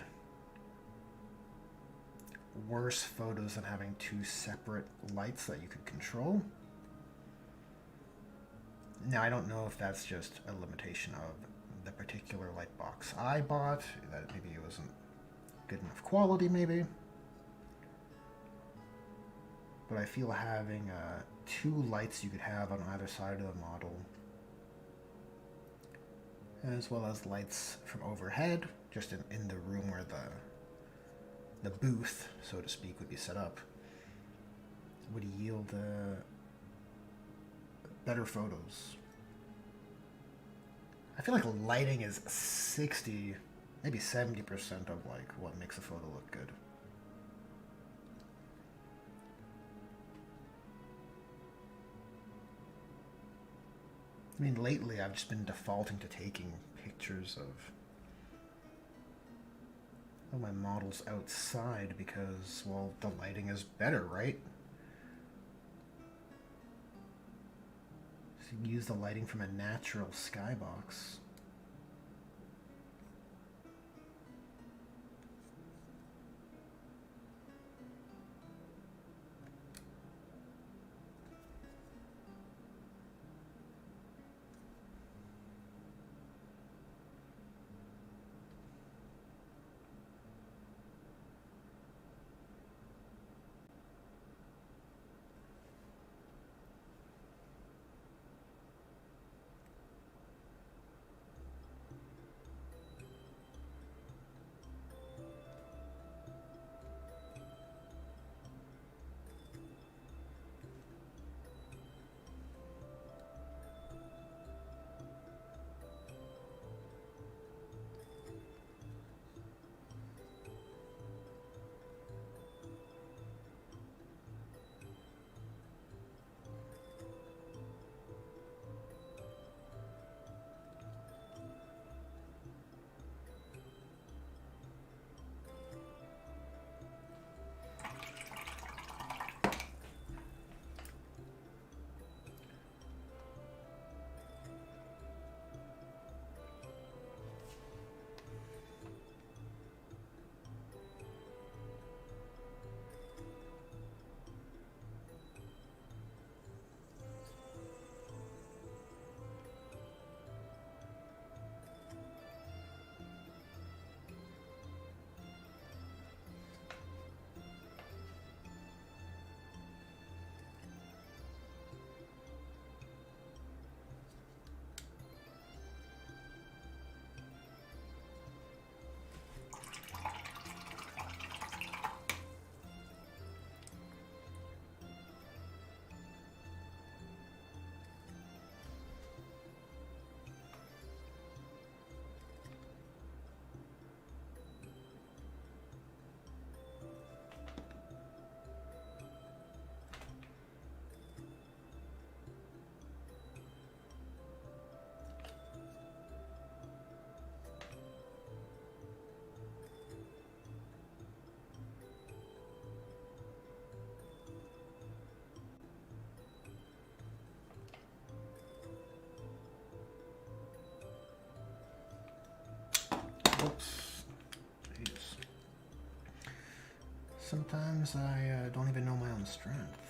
worse photos than having two separate lights that you could control. Now, I don't know if that's just a limitation of the particular light box I bought, that maybe it wasn't good enough quality, maybe. but I feel having two lights you could have on either side of the model, as well as lights from overhead, just in the room where the booth, so to speak, would be set up, would yield better photos. I feel like lighting is 60, maybe 70% of like what makes a photo look good. I mean, lately I've just been defaulting to taking pictures of my models outside because, well, the lighting is better, right? So you use the lighting from a natural skybox. Oops. Jeez. Sometimes I don't even know my own strength.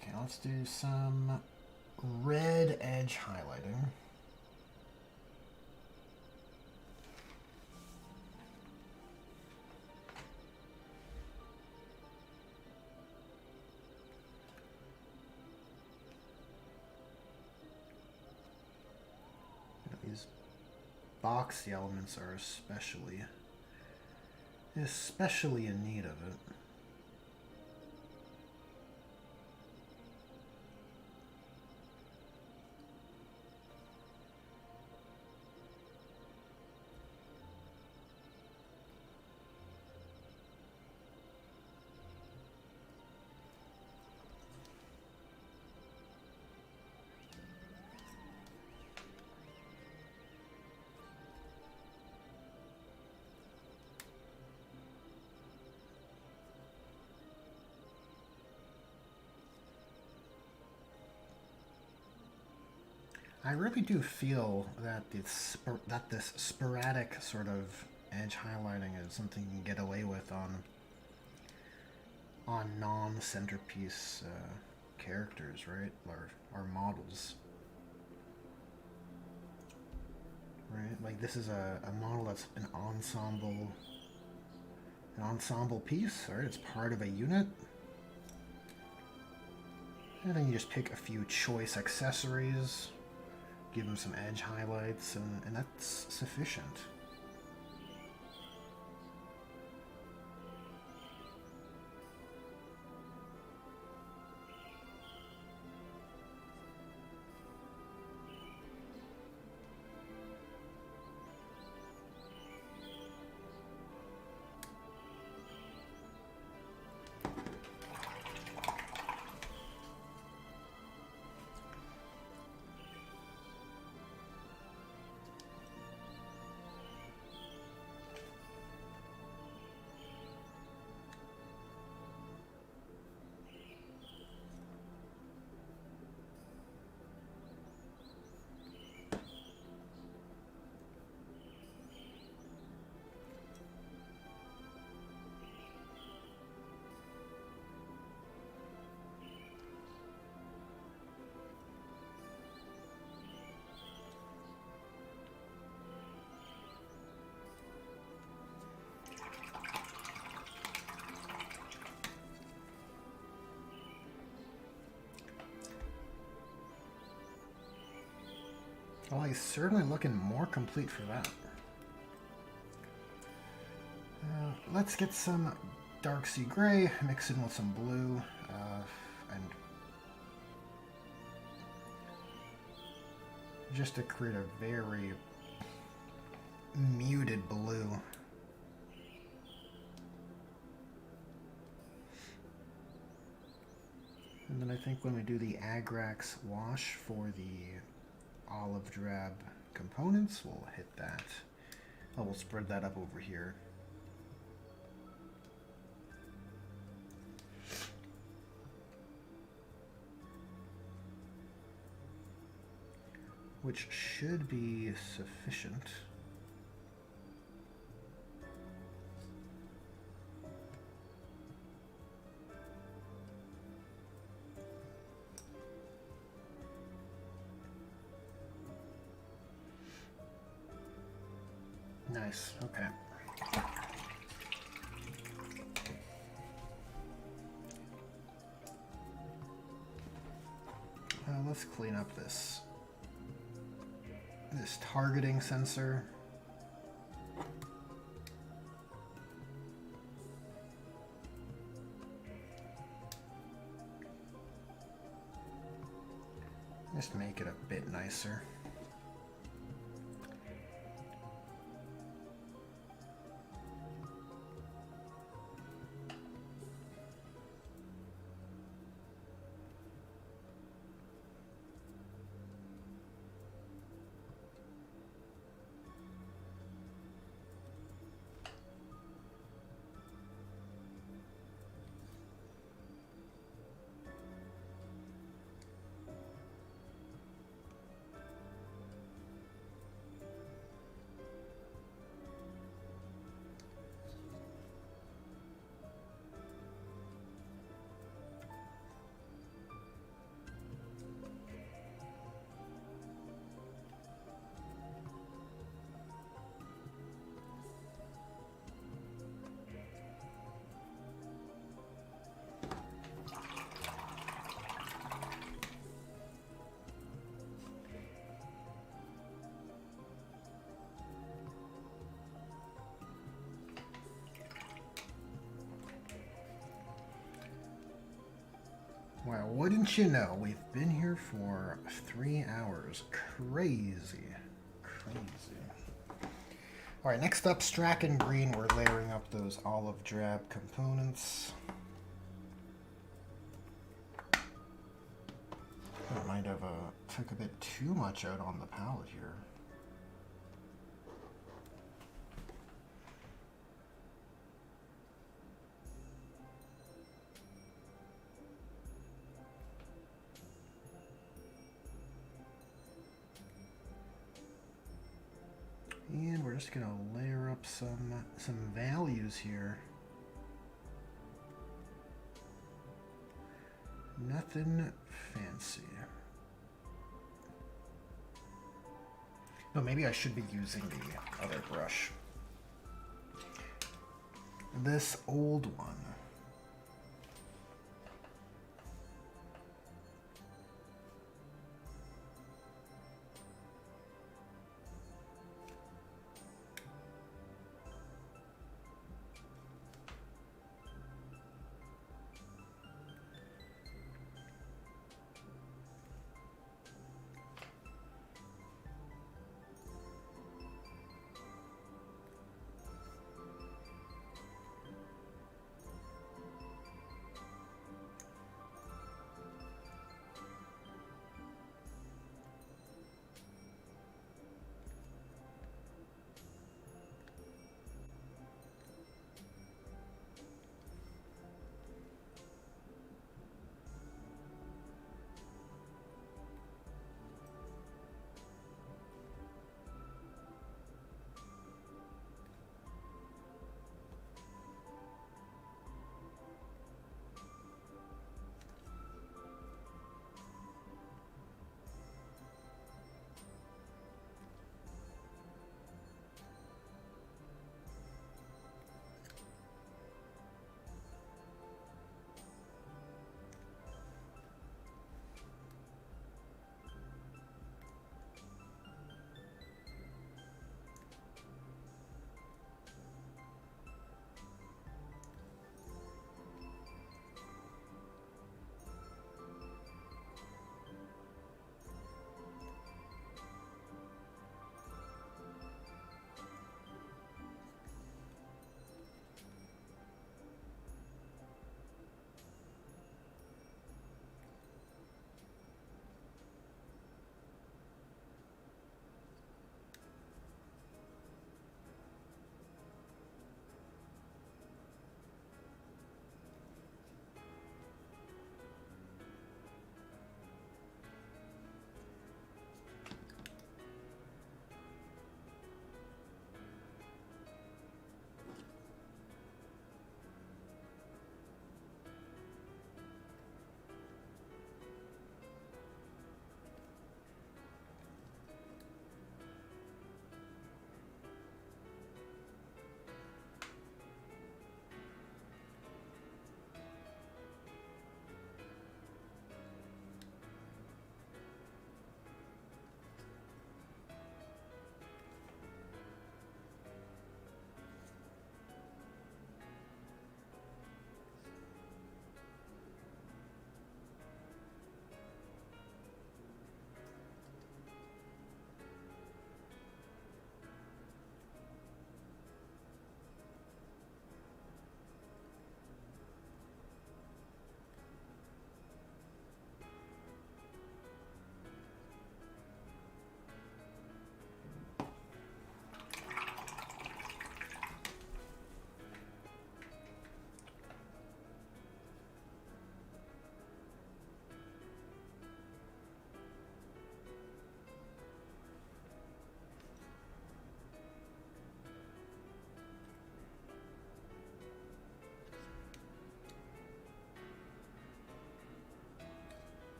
Okay, let's do some red edge highlighting. These box, the elements are especially in need of it. I really do feel that this sporadic sort of edge highlighting is something you can get away with on non-centerpiece characters, right? Or models, right? Like this is a model that's an ensemble piece, right? It's part of a unit. And then you just pick a few choice accessories, give them some edge highlights, and that's sufficient. Well, he's certainly looking more complete for that. Let's get some dark sea gray, mix in with some blue, and just to create a very muted blue. And then I think when we do the Agrax wash for the olive drab components, we'll hit that. Oh, we'll spread that up over here. Which should be sufficient. Nice, okay. Let's clean up this targeting sensor. Just make it a bit nicer. Well, wouldn't you know, we've been here for 3 hours. Crazy. Crazy. Alright, next up, Strack and Green. We're layering up those olive drab components. I might have took a bit too much out on the palette here. And we're just gonna layer up some values here. Nothing fancy. No, maybe I should be using the other brush. This old one.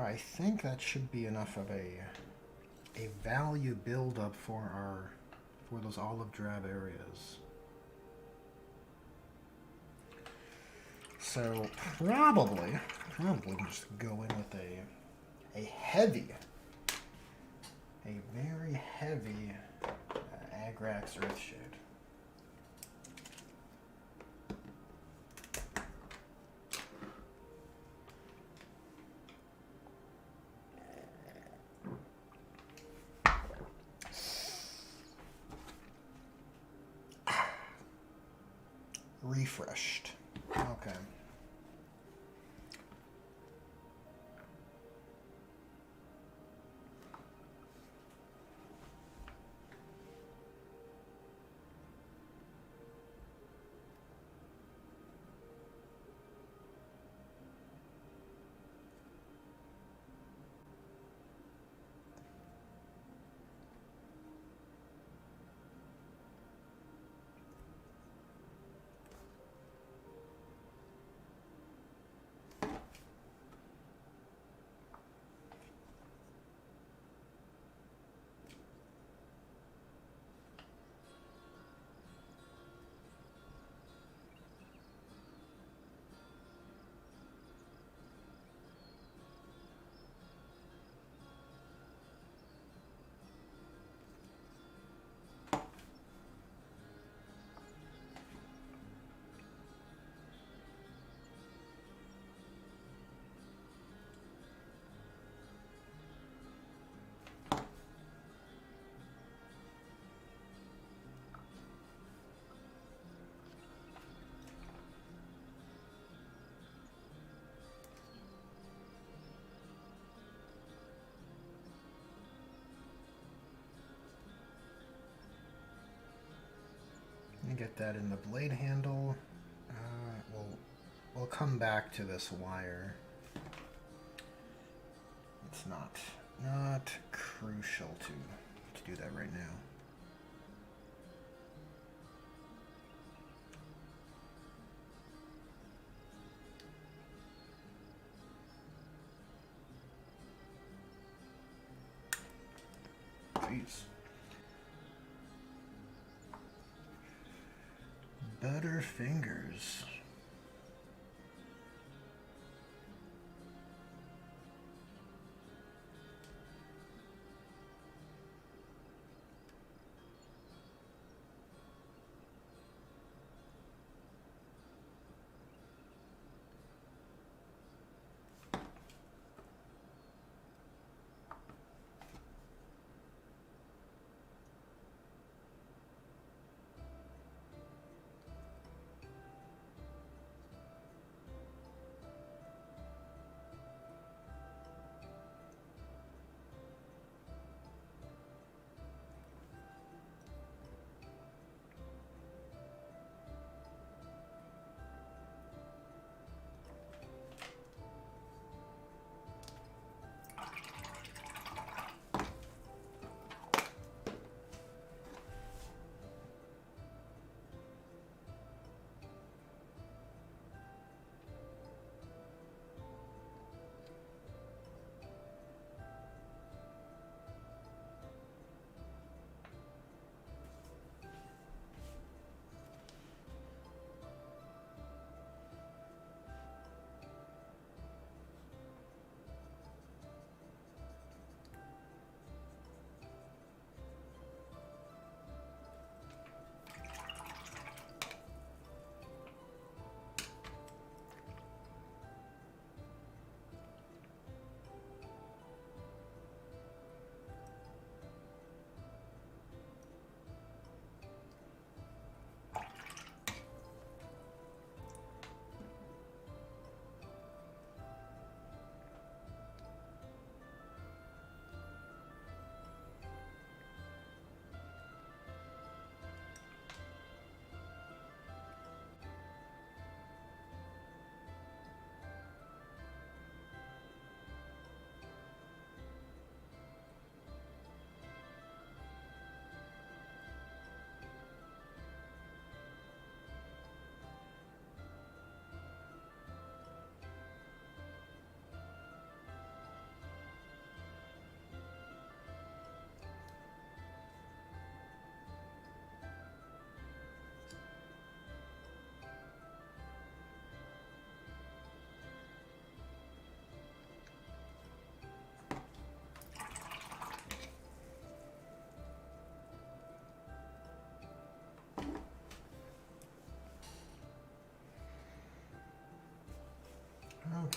I think that should be enough of a value buildup for those olive drab areas. So probably we'll just go in with a very heavy Agrax Earthshade. Refreshed. Okay. Get that in the blade handle. We'll come back to this wire. It's not crucial to do that right now. Jeez. Butterfingers.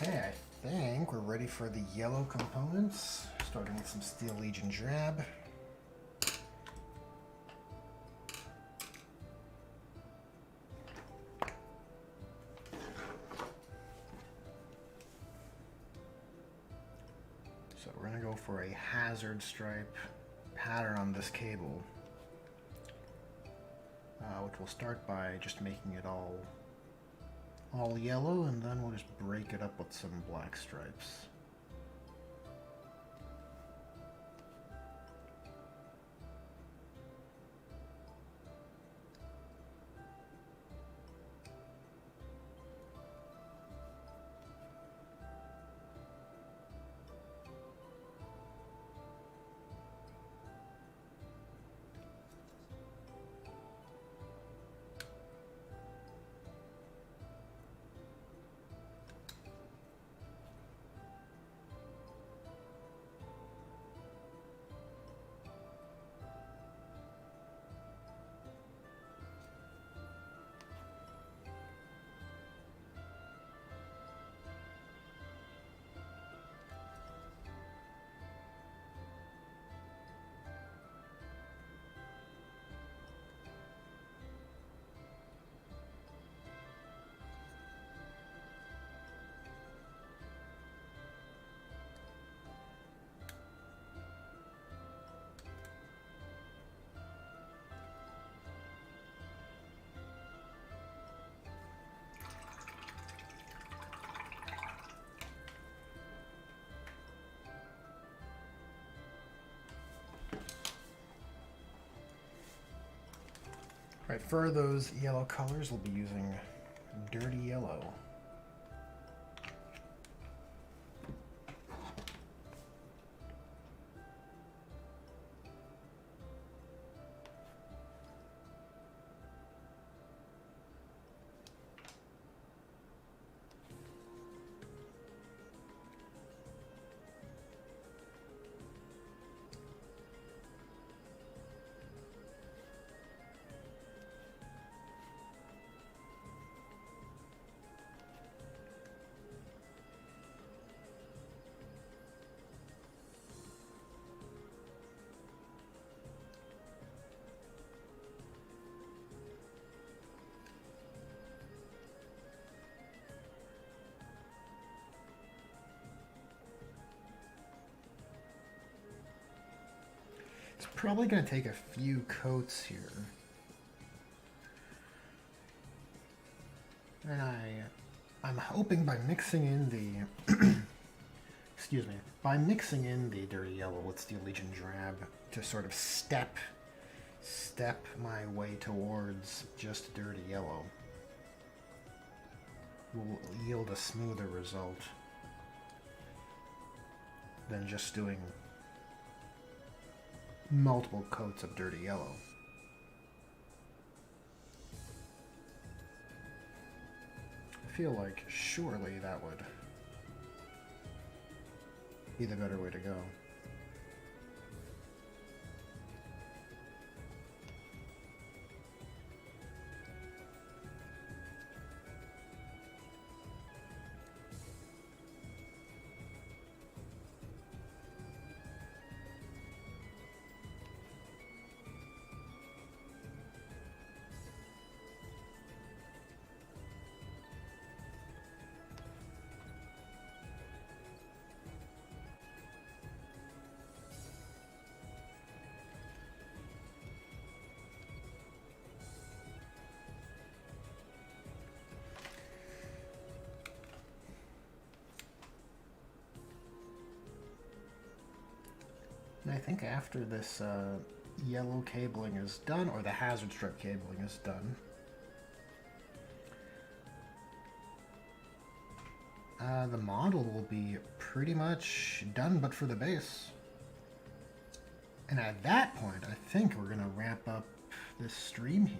Okay, I think we're ready for the yellow components, starting with some Steel Legion Drab. So we're going to go for a hazard stripe pattern on this cable, which we'll start by just making it all yellow, and then we'll just break it up with some black stripes. Right, for those yellow colors, we'll be using Dirty Yellow. It's probably going to take a few coats here. And I'm hoping by mixing in the excuse me, by mixing in the Dirty Yellow with Steel Legion Drab to sort of step my way towards just Dirty Yellow will yield a smoother result than just doing multiple coats of Dirty Yellow. I feel like surely that would be the better way to go. And I think after this yellow cabling is done, or the hazard strip cabling is done, the model will be pretty much done but for the base. And at that point, I think we're going to wrap up this stream here.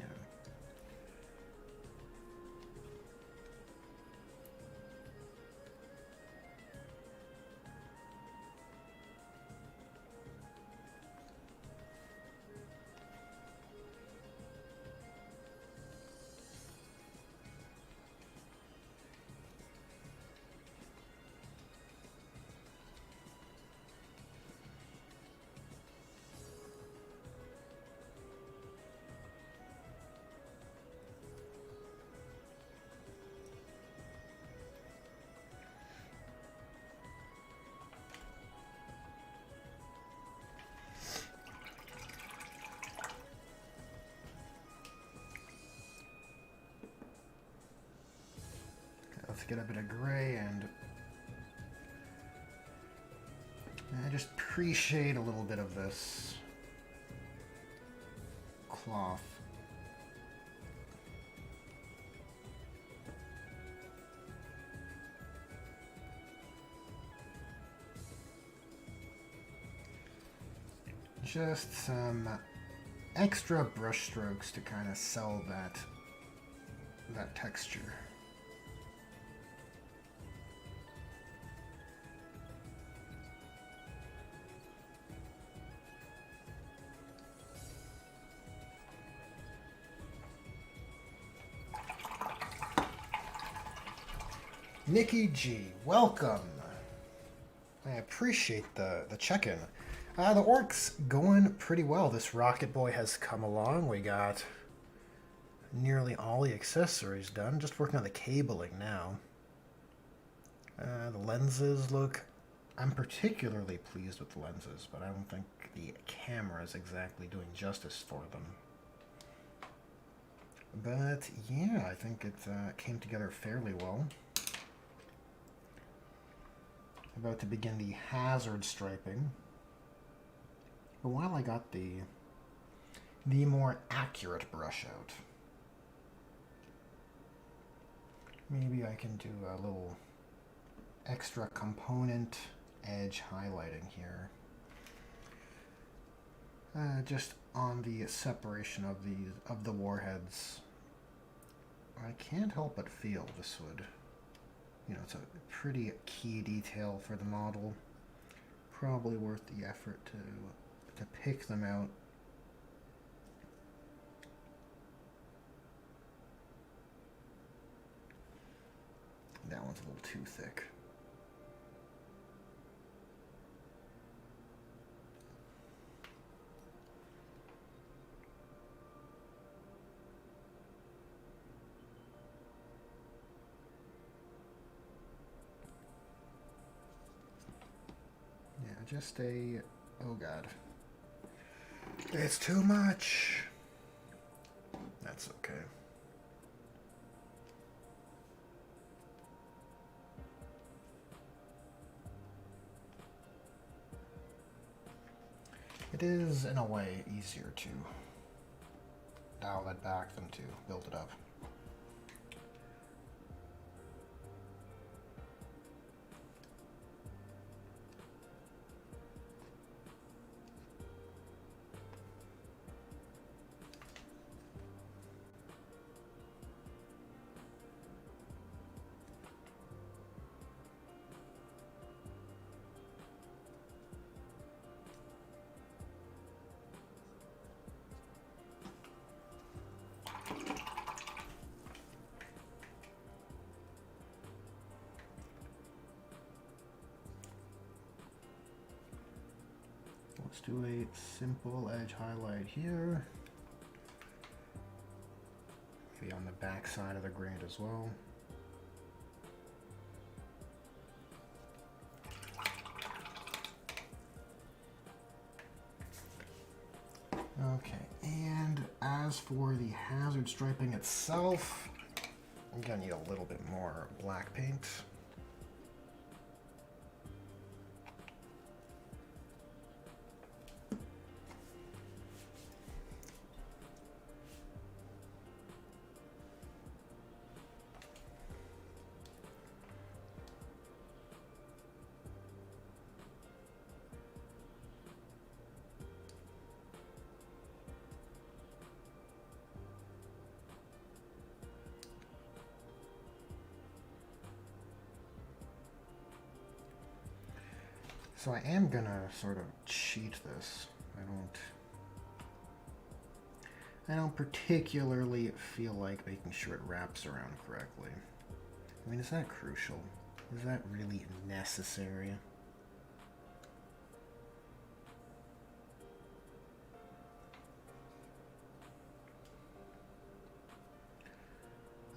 get a bit of gray and just pre-shade a little bit of this cloth. Just some extra brush strokes to kind of sell that texture. Nikki G, welcome. I appreciate the check-in. The work's going pretty well. This Rokkit boy has come along. We got nearly all the accessories done. Just working on the cabling now. The lenses look... I'm particularly pleased with the lenses, but I don't think the camera is exactly doing justice for them. But yeah, I think it came together fairly well. About to begin the hazard striping. But while I got the more accurate brush out, maybe I can do a little extra component edge highlighting here. Just on the separation of the warheads. I can't help but feel this would, it's a pretty key detail for the model. Probably worth the effort to pick them out. That one's a little too thick. Yeah, just a... oh god. It's too much. That's okay. It is, in a way, easier to dial that back than to build it up. Let's do a simple edge highlight here. Maybe on the back side of the grid as well. Okay, and as for the hazard striping itself, I'm gonna need a little bit more black paint. So I am gonna sort of cheat this. I don't particularly feel like making sure it wraps around correctly. I mean, is that crucial? Is that really necessary?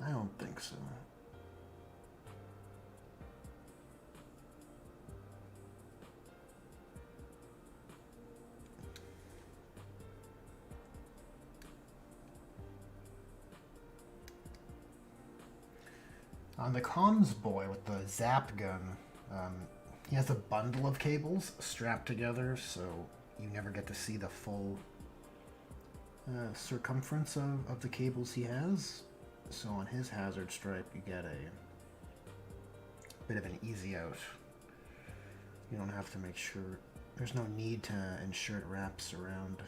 I don't think so. on the comms boy with the zap gun, he has a bundle of cables strapped together, so you never get to see the full circumference of the cables he has. So on his hazard stripe, you get a bit of an easy out. You don't have to make sure, there's no need to ensure it wraps around.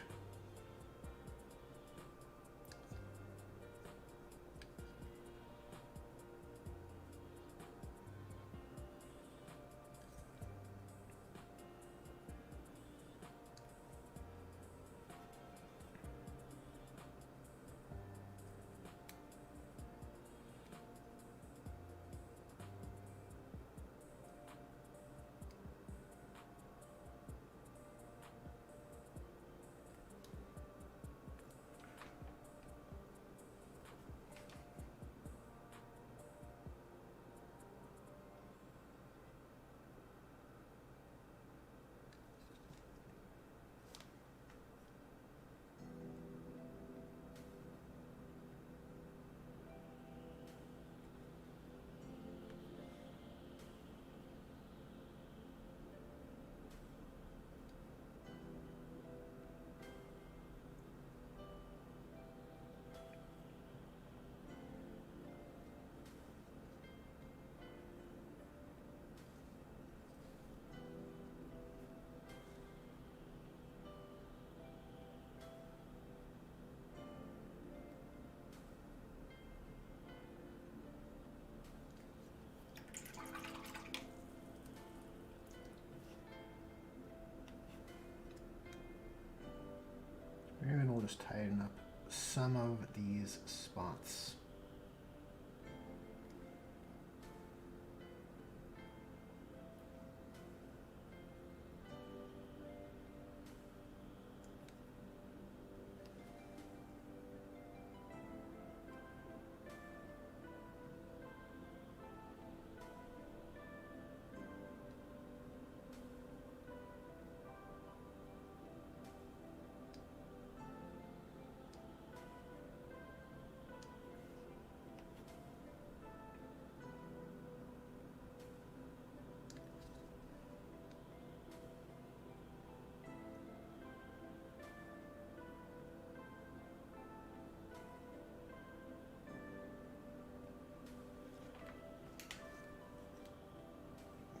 Maybe we'll just tighten up some of these spots.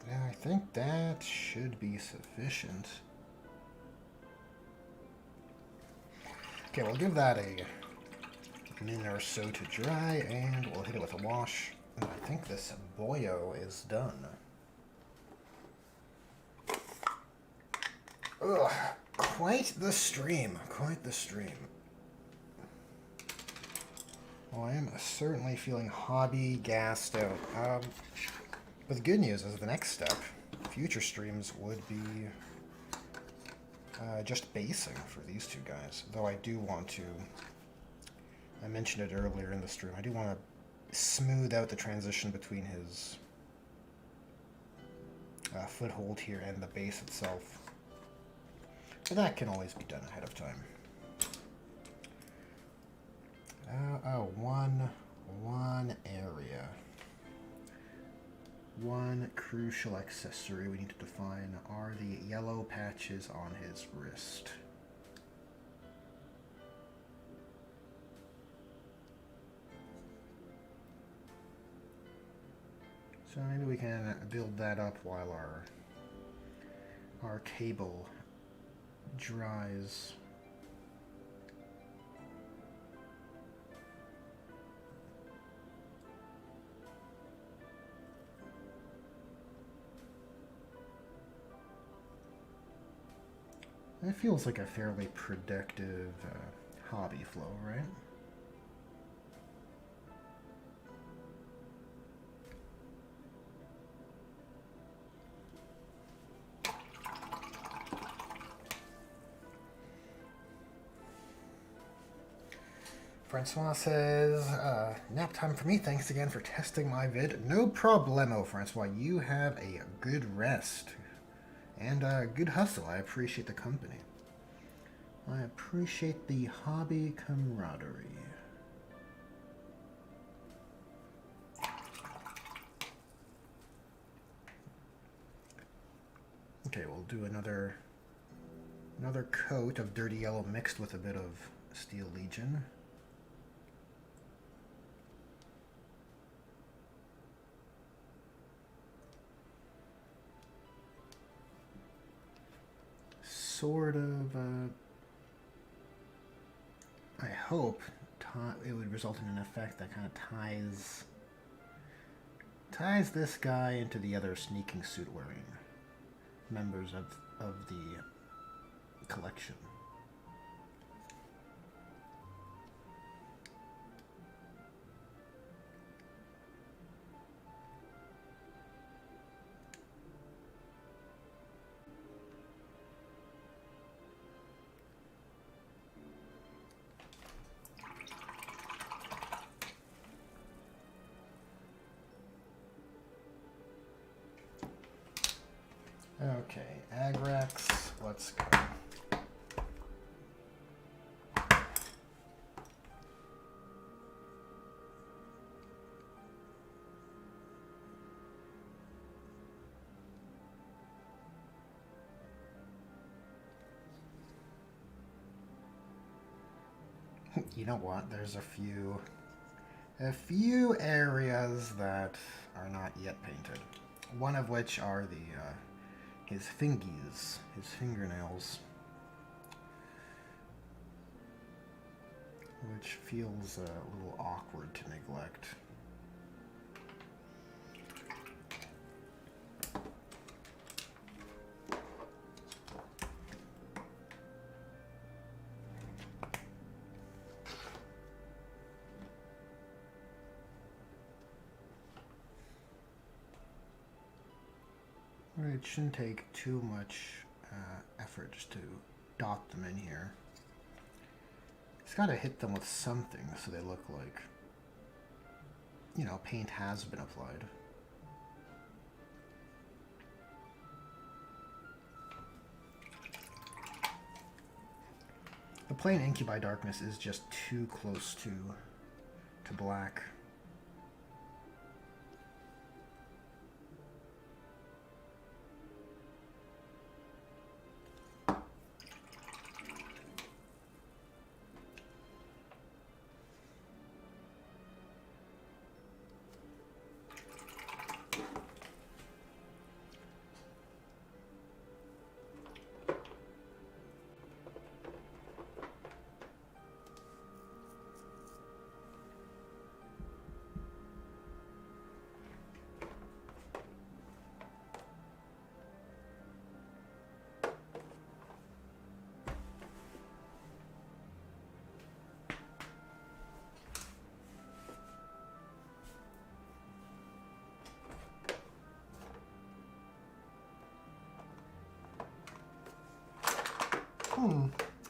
Yeah, I think that should be sufficient. Okay, we'll give that a minute or so to dry, and we'll hit it with a wash. And I think this boyo is done. Ugh, quite the stream, quite the stream. Well, I am certainly feeling hobby gassed out. But the good news is the next step, future streams would be just basing for these two guys. Though I do want to, I mentioned it earlier in the stream, I do want to smooth out the transition between his foothold here and the base itself. But that can always be done ahead of time. One area. One crucial accessory we need to define are the yellow patches on his wrist. So maybe we can build that up while our cable dries. It feels like a fairly productive hobby flow, right? Francois says, nap time for me. Thanks again for testing my vid. No problemo, Francois. You have a good rest. And good hustle. I appreciate the company. I appreciate the hobby camaraderie. Okay, we'll do another coat of dirty yellow mixed with a bit of Steel Legion. Sort of, I hope it would result in an effect that kind of ties this guy into the other sneaking suit wearing members of the collection. Okay, Agrax, let's go. You know what? There's a few areas that are not yet painted. One of which are his fingies, his fingernails, which feels a little awkward to neglect. It shouldn't take too much effort just to dot them in here. It's got to hit them with something so they look like, you know, paint has been applied. The plain Incubi Darkness is just too close to black.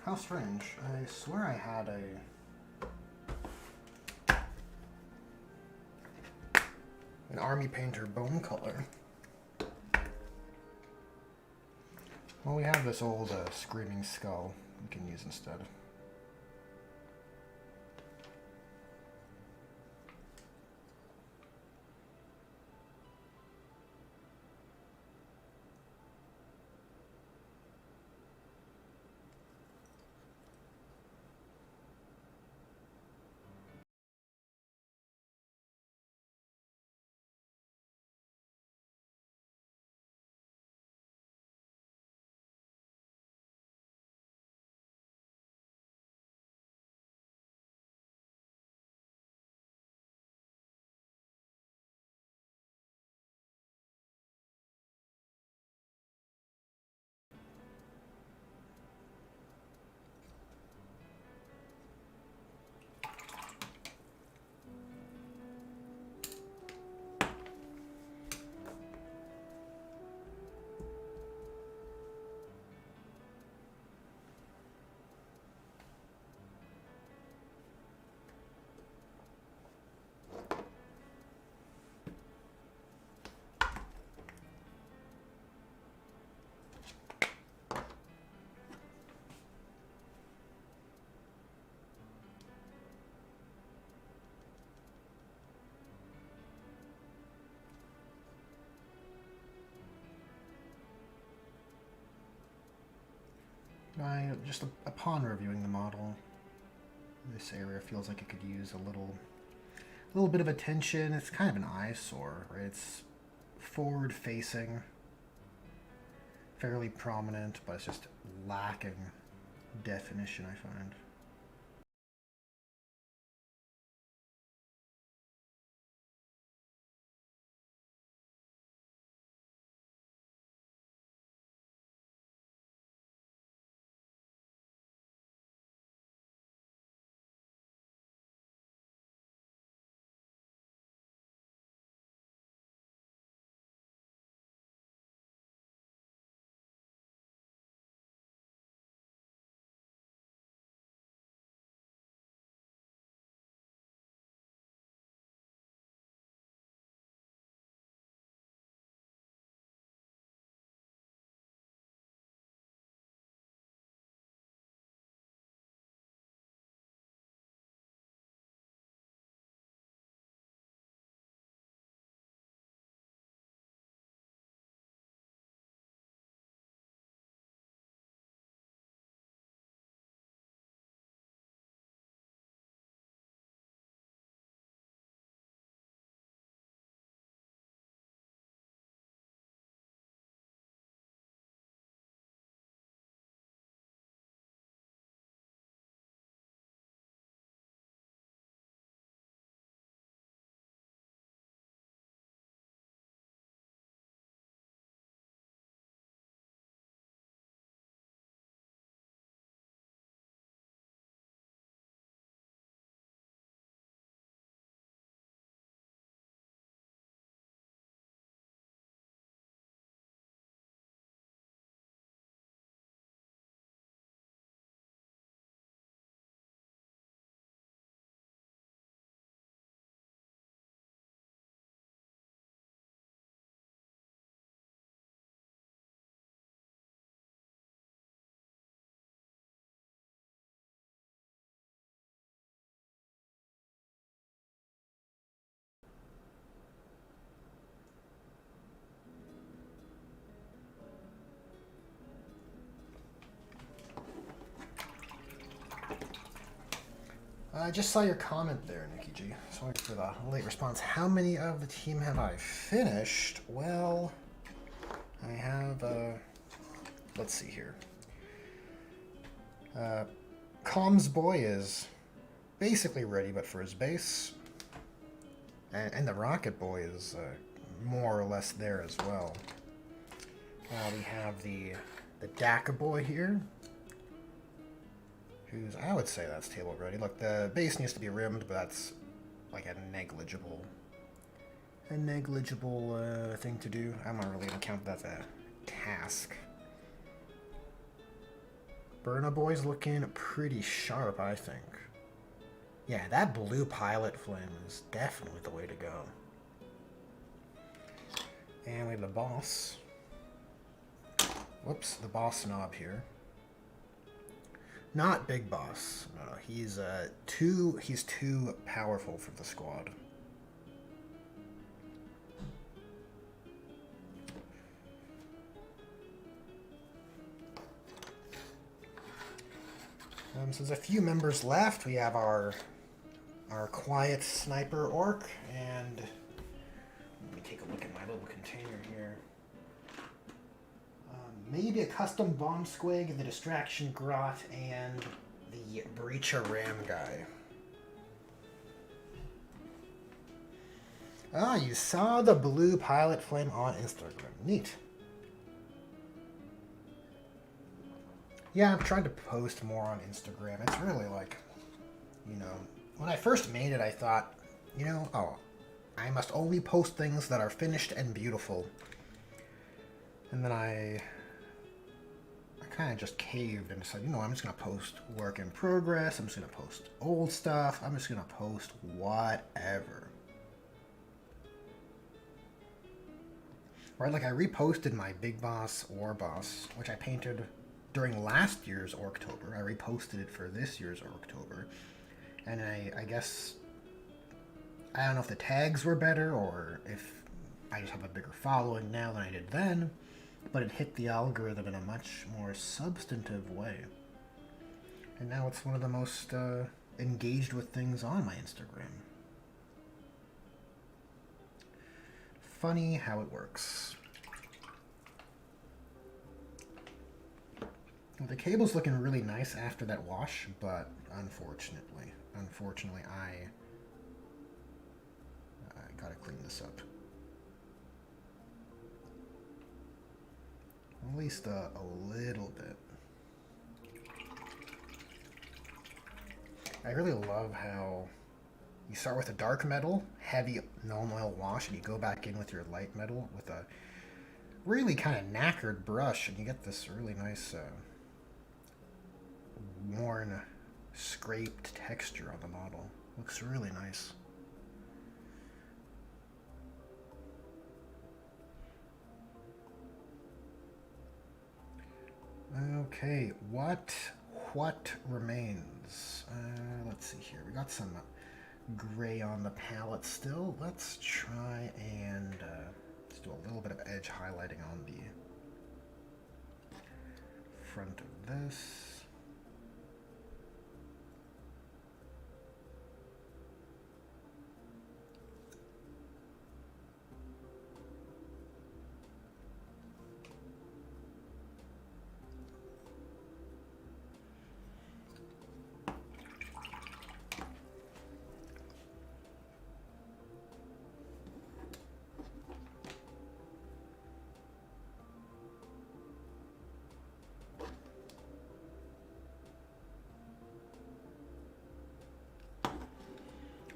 How strange. I swear I had an army painter bone color. Well, we have this old screaming skull we can use instead. just upon reviewing the model, this area feels like it could use a little bit of attention. It's kind of an eyesore, right? It's forward facing, fairly prominent, but it's just lacking definition, I find. I just saw your comment there, Nikki G. Sorry for the late response. How many of the team have I finished? Well, I have, let's see here. Comms Boy is basically ready, but for his base. And the Rocket Boy is more or less there as well. We have the Daka Boy here, who's, I would say that's table ready. Look, the base needs to be rimmed, but that's like a negligible thing to do. I'm not really gonna count that as a task. Burna Boy's looking pretty sharp, I think. Yeah, that blue pilot flame is definitely the way to go. And we have the boss. Whoops, the boss knob here. Not Big Boss. No, he's too powerful for the squad. So there's a few members left. We have our quiet sniper orc, and let me take a look at my little container here. Maybe a custom bomb squig, the distraction grot, and the breacher ram guy. Ah, you saw the blue pilot flame on Instagram. Neat. Yeah, I've tried to post more on Instagram. It's really like, you know, when I first made it, I thought, you know, oh, I must only post things that are finished and beautiful. And then I kind of just caved and said, you know, I'm just going to post work in progress. I'm just going to post old stuff. I'm just going to post whatever. Right, like I reposted my Big Boss War Boss, which I painted during last year's Orktober. I reposted it for this year's Orktober. And I guess, I don't know if the tags were better or if I just have a bigger following now than I did then. but it hit the algorithm in a much more substantive way. And now it's one of the most engaged with things on my Instagram. Funny how it works. Well, the cable's looking really nice after that wash, but unfortunately, I gotta clean this up. At least a little bit. I really love how you start with a dark metal, heavy gnome oil wash, and you go back in with your light metal with a really kind of knackered brush, and you get this really nice worn, scraped texture on the model. Looks really nice. Okay, what remains? Let's see here. We got some gray on the palette still. Let's try and let's do a little bit of edge highlighting on the front of this.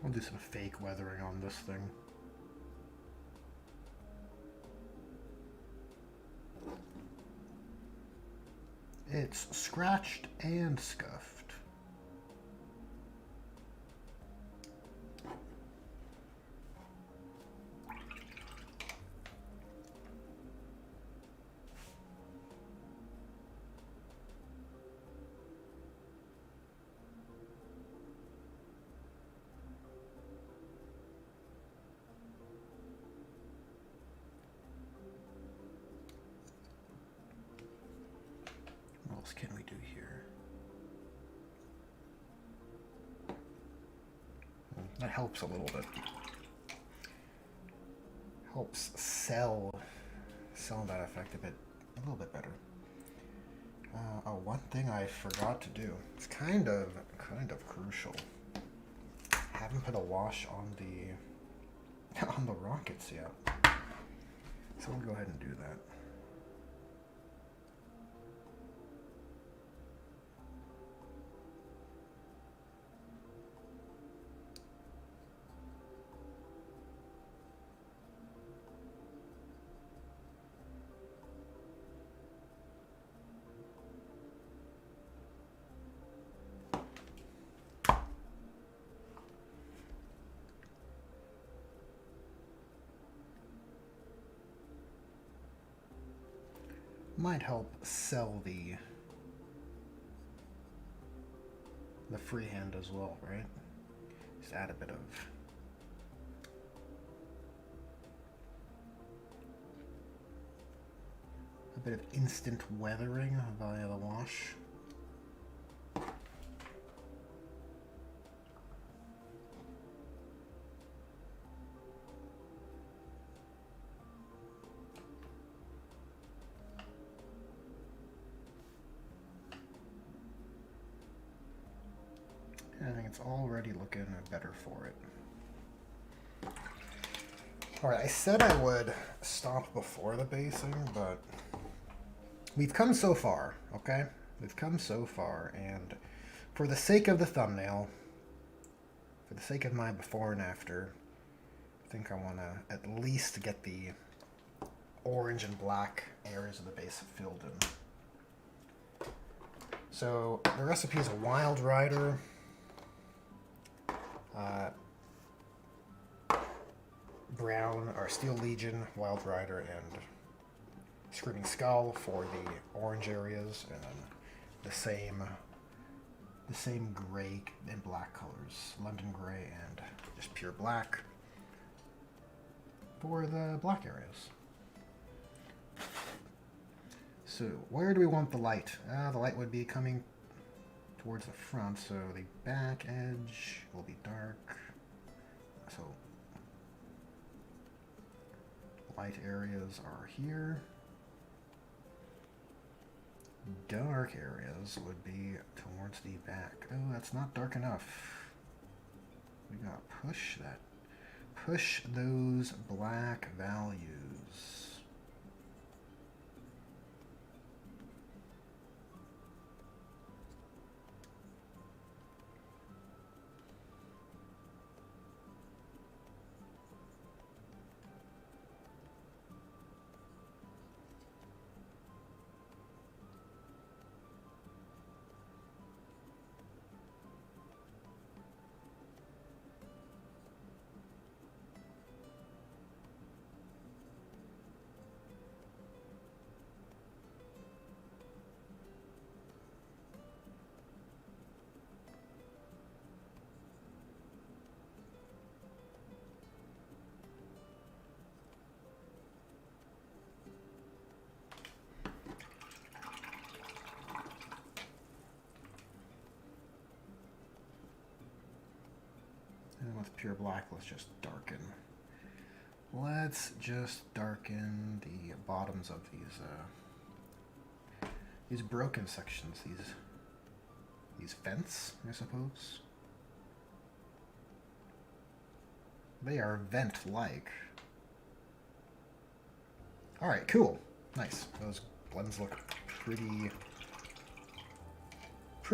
We'll do some fake weathering on this thing. It's scratched and scuffed. What else can we do here? That helps a little bit. Helps sell that effect a little bit better. Oh, one thing I forgot to do. It's kind of crucial. Haven't put a wash on the Rokkits yet. So we'll go ahead and do that. Might help sell the freehand as well, right? Just add a bit of instant weathering via the wash. I think it's already looking better for it. Alright, I said I would stop before the basing, but we've come so far, okay? We've come so far, and for the sake of the thumbnail, for the sake of my before and after, I think I want to at least get the orange and black areas of the base filled in. So the recipe is a Wild Rider, Brown or Steel Legion, Wild Rider, and Screaming Skull for the orange areas, and then the same gray and black colors, London Gray and just pure black for the black areas. So, where do we want the light? The light would be coming towards the front, so the back edge will be dark. So, light areas are here. Dark areas would be towards the back. Oh, that's not dark enough. We gotta push that. Push those black values. And with pure black, let's just darken. Let's just darken the bottoms of these broken sections, these vents, I suppose. They are vent-like. Alright, cool. Nice. Those blends look pretty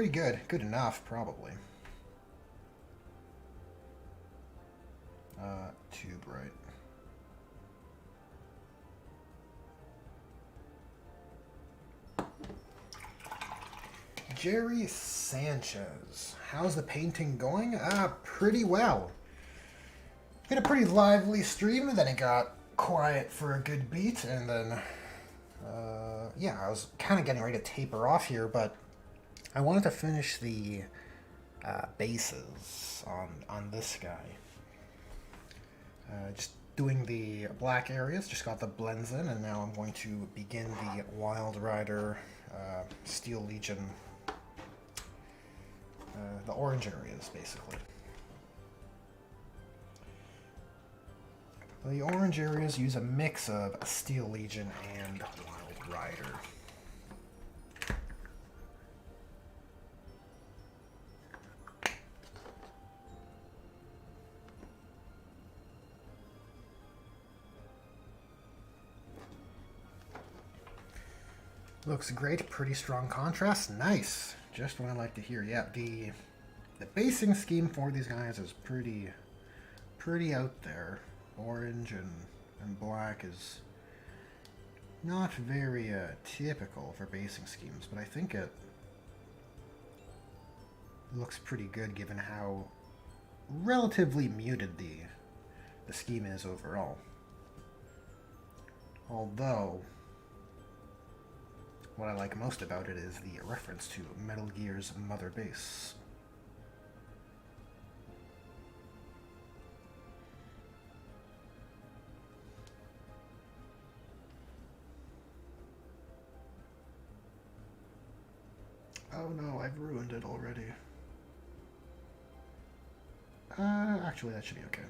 good. Good enough, probably. Too bright. Jerry Sanchez. How's the painting going? Pretty well. We had a pretty lively stream, and then it got quiet for a good beat, and then, yeah, I was kind of getting ready to taper off here, but I wanted to finish the bases on this guy. Just doing the black areas, just got the blends in, and now I'm going to begin the Wild Rider Steel Legion, the orange areas, basically. The orange areas use a mix of Steel Legion and Wild Rider. Looks great, pretty strong contrast, nice. Just what I like to hear. Yeah, the basing scheme for these guys is pretty out there. Orange and black is not very typical for basing schemes, but I think it looks pretty good given how relatively muted the scheme is overall. Although, what I like most about it is the reference to Metal Gear's Mother Base. Oh no, I've ruined it already. Actually that should be okay.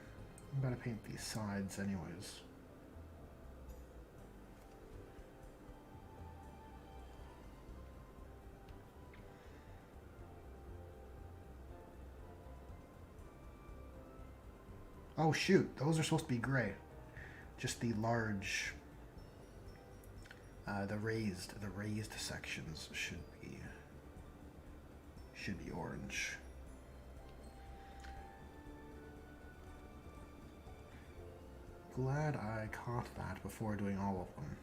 I'm gonna paint these sides anyways. Oh shoot, those are supposed to be gray. Just the large, the raised sections should be orange. Glad I caught that before doing all of them.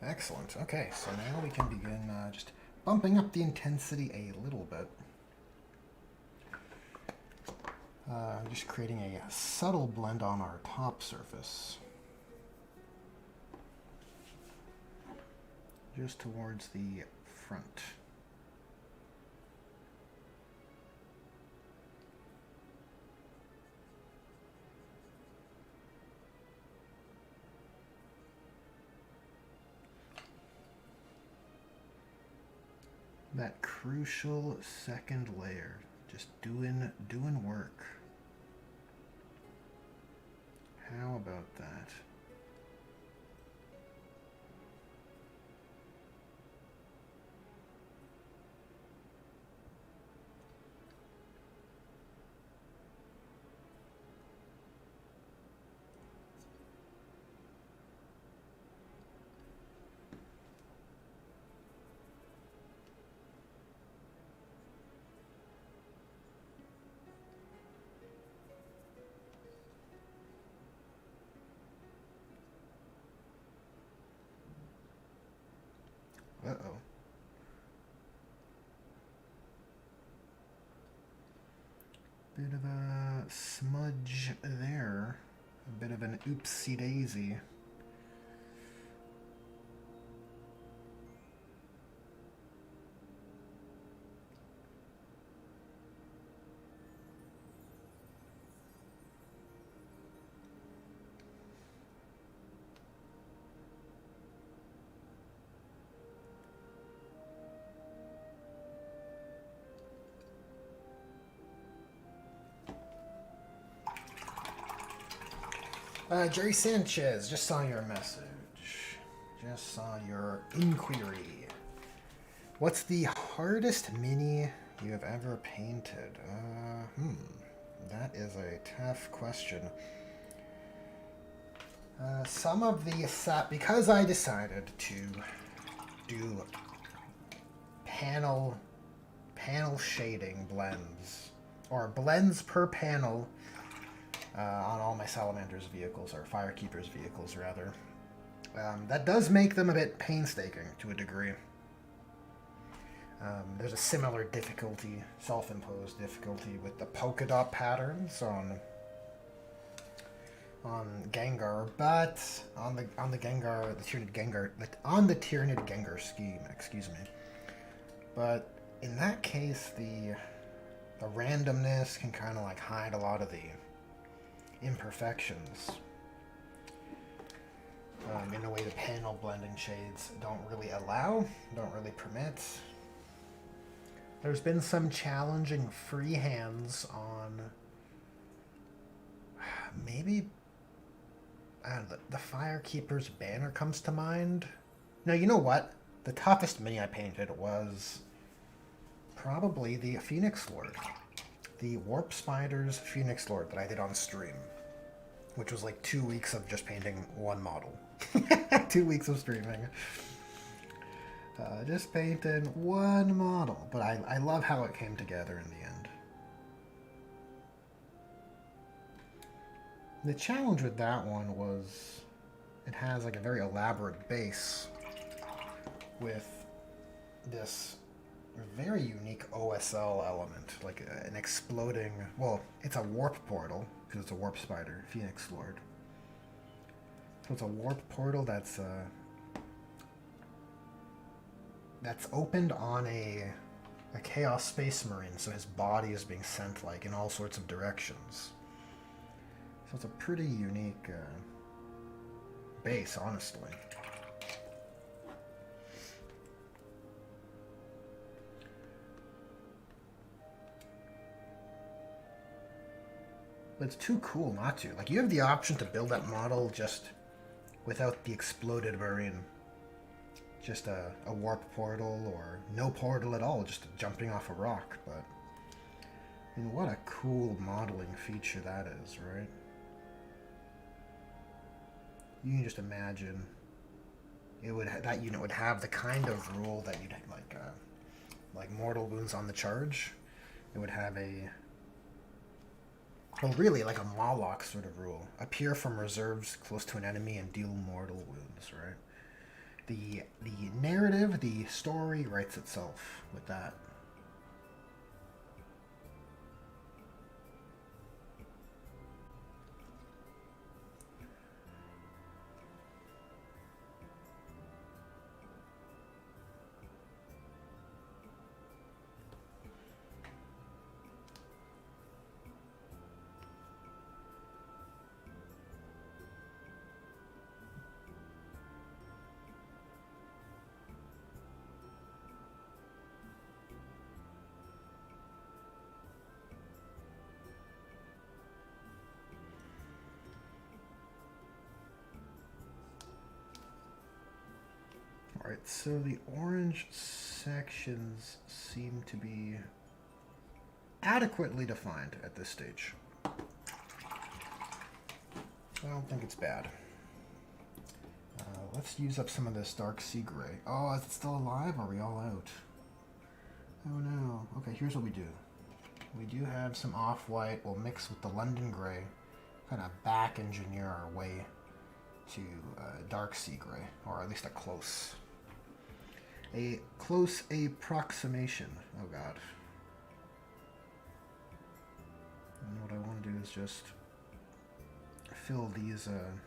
Excellent. Okay, so now we can begin just bumping up the intensity a little bit. Just creating a subtle blend on our top surface. Just towards the front. That crucial second layer, just doing work. How about that? Uh-oh. Bit of a smudge there. A bit of an oopsie daisy. Jerry Sanchez, just saw your message. Just saw your inquiry. What's the hardest mini you have ever painted? That is a tough question. Some of the because I decided to do panel shading blends, or blends per panel, on all my Salamander's vehicles, or Firekeeper's vehicles, rather. That does make them a bit painstaking, to a degree. There's a similar difficulty, self-imposed difficulty, with the polka dot patterns on Gengar, but on the Gengar, the Tyranid Gengar, on the Tyranid Gengar scheme, excuse me. But in that case, the randomness can kind of like hide a lot of the imperfections, in a way the panel blending shades don't really permit. There's been some challenging freehands on maybe the Firekeeper's banner comes to mind. No, you know what? The toughest mini I painted was probably the Phoenix Lord. The Warp Spider's Phoenix Lord that I did on stream, which was like 2 weeks of just painting one model. 2 weeks of streaming. Just painting one model, but I love how it came together in the end. The challenge with that one was it has like a very elaborate base with this very unique OSL element, like an exploding, well, it's a warp portal, because it's a warp spider, Phoenix Lord. So it's a warp portal that's opened on a Chaos Space Marine, so his body is being sent like in all sorts of directions. So it's a pretty unique base, honestly. But it's too cool not to. Like, you have the option to build that model just without the exploded Marine. Just a warp portal, or no portal at all, just jumping off a rock. But, I mean, what a cool modeling feature that is, right? You can just imagine that unit would have the kind of rule that you'd like mortal wounds on the charge. It would have well, really like a Moloch sort of rule. Appear from reserves close to an enemy and deal mortal wounds, right? The narrative, the story writes itself with that. Alright, so the orange sections seem to be adequately defined at this stage. I don't think it's bad. Let's use up some of this dark sea gray. Oh, is it still alive? Are we all out? Oh no. Okay, here's what we do. We do have some off-white. We'll mix with the London gray. Kind of back engineer our way to dark sea gray, or at least a close approximation. Oh god. And what I want to do is just fill these in.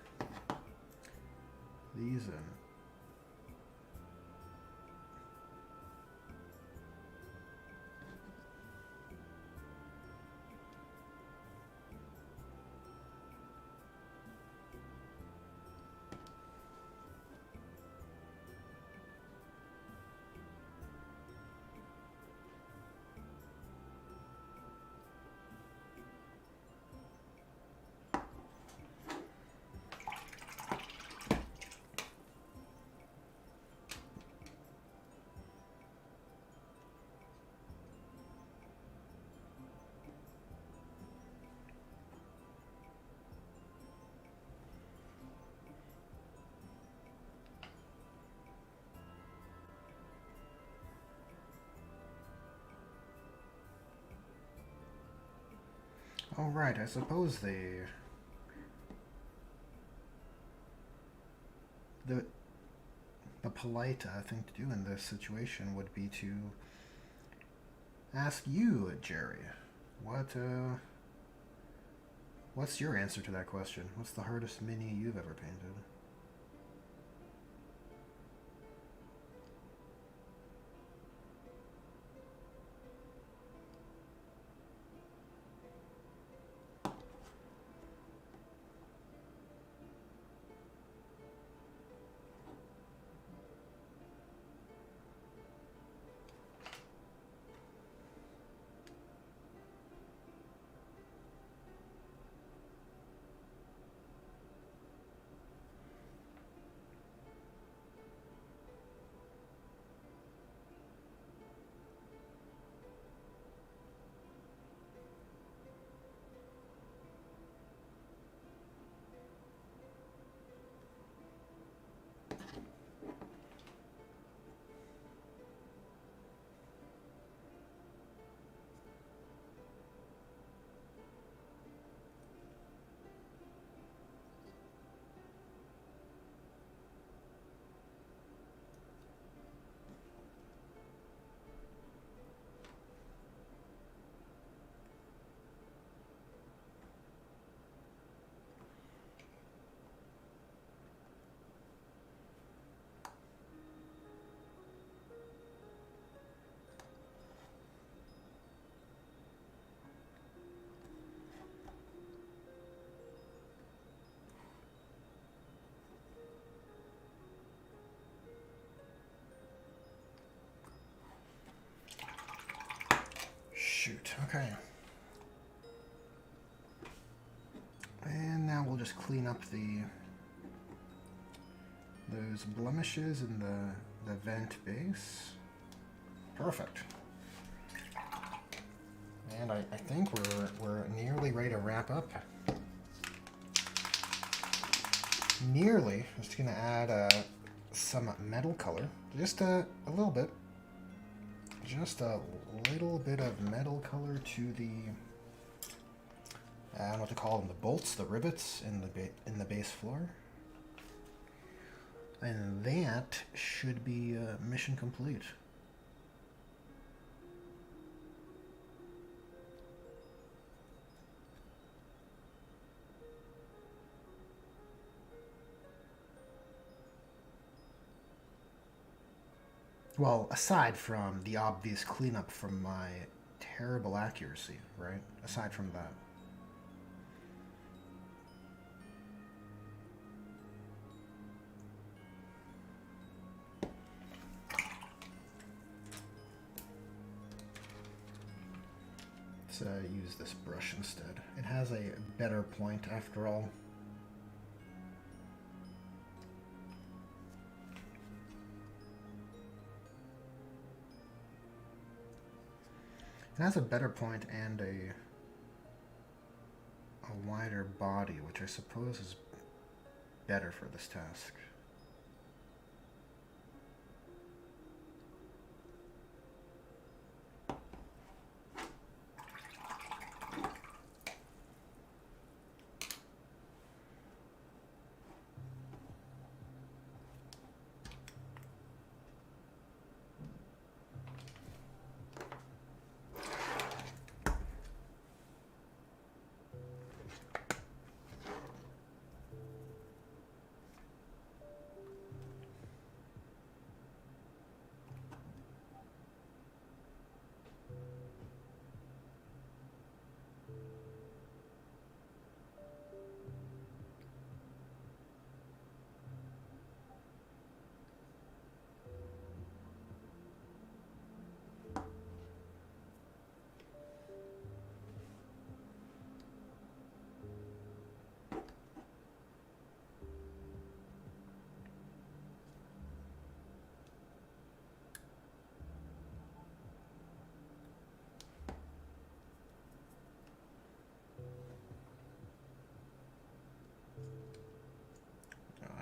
Oh, right, I suppose the polite thing to do in this situation would be to ask you, Jerry, what's your answer to that question? What's the hardest mini you've ever painted? Shoot, okay. And now we'll just clean up those blemishes in the vent base. Perfect. And I think we're nearly ready to wrap up. Nearly. Just gonna add some metal color, just a little bit. Just a little bit of metal color to the, I don't know what to call them, the bolts, the rivets in the base floor. And that should be mission complete. Well, aside from the obvious cleanup from my terrible accuracy, right? Aside from that. Let's use this brush instead. It has a better point after all. It has a better point and a wider body, which I suppose is better for this task.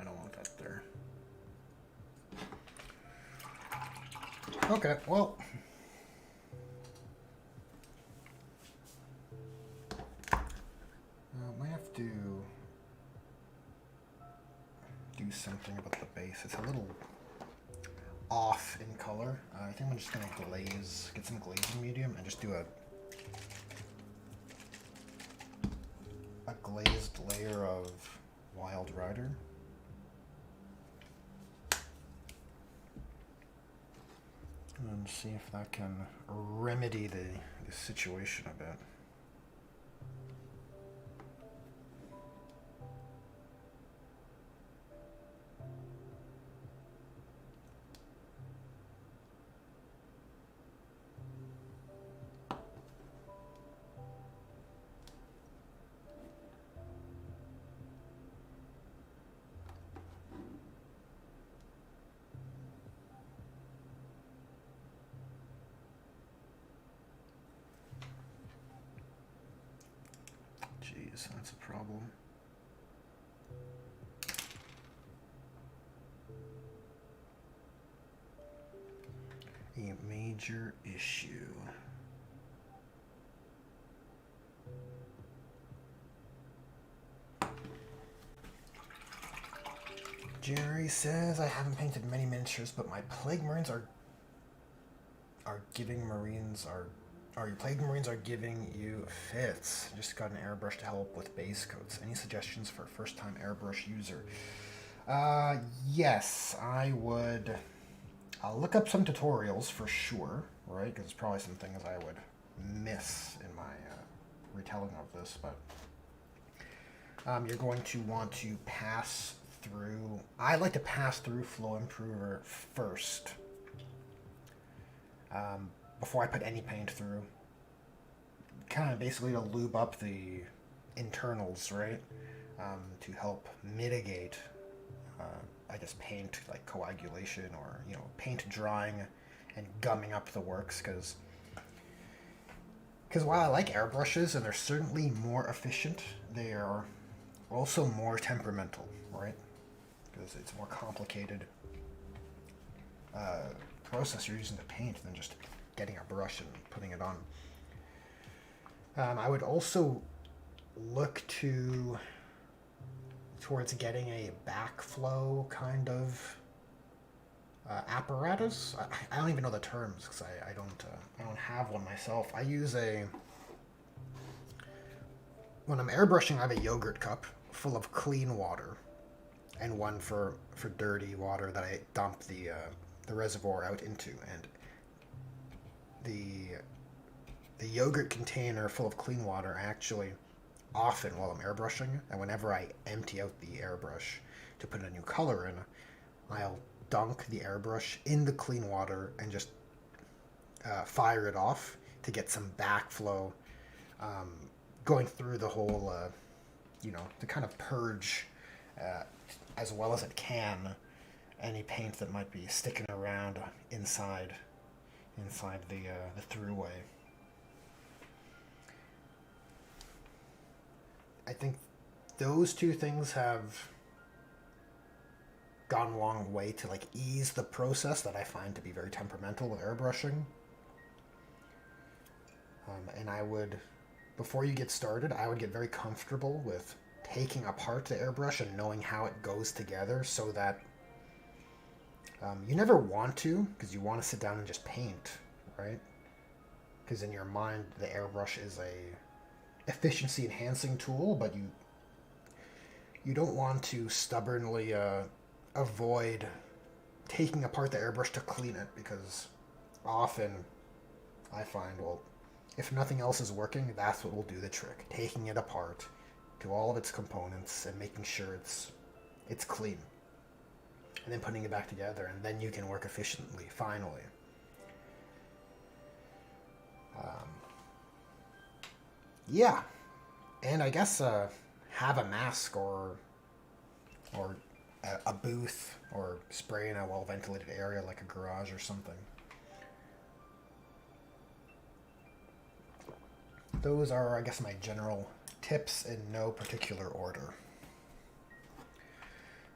I don't want that there. Okay, well. Might have to do something about the base. It's a little off in color. I think I'm just going to get some glazing medium and just do a glazed layer of Wild Rider. And see if that can remedy the situation a bit. Jeez, that's a problem. A major issue. Jerry says, I haven't painted many miniatures, but my Plague Marines are giving Marines your Plague Marines are giving you fits. Just got an airbrush to help with base coats. Any suggestions for a first-time airbrush user? Yes, I would. I'll look up some tutorials for sure, right? Because it's probably some things I would miss in my retelling of this, but you're going to want to pass through. I like to pass through Flow Improver first. Before I put any paint through, kind of basically to lube up the internals, right? To help mitigate, I guess, paint like coagulation or paint drying and gumming up the works. Because while I like airbrushes and they're certainly more efficient, they are also more temperamental, right? Because it's a more complicated process you're using to paint than just getting a brush and putting it on. I would also look to towards getting a backflow kind of apparatus. I don't even know the terms because I don't have one myself. I use when I'm airbrushing, I have a yogurt cup full of clean water, and one for dirty water that I dump the reservoir out into. And the yogurt container full of clean water, actually, often while I'm airbrushing, and whenever I empty out the airbrush to put a new color in, I'll dunk the airbrush in the clean water and just fire it off to get some backflow going through the whole, to kind of purge as well as it can any paint that might be sticking around inside the throughway. I think those two things have gone a long way to like ease the process that I find to be very temperamental with airbrushing. And I would, before you get started, I would get very comfortable with taking apart the airbrush and knowing how it goes together, so that you never want to, because you want to sit down and just paint, right? Because in your mind, the airbrush is a efficiency enhancing tool, but you don't want to stubbornly avoid taking apart the airbrush to clean it, because often I find, well, if nothing else is working, that's what will do the trick. Taking it apart to all of its components and making sure it's clean. And then putting it back together, and then you can work efficiently, finally. Yeah. And I guess have a mask or a booth, or spray in a well-ventilated area like a garage or something. Those are, I guess, my general tips in no particular order.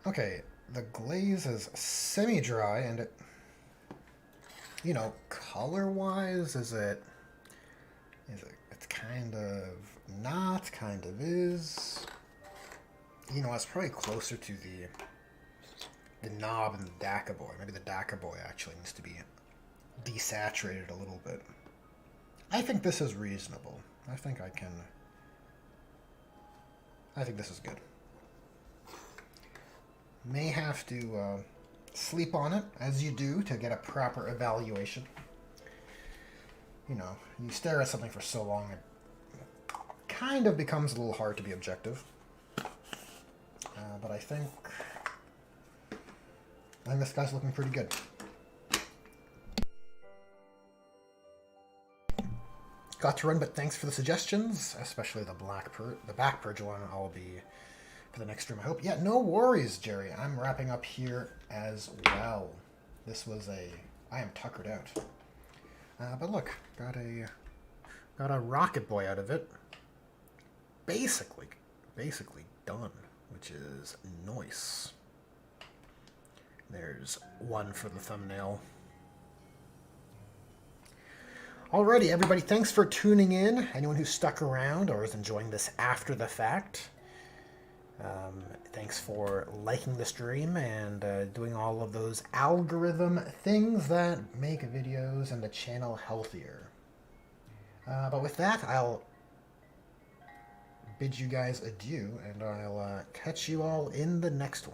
Okay, the glaze is semi-dry, and it, color-wise, it's kind of not, kind of is. It's probably closer to the knob and the Dakaboy. Maybe the Dakaboy actually needs to be desaturated a little bit. I think this is reasonable. I think this is good. May have to sleep on it, as you do, to get a proper evaluation. You stare at something for so long, it kind of becomes a little hard to be objective. But I think this guy's looking pretty good. Got to run, but thanks for the suggestions, especially the back purge one. I'll be for the next stream, I hope. Yeah, no worries, Jerry. I'm wrapping up here as well. This was I am tuckered out. But look, got a Rokkit boy out of it. Basically done, which is nice. There's one for the thumbnail. Alrighty, everybody, thanks for tuning in. Anyone who stuck around or is enjoying this after the fact, thanks for liking the stream and doing all of those algorithm things that make videos and the channel healthier. But with that, I'll bid you guys adieu, and I'll catch you all in the next one.